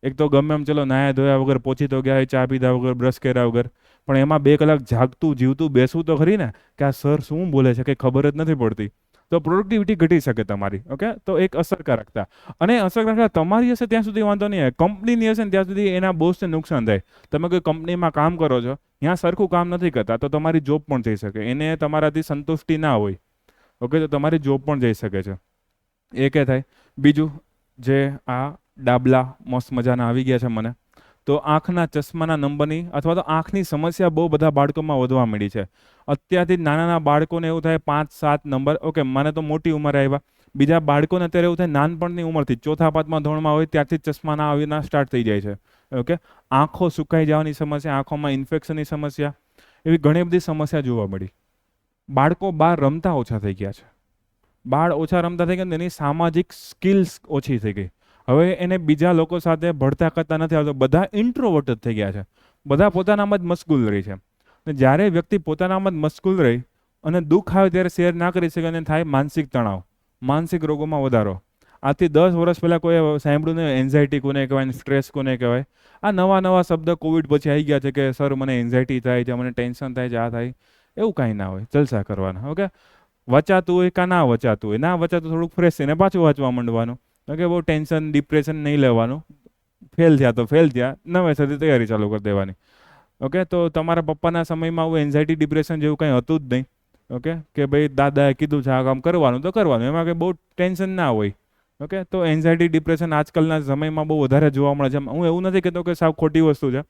એક તો ગમે એમ ચલો નાયા ધોયા વગર પહોંચી તો ગયા હોય, ચા પીધા વગર, બ્રશ કર્યા વગર, પણ એમાં 2 કલાક જાગતું જીવતું બેસવું તો ખરી ને, કે આ સર શું બોલે છે કંઈ ખબર જ નથી પડતી. તો પ્રોડક્ટિવિટી ઘટી શકે તમારી. ઓકે, તો એક અસરકારકતા. અને અસરકારકતા તમારી હશે ત્યાં સુધી વાંધો નહીં આવે, કંપનીની હશે ને ત્યાં સુધી એના બોસને નુકસાન થાય. તમે કોઈ કંપનીમાં કામ કરો છો, ત્યાં સરખું કામ નથી કરતા તો તમારી જોબ પણ જઈ શકે, એને તમારાથી સંતુષ્ટિ ના હોય. ઓકે, તો તમારી જોબ પણ જઈ શકે છે. એ કે થાય. બીજું, જે આ ડાબલા મસ્ત મજાના આવી ગયા છે મને, તો આંખના ચશ્માના નંબરની અથવા તો આંખની સમસ્યા બહુ બધા બાળકોમાં વધવા માંડી છે. અત્યારથી નાના બાળકોને એવું થાય 5-7 નંબર. ઓકે, મને તો મોટી ઉંમરે આવ્યા, બીજા બાળકોને અત્યારે એવું થાય નાનપણની ઉંમરથી, 4થા-5મા ધોરણમાં હોય ત્યારથી ચશ્માના આવીના સ્ટાર્ટ થઈ જાય છે. ઓકે, આંખો સુકાઈ જવાની સમસ્યા, આંખોમાં ઇન્ફેક્શનની સમસ્યા, એવી ઘણી બધી સમસ્યા જોવા મળી. બાળકો બહાર રમતા ઓછા થઈ ગયા છે. બાળ ઓછા રમતા થઈ ગયા ને એની સામાજિક સ્કિલ્સ ઓછી થઈ ગઈ. હવે એને બીજા લોકો સાથે ભળતા કરતા નથી આવતો, બધા ઇન્ટ્રોવર્ટ જ થઈ ગયા છે, બધા પોતાનામાં જ મશગુલ રહી છે. ને જ્યારે વ્યક્તિ પોતાનામાં જ મશગુલ રહી અને દુઃખ આવે ત્યારે શેર ના કરી શકે અને થાય માનસિક તણાવ, માનસિક રોગોમાં વધારો. આજથી 10 વર્ષ પહેલાં કોઈ સાંભળ્યું નહીં એન્ઝાયટી કોને કહેવાય, સ્ટ્રેસ કોને કહેવાય. આ નવા નવા શબ્દ કોવિડ પછી આવી ગયા છે કે સર મને એન્ઝાયટી થાય છે, મને ટેન્શન થાય છે, આ થાય. એવું કાંઈ ના હોય, જલસા કરવાના. ઓકે, વચાતું હોય કાં ના વચાતું હોય, ના વચાતું થોડુંક ફ્રેશ થઈને પાછું વાંચવા માંડવાનું. ઓકે, બહુ ટેન્શન ડિપ્રેશન નહીં લેવાનું. ફેલ થયા તો ફેલ થયા, નવેસરથી તૈયારી ચાલુ કરી દેવાની. ઓકે, તો તમારા પપ્પાના સમયમાં આવું એન્ઝાયટી ડિપ્રેશન જેવું કંઈ હતું જ નહીં. ઓકે, કે ભાઈ દાદાએ કીધું છે આ કામ કરવાનું તો કરવાનું, એમાં કંઈ બહુ ટેન્શન ના હોય. ઓકે, તો એન્ઝાયટી ડિપ્રેશન આજકાલના સમયમાં બહુ વધારે જોવા મળે છે. હું એવું નથી કહેતો કે સાવ ખોટી વસ્તુ છે,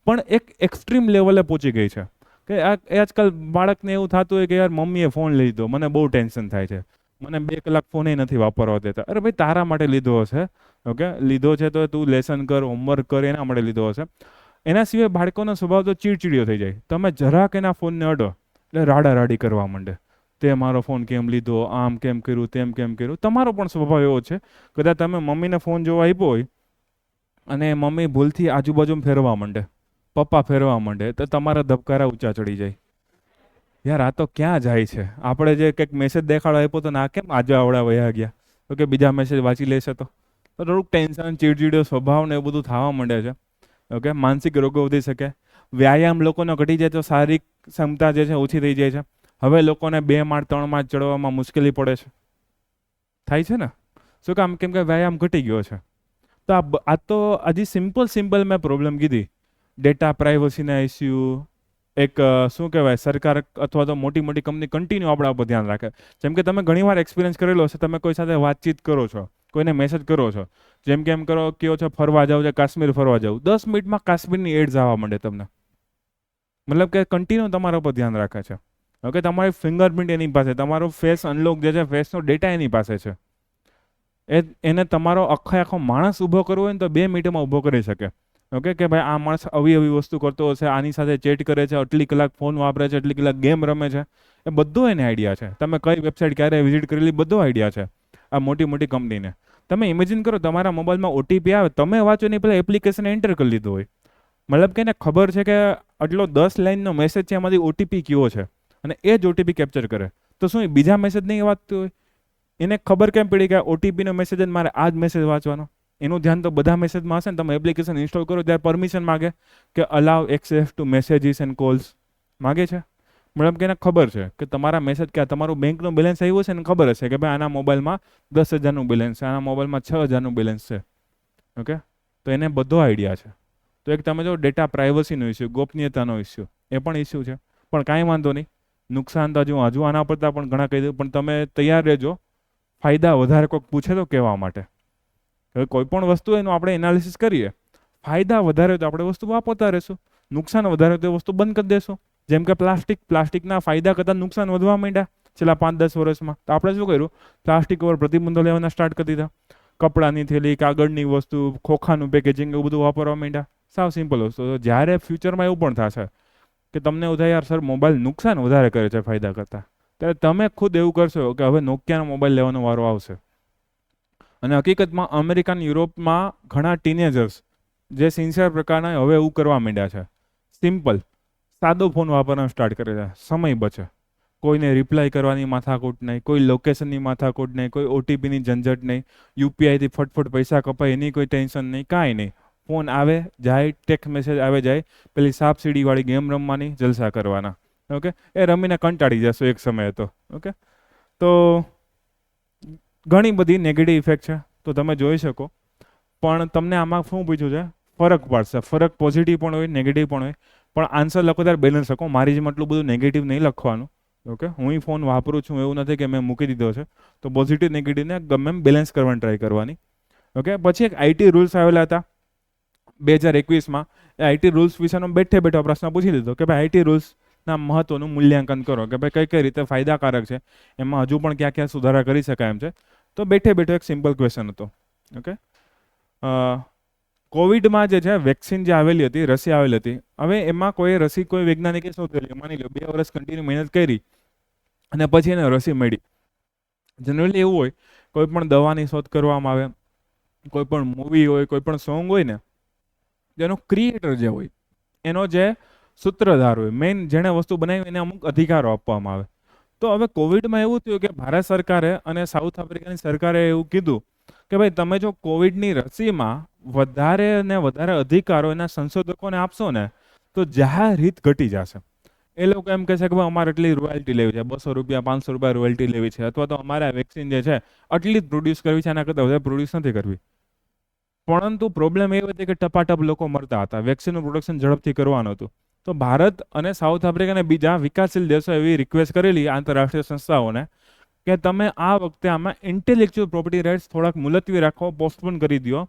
પણ એક એક્સ્ટ્રીમ લેવલે પહોંચી ગઈ છે કે આજકાલ બાળકને એવું થતું હોય કે યાર મમ્મીએ ફોન લઈ લીધો, મને બહુ ટેન્શન થાય છે, મને 2 કલાક ફોન નથી વાપરવા દેતા. અરે ભાઈ તારા માટે લીધો હશે. ઓકે, લીધો છે તો તું લેસન કર, હોમવર્ક કર, એના માટે લીધો હશે. એના સિવાય બાળકોનો સ્વભાવ તો ચીડચીડિયો થઈ જાય. તમે જરાક એના ફોનને અડો એટલે રાડારાડી કરવા માંડે. તે મારો ફોન કેમ લીધો, આમ કેમ કર્યું, તેમ કેમ કર્યું. તમારો પણ સ્વભાવ એવો છે, કદાચ તમે મમ્મીને ફોન જોવા આપ્યો હોય અને મમ્મી ભૂલથી આજુબાજુમાં ફેરવા માંડે, પપ્પા ફેરવા માંડે, તો તમારા ધબકારા ઊંચા ચડી જાય. યાર આ તો ક્યાં જાય છે, આપણે જે કંઈક મેસેજ દેખાડો આપ્યો તો ના કેમ આજે આવડા વયા ગયા, તો કે બીજા મેસેજ વાંચી લેશે તો થોડુંક ટેન્શન, ચીડચીડો સ્વભાવ ને એવું બધું થવા માંડે છે. ઓકે, માનસિક રોગો વધી શકે. વ્યાયામ લોકોનો ઘટી જાય તો શારીરિક ક્ષમતા જે છે ઓછી થઈ જાય છે. હવે લોકોને 2 માળ 3 માળ ચડવામાં મુશ્કેલી પડે છે, થાય છે ને. શું કામ? કેમ કે વ્યાયામ ઘટી ગયો છે. તો આ તો હજી સિમ્પલ મેં પ્રોબ્લેમ કીધી. ડેટા પ્રાઇવસીના ઇસ્યુ, એક શું કહેવાય, સરકાર અથવા તો મોટી મોટી કંપની કન્ટિન્યુ આપણા ઉપર ધ્યાન રાખે. જેમ કે તમે ઘણીવાર એક્સપિરિયન્સ કરેલો હશે, તમે કોઈ સાથે વાતચીત કરો છો, કોઈને મેસેજ કરો છો, જેમ કે એમ કરો કયો છો ફરવા જાવ છે, કાશ્મીર ફરવા જાવ, 10 મિનિટમાં કાશ્મીરની એડ્સ આવવા માંડે તમને. મતલબ કે કન્ટિન્યુ તમારા ઉપર ધ્યાન રાખે છે. ઓકે, તમારી ફિંગરપ્રિન્ટ એની પાસે, તમારો ફેસ અનલોક જે છે, ફેસનો ડેટા એની પાસે છે. એને તમારો આખો માણસ ઊભો કરવો હોય ને તો 2 મિનિટમાં ઊભો કરી શકે. ઓકે, કે ભાઈ આ માણસ આવી વસ્તુ કરતો હશે, આની સાથે ચેટ કરે છે, આટલી કલાક ફોન વાપરે છે, આટલી કલાક ગેમ રમે છે, એ બધું એને આઈડિયા છે. તમે કઈ વેબસાઇટ ક્યારે વિઝિટ કરેલી, બધો આઈડિયા છે આ મોટી મોટી કંપનીને. તમે ઇમેજિન કરો તમારા મોબાઈલમાં ઓટીપી આવે, તમે વાંચો નહીં, પહેલાં એપ્લિકેશન એન્ટર કરી લીધો હોય. મતલબ કે એને ખબર છે કે આટલો 10 લાઇનનો મેસેજ છે, એમાંથી ઓટીપી કયો છે, અને એ જ ઓટીપી કેપ્ચર કરે. તો શું બીજા મેસેજ નહીં વાંચતું હોય? એને ખબર કેમ પડી કે ઓટીપીનો મેસેજ જ મારે આ જ મેસેજ વાંચવાનો? એનું ધ્યાન તો બધા મેસેજમાં હશે ને. તમે એપ્લિકેશન ઇન્સ્ટોલ કરો ત્યારે પરમિશન માગે કે allow access to messages and calls માગે છે. મતલબ કે એને ખબર છે કે તમારા મેસેજ ક્યાં, તમારું બેંકનું બેલેન્સ આવ્યું છે ને ખબર હશે કે ભાઈ આના મોબાઈલમાં 10,000નું બેલેન્સ છે, આના મોબાઈલમાં 6,000નું બેલેન્સ છે. ઓકે, તો એને બધો આઈડિયા છે. તો એક તમે જો ડેટા પ્રાઇવસીનો ઇસ્યુ, ગોપનીયતાનો ઇસ્યુ, એ પણ ઇસ્યુ છે. પણ કાંઈ વાંધો નહીં, નુકસાન તો હજુ આના પડતા પણ ઘણા કહી દઉં, પણ તમે તૈયાર રહેજો ફાયદા વધારે કોઈક પૂછે તો કહેવા માટે. હવે કોઈ પણ વસ્તુ એનું આપણે એનાલિસિસ કરીએ, ફાયદા વધારે તો આપણે વસ્તુ વાપરતા રહેશું, નુકસાન વધારે તો એ વસ્તુ બંધ કરી દેશું. જેમ કે પ્લાસ્ટિકના ફાયદા કરતાં નુકસાન વધવા માંડ્યા છેલ્લા 5-10 વર્ષમાં. તો આપણે શું કર્યું? પ્લાસ્ટિક ઉપર પ્રતિબંધો લેવાના સ્ટાર્ટ કરી દીધા. કપડાની થેલી, કાગળની વસ્તુ, ખોખાનું પેકેજિંગ, એવું બધું વાપરવા માંડ્યા. સાવ સિમ્પલ વસ્તુ. તો જ્યારે ફ્યુચરમાં એવું પણ થશે કે તમને એવું થાય યાર સર મોબાઈલ નુકસાન વધારે કરે છે ફાયદા કરતાં, ત્યારે તમે ખુદ એવું કરશો કે હવે નોકિયાનો મોબાઈલ લેવાનો વારો આવશે. અને હકીકતમાં અમેરિકન, યુરોપમાં ઘણા ટીનેજર્સ જે સિન્સિયર પ્રકારના હવે એવું કરવા માંડ્યા છે. સિમ્પલ સાદો ફોન વાપરવાનો સ્ટાર્ટ કરે છે, સમય બચે. કોઈને રિપ્લાય કરવાની માથાકૂટ નહીં, કોઈ લોકેશનની માથાકૂટ નહીં, કોઈ ઓટીપીની ઝંઝટ નહીં, યુપીઆઈથી ફટફટ પૈસા કપાય એની કોઈ ટેન્શન નહીં, કાંઈ નહીં. ફોન આવે જાય, ટેક્સ્ટ મેસેજ આવે જાય, પેલી સાપ સીડીવાળી ગેમ રમવાની, જલસા કરવાના. ઓકે, એ રમીને કંટાળી જશો એક સમયે તો. ઓકે, તો ઘણી બધી નેગેટિવ ઇફેક્ટ છે, તો તમે જોઈ શકો. પણ તમને આમાં શું પૂછ્યું છે? ફરક પાડશે. ફરક પોઝિટિવ પણ હોય, નેગેટિવ પણ હોય. પણ આન્સર લખો ત્યારે બેલેન્સ લખો. મારી જેમ એટલું બધું નેગેટિવ નહીં લખવાનું. ઓકે, હું ફોન વાપરું છું એવું નથી કે મેં મૂકી દીધો છે. તો પોઝિટિવ નેગેટિવને ગમે એમ બેલેન્સ કરવાની ટ્રાય કરવાની. ઓકે, પછી એક આઈટી રૂલ્સ આવેલા હતા 2021માં. એ આઈટી રૂલ્સ વિશેનો બેઠો પ્રશ્ન પૂછી લીધો કે ભાઈ આઈટી રૂલ્સના મહત્વનું મૂલ્યાંકન કરો કે ભાઈ કઈ રીતે ફાયદાકારક છે, એમાં હજુ પણ ક્યાં ક્યાં સુધારા કરી શકાય એમ છે. તો બેઠો એક સિમ્પલ ક્વેશ્ચન હતો. ઓકે, કોવિડમાં જે છે વેક્સિન જે આવેલી હતી, રસી આવેલી હતી, હવે એમાં કોઈ રસી કોઈ વૈજ્ઞાનિકે શોધેલી, માની લો 2 વર્ષ કન્ટિન્યુ મહેનત કરી અને પછી એને રસી મળી. જનરલી એવું હોય, કોઈ પણ દવાની શોધ કરવામાં આવે, કોઈ પણ મૂવી હોય, કોઈ પણ સોંગ હોય ને, જેનો ક્રિએટર જે હોય, એનો જે સૂત્રધાર હોય, મેઇન જેણે વસ્તુ બનાવી એને અમુક અધિકારો આપવામાં આવે. તો હવે કોવિડમાં એવું થયું કે ભારત સરકારે અને સાઉથ આફ્રિકાની સરકારે એવું કીધું કે ભાઈ તમે જો કોવિડની રસીમાં વધારે ને વધારે અધિકારો એના સંશોધકોને આપશો ને તો જાહેર હિત ઘટી જશે. એ લોકો એમ કહે છે કે ભાઈ અમારે એટલી રોયલ્ટી લેવી છે, 200 રૂપિયા 500 રૂપિયા રોયલ્ટી લેવી છે, અથવા તો અમારે આ વેક્સિન જે છે આટલી જ પ્રોડ્યુસ કરવી છે, એના કરતાં વધારે પ્રોડ્યુસ નથી કરવી. પરંતુ પ્રોબ્લેમ એ હતી કે ટપાટપ લોકો મરતા હતા, વેક્સિનનું પ્રોડક્શન ઝડપથી કરવાનું હતું. તો ભારત અને સાઉથ આફ્રિકા અને બીજા વિકાસશીલ દેશો એવી રિક્વેસ્ટ કરેલી આંતરરાષ્ટ્રીય સંસ્થાઓને કે તમે આ વખતે આમાં ઇન્ટેલેક્ચ્યુઅલ પ્રોપર્ટી રાઇટ્સ થોડાક મુલતવી રાખો, પોસ્ટપોન કરી દો,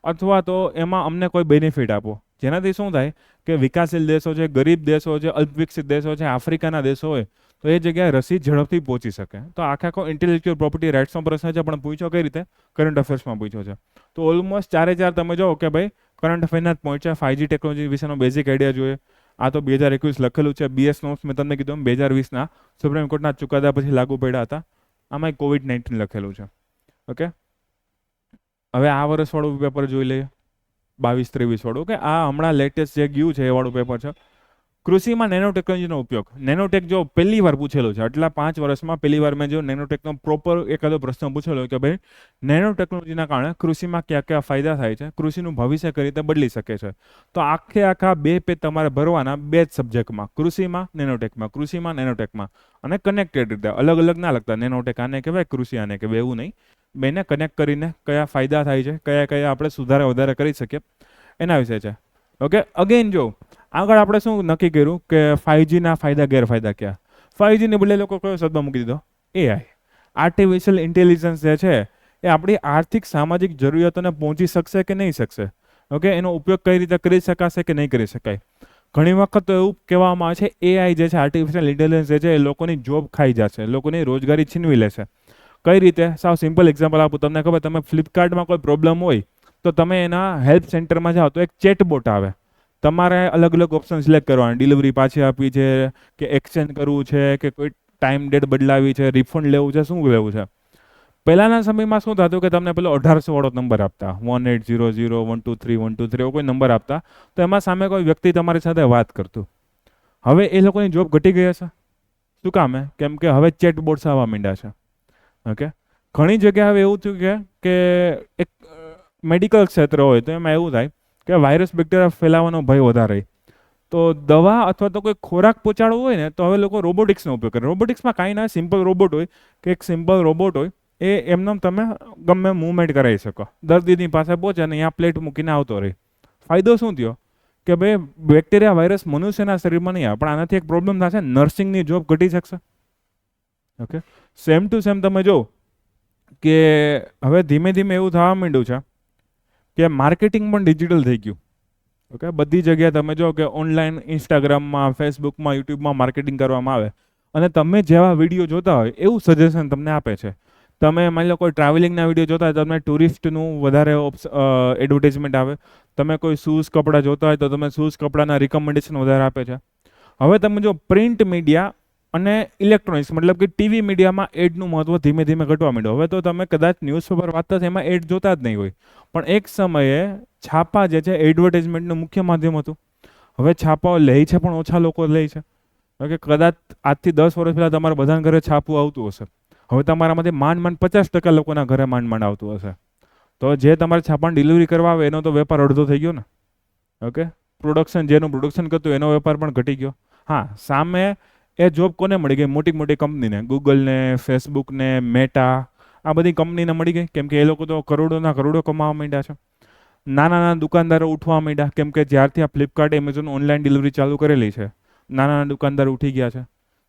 અથવા તો એમાં અમને કોઈ બેનિફિટ આપો. જેનાથી શું થાય કે વિકાસશીલ દેશો છે, ગરીબ દેશો છે, અલ્પવિકસિત દેશો છે, આફ્રિકાના દેશો હોય તો એ જગ્યાએ રસી ઝડપથી પહોંચી શકે. તો આખો ઇન્ટેલેક્ચ્યુઅલ પ્રોપર્ટી રાઇટ્સનો પ્રશ્ન છે, પણ પૂછ્યો કઈ રીતે? કરંટ અફેર્સમાં પૂછ્યો છે. તો ઓલમોસ્ટ 4 તમે જો કે ભાઈ કરંટ અફેરના જ પહોંચ્યા. 5G ટેકનોલોજી વિશેનો બેઝિક આઈડિયા જોઈએ. આ તો 2021 લખેલું છે. BS નોટ્સ મેં તમને કીધું 2020ના સુપ્રીમ કોર્ટના ચુકાદા પછી લાગુ પડ્યા હતા. આમાં COVID-19 લખેલું છે. ઓકે, હવે આ વર્ષવાળું પેપર જોઈ લઈએ, 22-23 વાળું. કે આ હમણાં લેટેસ્ટ જે ગયું છે એ વાળું પેપર છે. કૃષિમાં નેનો ટેકનોલોજીનો ઉપયોગ. નેનોટેક જો પહેલી વાર પૂછેલું છે, આટલા 5 વર્ષમાં પહેલી વાર મેં જો નેનોટેકનો પ્રોપર એકાદો પ્રશ્ન પૂછેલો કે ભાઈ નેનો ટેકનોલોજીના કારણે કૃષિમાં કયા કયા ફાયદા થાય છે, કૃષિનું ભવિષ્ય કઈ રીતે બદલી શકે છે. તો આખા 2 પેજ તમારે ભરવાના 2 જ સબ્જેક્ટમાં, કૃષિમાં નેનોટેકમાં, કૃષિમાં નેનોટેકમાં, અને કનેક્ટેડ રીતે અલગ અલગ ના લખતા. નેનોટેક આને કહેવાય, કૃષિ આને કહેવાય, એવું નહીં. બેને કનેક્ટ કરીને કયા ફાયદા થાય છે, કયા કયા આપણે સુધારા વધારે કરી શકીએ, એના વિશે છે. ઓકે, અગેન જો આગળ આપણે શું નક્કી કર્યું કે 5G ના ફાયદા ગેરફાયદા ક્યાં. 5G ને બદલે લોકો કયો શબ્દ મૂકી દીધો? AI. આર્ટિફિશિયલ ઇન્ટેલિજન્સ જે છે એ આપણી આર્થિક સામાજિક જરૂરિયાતોને પહોંચી શકશે કે નહીં શકશે? ઓકે, એનો ઉપયોગ કઈ રીતે કરી શકાશે કે નહીં કરી શકાય? ઘણી વખત તો એવું કહેવામાં આવે છે AI જે છે, આર્ટિફિશિયલ ઇન્ટેલિજન્સ જે છે, એ લોકોની જોબ ખાઈ જશે, લોકોની રોજગારી છીનવી લેશે. કઈ રીતે? સાવ સિમ્પલ એક્ઝામ્પલ આપું તમને. ખબર, તમે ફ્લિપકાર્ટમાં કોઈ પ્રોબ્લેમ હોય તો તમે એના હેલ્પ સેન્ટરમાં જાઓ તો એક ચેટબોટ આવે. તમારે અલગ અલગ ઓપ્શન સિલેક્ટ કરવાના, ડિલિવરી પાછી આપવી છે કે એક્સચેન્જ કરવું છે કે કોઈ ટાઈમ ડેટ બદલાવી છે, રિફંડ લેવું છે, શું લેવું છે. પહેલાના સમયમાં શું થતું કે તમને પેલો 1800 વાળો નંબર આપતા, 1800 123 123 એવો કોઈ નંબર આપતા, તો એમાં સામે કોઈ વ્યક્તિ તમારી સાથે વાત કરતું. હવે એ લોકોની જોબ ઘટી ગઈ હશે. શું કામ? કેમ કે હવે ચેટબોટ્સ આવવા માંડ્યા છે. ઓકે, ઘણી જગ્યાએ હવે એવું થયું કે એક મેડિકલ ક્ષેત્ર હોય તો એમાં એવું થાય કે વાયરસ બેક્ટેરિયા ફેલાવાનો ભય વધારે. તો દવા અથવા તો કોઈ ખોરાક પહોંચાડવો હોય ને તો હવે લોકો રોબોટિક્સનો ઉપયોગ કરે. રોબોટિક્સમાં કાંઈ ના, સિમ્પલ રોબોટ હોય કે એક સિમ્પલ રોબોટ હોય, એ એમને તમે ગમે મૂવમેન્ટ કરાવી શકો. દર્દીની પાસે પહોંચે અને અહીંયા પ્લેટ મૂકીને આવતો રહે. ફાયદો શું થયો કે ભાઈ બેક્ટેરિયા વાયરસ મનુષ્યના શરીરમાં નહીં આવે, પણ આનાથી એક પ્રોબ્લેમ થશે, નર્સિંગની જોબ ઘટી શકશે. ઓકે, સેમ ટુ સેમ તમે જો કે હવે ધીમે ધીમે એવું થવા માંડ્યું છે કે માર્કેટિંગ પણ ડિજિટલ થઈ ગયું. ઓકે, બધી જગ્યાએ તમે જો કે ઓનલાઈન ઇન્સ્ટાગ્રામમાં, ફેસબુકમાં, યુટ્યુબમાં માર્કેટિંગ કરવામાં આવે અને તમે જેવા વિડીયો જોતા હોય એવું સજેશન તમને આપે છે. તમે માની લો કોઈ ટ્રાવેલિંગના વિડીયો જોતા હોય તો તમને ટુરિસ્ટનું વધારે એડવર્ટાઇઝમેન્ટ આવે. તમે કોઈ શૂઝ કપડાં જોતા હોય તો તમે શૂઝ કપડાના રિકમેન્ડેશન વધારે આપે છે. હવે તમે જો પ્રિન્ટ મીડિયા અને ઇલેક્ટ્રોનિક્સ મતલબ કે ટીવી મીડિયામાં એડનું મહત્વ ધીમે ધીમે ઘટવા માંડ્યું. હવે તો તમે કદાચ ન્યૂઝપેપર વાંચતા એમાં એડ જોતા જ નહીં હોય, પણ એક સમયે છાપા જે છે એડવર્ટાઇઝમેન્ટનું મુખ્ય માધ્યમ હતું. હવે છાપાઓ લે છે પણ ઓછા લોકો લે છે. કે કદાચ આજથી 10 વર્ષ પહેલાં તમારા બધાના ઘરે છાપું આવતું હશે. હવે તમારામાંથી માંડ 50% લોકોના ઘરે માંડ આવતું હશે. તો જે તમારે છાપાની ડિલિવરી કરવા આવે એનો તો વેપાર અડધો થઈ ગયો ને. ઓકે, જેનું પ્રોડક્શન કરતું એનો વેપાર પણ ઘટી ગયો. હા, સામે એ જોબ કોને મળી ગઈ? મોટી મોટી કંપનીને, ગૂગલને, ફેસબુકને, મેટા, આ બધી કંપનીને મળી ગઈ. કેમ કે એ લોકો તો કરોડોના કરોડો કમાવા માંડ્યા છે. નાના નાના દુકાનદારો ઉઠવા માંડ્યા, કેમ કે જ્યારથી આ ફ્લિપકાર્ટ, એમેઝોન ઓનલાઈન ડિલિવરી ચાલુ કરેલી છે, નાના નાના દુકાનદારો ઉઠી ગયા છે.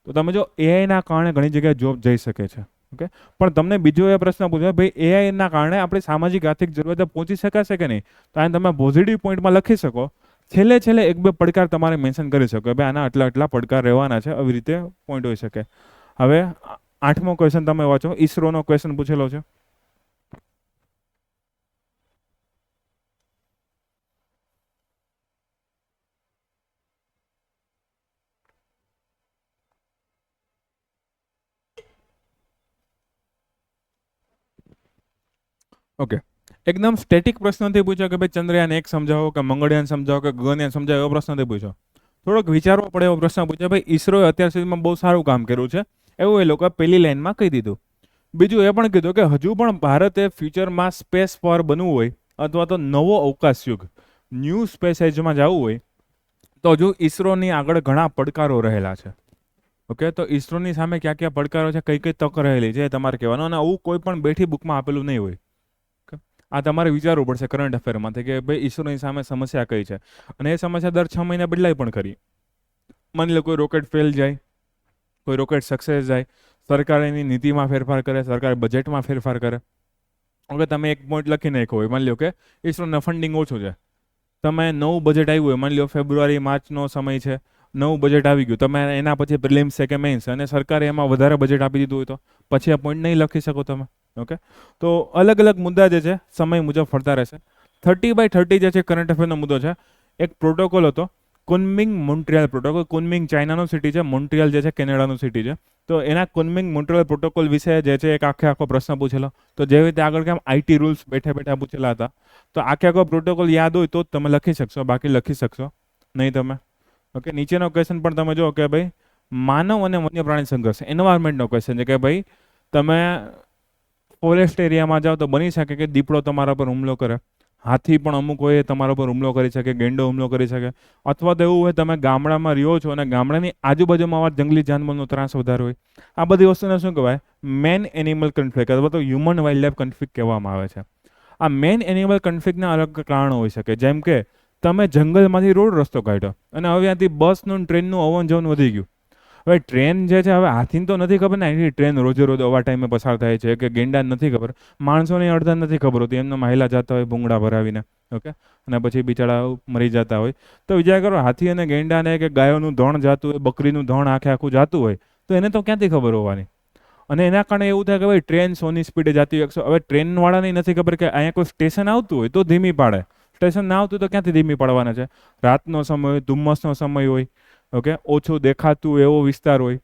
તો તમે જો એઆઈના કારણે ઘણી જગ્યાએ જોબ જઈ શકે છે. ઓકે, પણ તમને બીજો એ પ્રશ્ન પૂછ્યો, ભાઈ એઆઈના કારણે આપણી સામાજિક આર્થિક જરૂરિયાતો પહોંચી શકાશે કે નહીં? તો આને તમે પોઝિટિવ પોઈન્ટમાં લખી શકો. છેલ્લે છેલ્લે 1-2 પડકાર તમારે મેન્શન કરી શકો, ભાઈ આના આટલા આટલા પડકાર રહેવાના છે, આવી રીતે પોઈન્ટ હોઈ શકે. હવે 8મો ક્વેશ્ચન તમે વાંચો. ઈસરોનો ક્વેશ્ચન પૂછેલો છે. ઓકે, એકદમ સ્ટેટિક પ્રશ્નથી પૂછ્યો કે ભાઈ ચંદ્રયાન 1 સમજાવો કે મંગળયાન સમજાવો કે ગગનયાન સમજાવો એવો પ્રશ્નથી પૂછ્યો. થોડોક વિચારવો પડે એવો પ્રશ્ન પૂછ્યો. ભાઈ ઈસરોએ અત્યાર સુધીમાં બહુ સારું કામ કર્યું છે એવું એ લોકો પહેલી લાઈનમાં કહી દીધું. બીજું એ પણ કીધું કે હજુ પણ ભારતે ફ્યુચરમાં સ્પેસ પર બનવું હોય અથવા તો નવો અવકાશ યુગ ન્યૂ સ્પેસ એજમાં જવું હોય તો હજુ ઈસરોની આગળ ઘણા પડકારો રહેલા છે. ઓકે, તો ઈસરોની સામે ક્યાં ક્યાં પડકારો છે, કઈ કઈ તક રહેલી છે એ તમારે કહેવાનું, અને આવું કોઈ પણ બેઠી બુકમાં આપેલું નહીં હોય. ઓકે, આ તમારે વિચારવું પડશે કરંટ અફેરમાંથી કે ભાઈ ઈસરોની સામે સમસ્યા કઈ છે, અને એ સમસ્યા દર 6 મહિને બદલાય પણ ખરી. માની લો કોઈ રોકેટ ફેલ જાય, કોઈ રોકેટ સક્સેસ જાય, સરકાર એની નીતિમાં ફેરફાર કરે, સરકાર બજેટમાં ફેરફાર કરે. ઓકે, તમે એક પોઈન્ટ લખી નાખ્યો હોય, માની લો કે ઈસરોના ફંડિંગ ઓછું છે, તમે નવું બજેટ આવ્યું હોય, માની લો ફેબ્રુઆરી માર્ચનો સમય છે, નવું બજેટ આવી ગયું, તમે એના પછી પ્રિલિમ્સ છે કે મેઇન્સ, અને સરકારે એમાં વધારે બજેટ આપી દીધું હોય તો પછી આ પોઈન્ટ નહીં લખી શકો તમે. ઓકે, તો અલગ અલગ મુદ્દા જે છે સમય મુજબ ફરતા રહેશે. 30/30 જે છે કરંટ અફેરનો મુદ્દો છે. એક પ્રોટોકોલ હતો કુનમિંગ મોન્ટ્રિયલ પ્રોટોકોલ. કુનમિંગ ચાઇનાનું સિટી છે, મોન્ટ્રિયલ જે છે કેનેડાનું સિટી છે. તો એના કુનમિંગ મોન્ટ્રિયલ પ્રોટોકોલ વિશે જે છે એક આખો પ્રશ્ન પૂછેલો. તો જેવી રીતે આગળ કેમ આઈટી રૂલ્સ બેઠા બેઠા પૂછેલા હતા, તો આખો પ્રોટોકોલ યાદ હોય તો જ તમે લખી શકશો, બાકી લખી શકશો નહીં તમે. ઓકે, નીચેનો ક્વેશ્ચન પણ તમે જો કે ભાઈ માનવ અને વન્ય પ્રાણી સંઘર્ષ એન્વાયરમેન્ટનો ક્વેશ્ચન છે કે ભાઈ તમે ફોરેસ્ટ એરિયામાં જાઓ તો બની શકે કે દીપડો તમારા પર હુમલો કરે, હાથી પણ અમુક હોય તમારા પર હુમલો કરી શકે, ગેંડો હુમલો કરી શકે, અથવા તો એવું હોય તમે ગામડામાં રહ્યો છો અને ગામડાની આજુબાજુમાં આવા જંગલી જાનવરનો ત્રાસ વધારે હોય. આ બધી વસ્તુને શું કહેવાય? મેન એનિમલ કન્ફ્લિક્ટ અથવા તો હ્યુમન વાઇલ્ડ લાઇફ કન્ફ્લિક્ટ કહેવામાં આવે છે. આ મેન એનિમલ કન્ફ્લિક્ટના અલગ કારણો હોઈ શકે, જેમ કે તમે જંગલમાંથી રોડ રસ્તો કાઢ્યો અને હવે ત્યાંથી બસનું ટ્રેનનું અવન જવન વધી ગયું. હવે ટ્રેન જે છે, હવે હાથીને તો નથી ખબર ને એની ટ્રેન રોજે રોજ આવા ટાઈમે પસાર થાય છે, કે ગેંડા નથી ખબર, માણસોને અડધા નથી ખબર હોતી, એમને મહિલા જતા હોય ભૂંગળા ભરાવીને. ઓકે, અને પછી બિચારા મરી જતા હોય. તો વિચાર કરો, હાથી અને ગેંડાને કે ગાયોનું ધણ જાતું હોય, બકરીનું ધણ આખું જાતું હોય, તો એને તો ક્યાંથી ખબર હોવાની? અને એના કારણે એવું થાય કે ભાઈ ટ્રેન સોની સ્પીડે જતી હોય. હવે ટ્રેનવાળાને નથી ખબર કે અહીંયા કોઈ સ્ટેશન આવતું હોય તો ધીમી પાડે, સ્ટેશન ના આવતું તો ક્યાંથી ધીમી પાડવાના છે? રાતનો સમય હોય, ધુમ્મસનો સમય હોય, ઓકે, ઓછું દેખાતું એવો વિસ્તાર હોય,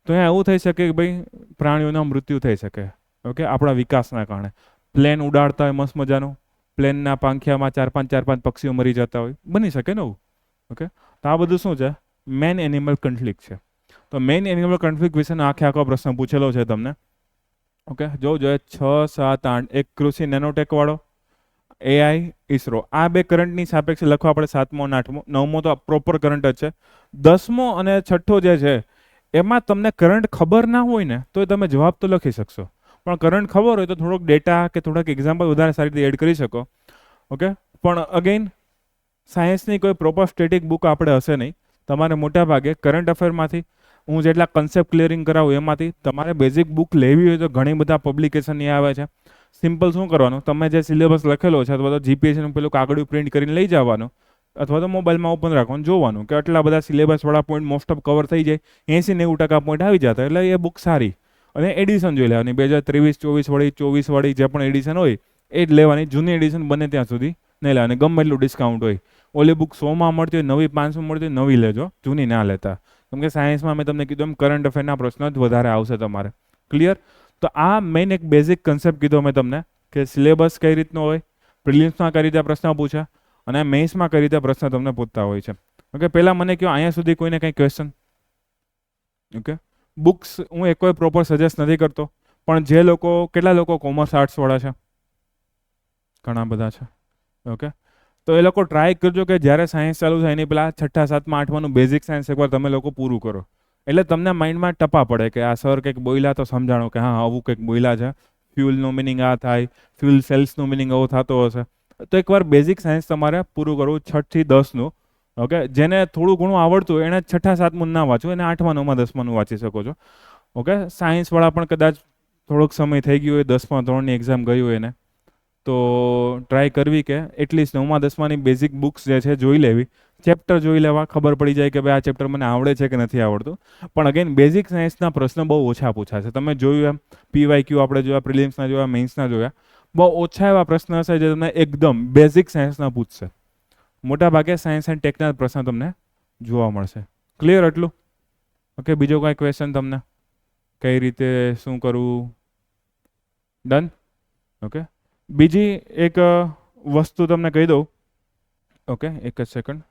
તો અહીંયા એવું થઈ શકે કે ભાઈ પ્રાણીઓના મૃત્યુ થઈ શકે. ઓકે, આપણા વિકાસના કારણે પ્લેન ઉડાડતા હોય મસ્ત મજાનું, પ્લેનના પાંખિયામાં ચાર પાંચ પક્ષીઓ મરી જતા હોય, બની શકે ને એવું. ઓકે, તો આ બધું શું છે? મેન એનિમલ કન્ફ્લિક્ટ છે. તો મેઇન એનિમલ કન્ફ્લિક્ટ વિશેનો આખો પ્રશ્ન પૂછેલો છે તમને. ઓકે, જો 6, 7, 8 એક કૃષિ નેનોટેક વાળો, એઆઈ, ઈસરો, આ બે કરંટની સાપેક્ષે લખવા પડે. 7મો અને 8મો, 9મો તો પ્રોપર કરંટ જ છે. 10મો અને 6ઠ્ઠો જે છે એમાં તમને કરંટ ખબર ના હોય ને તો તમે જવાબ તો લખી શકશો, પણ કરંટ ખબર હોય તો થોડોક ડેટા કે થોડાક એક્ઝામ્પલ વધારે સારી રીતે એડ કરી શકો. ઓકે, પણ અગેન સાયન્સની કોઈ પ્રોપર સ્ટેટિક બુક આપણે હશે નહીં. તમારે મોટા ભાગે કરંટ અફેરમાંથી હું જેટલા કન્સેપ્ટ ક્લિયરિંગ કરાવું એમાંથી તમારે બેઝિક બુક લેવી હોય તો ઘણી બધા પબ્લિકેશન આવે છે. સિમ્પલ શું કરવાનું, તમે જે સિલેબસ લખેલો છે અથવા તો જીપીએસસીનું પેલું કાગળિયું પ્રિન્ટ કરીને લઈ જવાનું, અથવા તો મોબાઈલમાં ઓપન રાખવાનું, જોવાનું કે આટલા બધા સિલેબસવાળા પોઈન્ટ મોસ્ટ ઓફ કવર થઈ જાય, 80-90% પોઈન્ટ આવી જતા, એટલે એ બુક સારી. અને એડિશન જોઈ લેવાની 2023-24 વાળી, 24 વાળી જે પણ એડિશન હોય એ જ લેવાની. જૂની એડિશન બને ત્યાં સુધી નહીં લેવાની, ગમે એટલું ડિસ્કાઉન્ટ હોય. ઓલી બુક 100માં મળતી હોય, નવી 500 મળતી હોય, નવી લેજો, જૂની ના લેતા. કેમ કે સાયન્સમાં મેં તમને કીધું એમ કરંટ અફેરના પ્રશ્નો જ વધારે આવશે તમારે. ક્લિયર? તો આ મેઇન એક બેઝિક કન્સેપ્ટ કીધો મેં તમને કે સિલેબસ કઈ રીતનો હોય, પ્રિલિમ્સમાં કઈ રીતે પ્રશ્ન પૂછ્યા, અને મેઇન્સમાં કઈ રીતે પ્રશ્ન તમને પૂછતા હોય છે. ઓકે, પહેલાં મને કહો અહીંયા સુધી કોઈને કંઈ ક્વેશ્ચન? ઓકે, બુક્સ હું એક કોઈ પ્રોપર સજેસ્ટ નથી કરતો, પણ જે લોકો, કેટલા લોકો કોમર્સ આર્ટ્સવાળા છે? ઘણા બધા છે. ઓકે, તો એ લોકો ટ્રાય કરજો કે જ્યારે સાયન્સ ચાલુ થાય એની પહેલાં 6ઠ્ઠા 7મા 8માનું બેઝિક સાયન્સ એકવાર તમે લોકો પૂરું કરો, એટલે તમને માઇન્ડમાં ટપા પડે કે આ સર કંઈક બોયલા તો સમજાણો કે હા આવું કંઈક બોયલા છે, ફ્યુલનો મિનિંગ આ થાય, ફ્યુલ સેલ્સનો મિનિંગ આવો થતો હશે. તો એકવાર બેઝિક સાયન્સ તમારે પૂરું કરવું 6 થી 10નું. ઓકે, જેને થોડું ઘણું આવડતું હોય એને 6ઠ્ઠા 7મું ના વાંચવું, એને 8મા 9મા 10માનું વાંચી શકો છો. ઓકે, સાયન્સવાળા પણ કદાચ થોડોક સમય થઈ ગયો હોય, 10મા ધોરણની એક્ઝામ ગઈ હોય એને, તો ટ્રાય કરવી કે એટલીસ્ટ 9મા 10માની બેઝિક બુક્સ જે છે જોઈ લેવી, ચેપ્ટર જોઈ લેવા, ખબર પડી જાય કે ભાઈ આ ચેપ્ટર મને આવડે છે કે નથી આવડતું. પણ અગેન બેઝિક સાયન્સના પ્રશ્ન બહુ ઓછા પૂછાશે. તમે જોયું એમ પીવાયક્યુ આપણે જોયા, પ્રિલિમ્સના જોયા, મેઇન્સના જોયા, બહુ ઓછા એવા પ્રશ્ન હશે જે તમને એકદમ બેઝિક સાયન્સના પૂછશે. મોટા ભાગે સાયન્સ એન્ડ ટેકના પ્રશ્ન તમને જોવા મળશે. ક્લિયર એટલું? ઓકે, બીજો કાંઈ ક્વેશ્ચન તમને? કઈ રીતે શું કરવું? ડન? ઓકે, બીજી એક વસ્તુ તમને કહી દઉં. ઓકે, એક જ સેકન્ડ.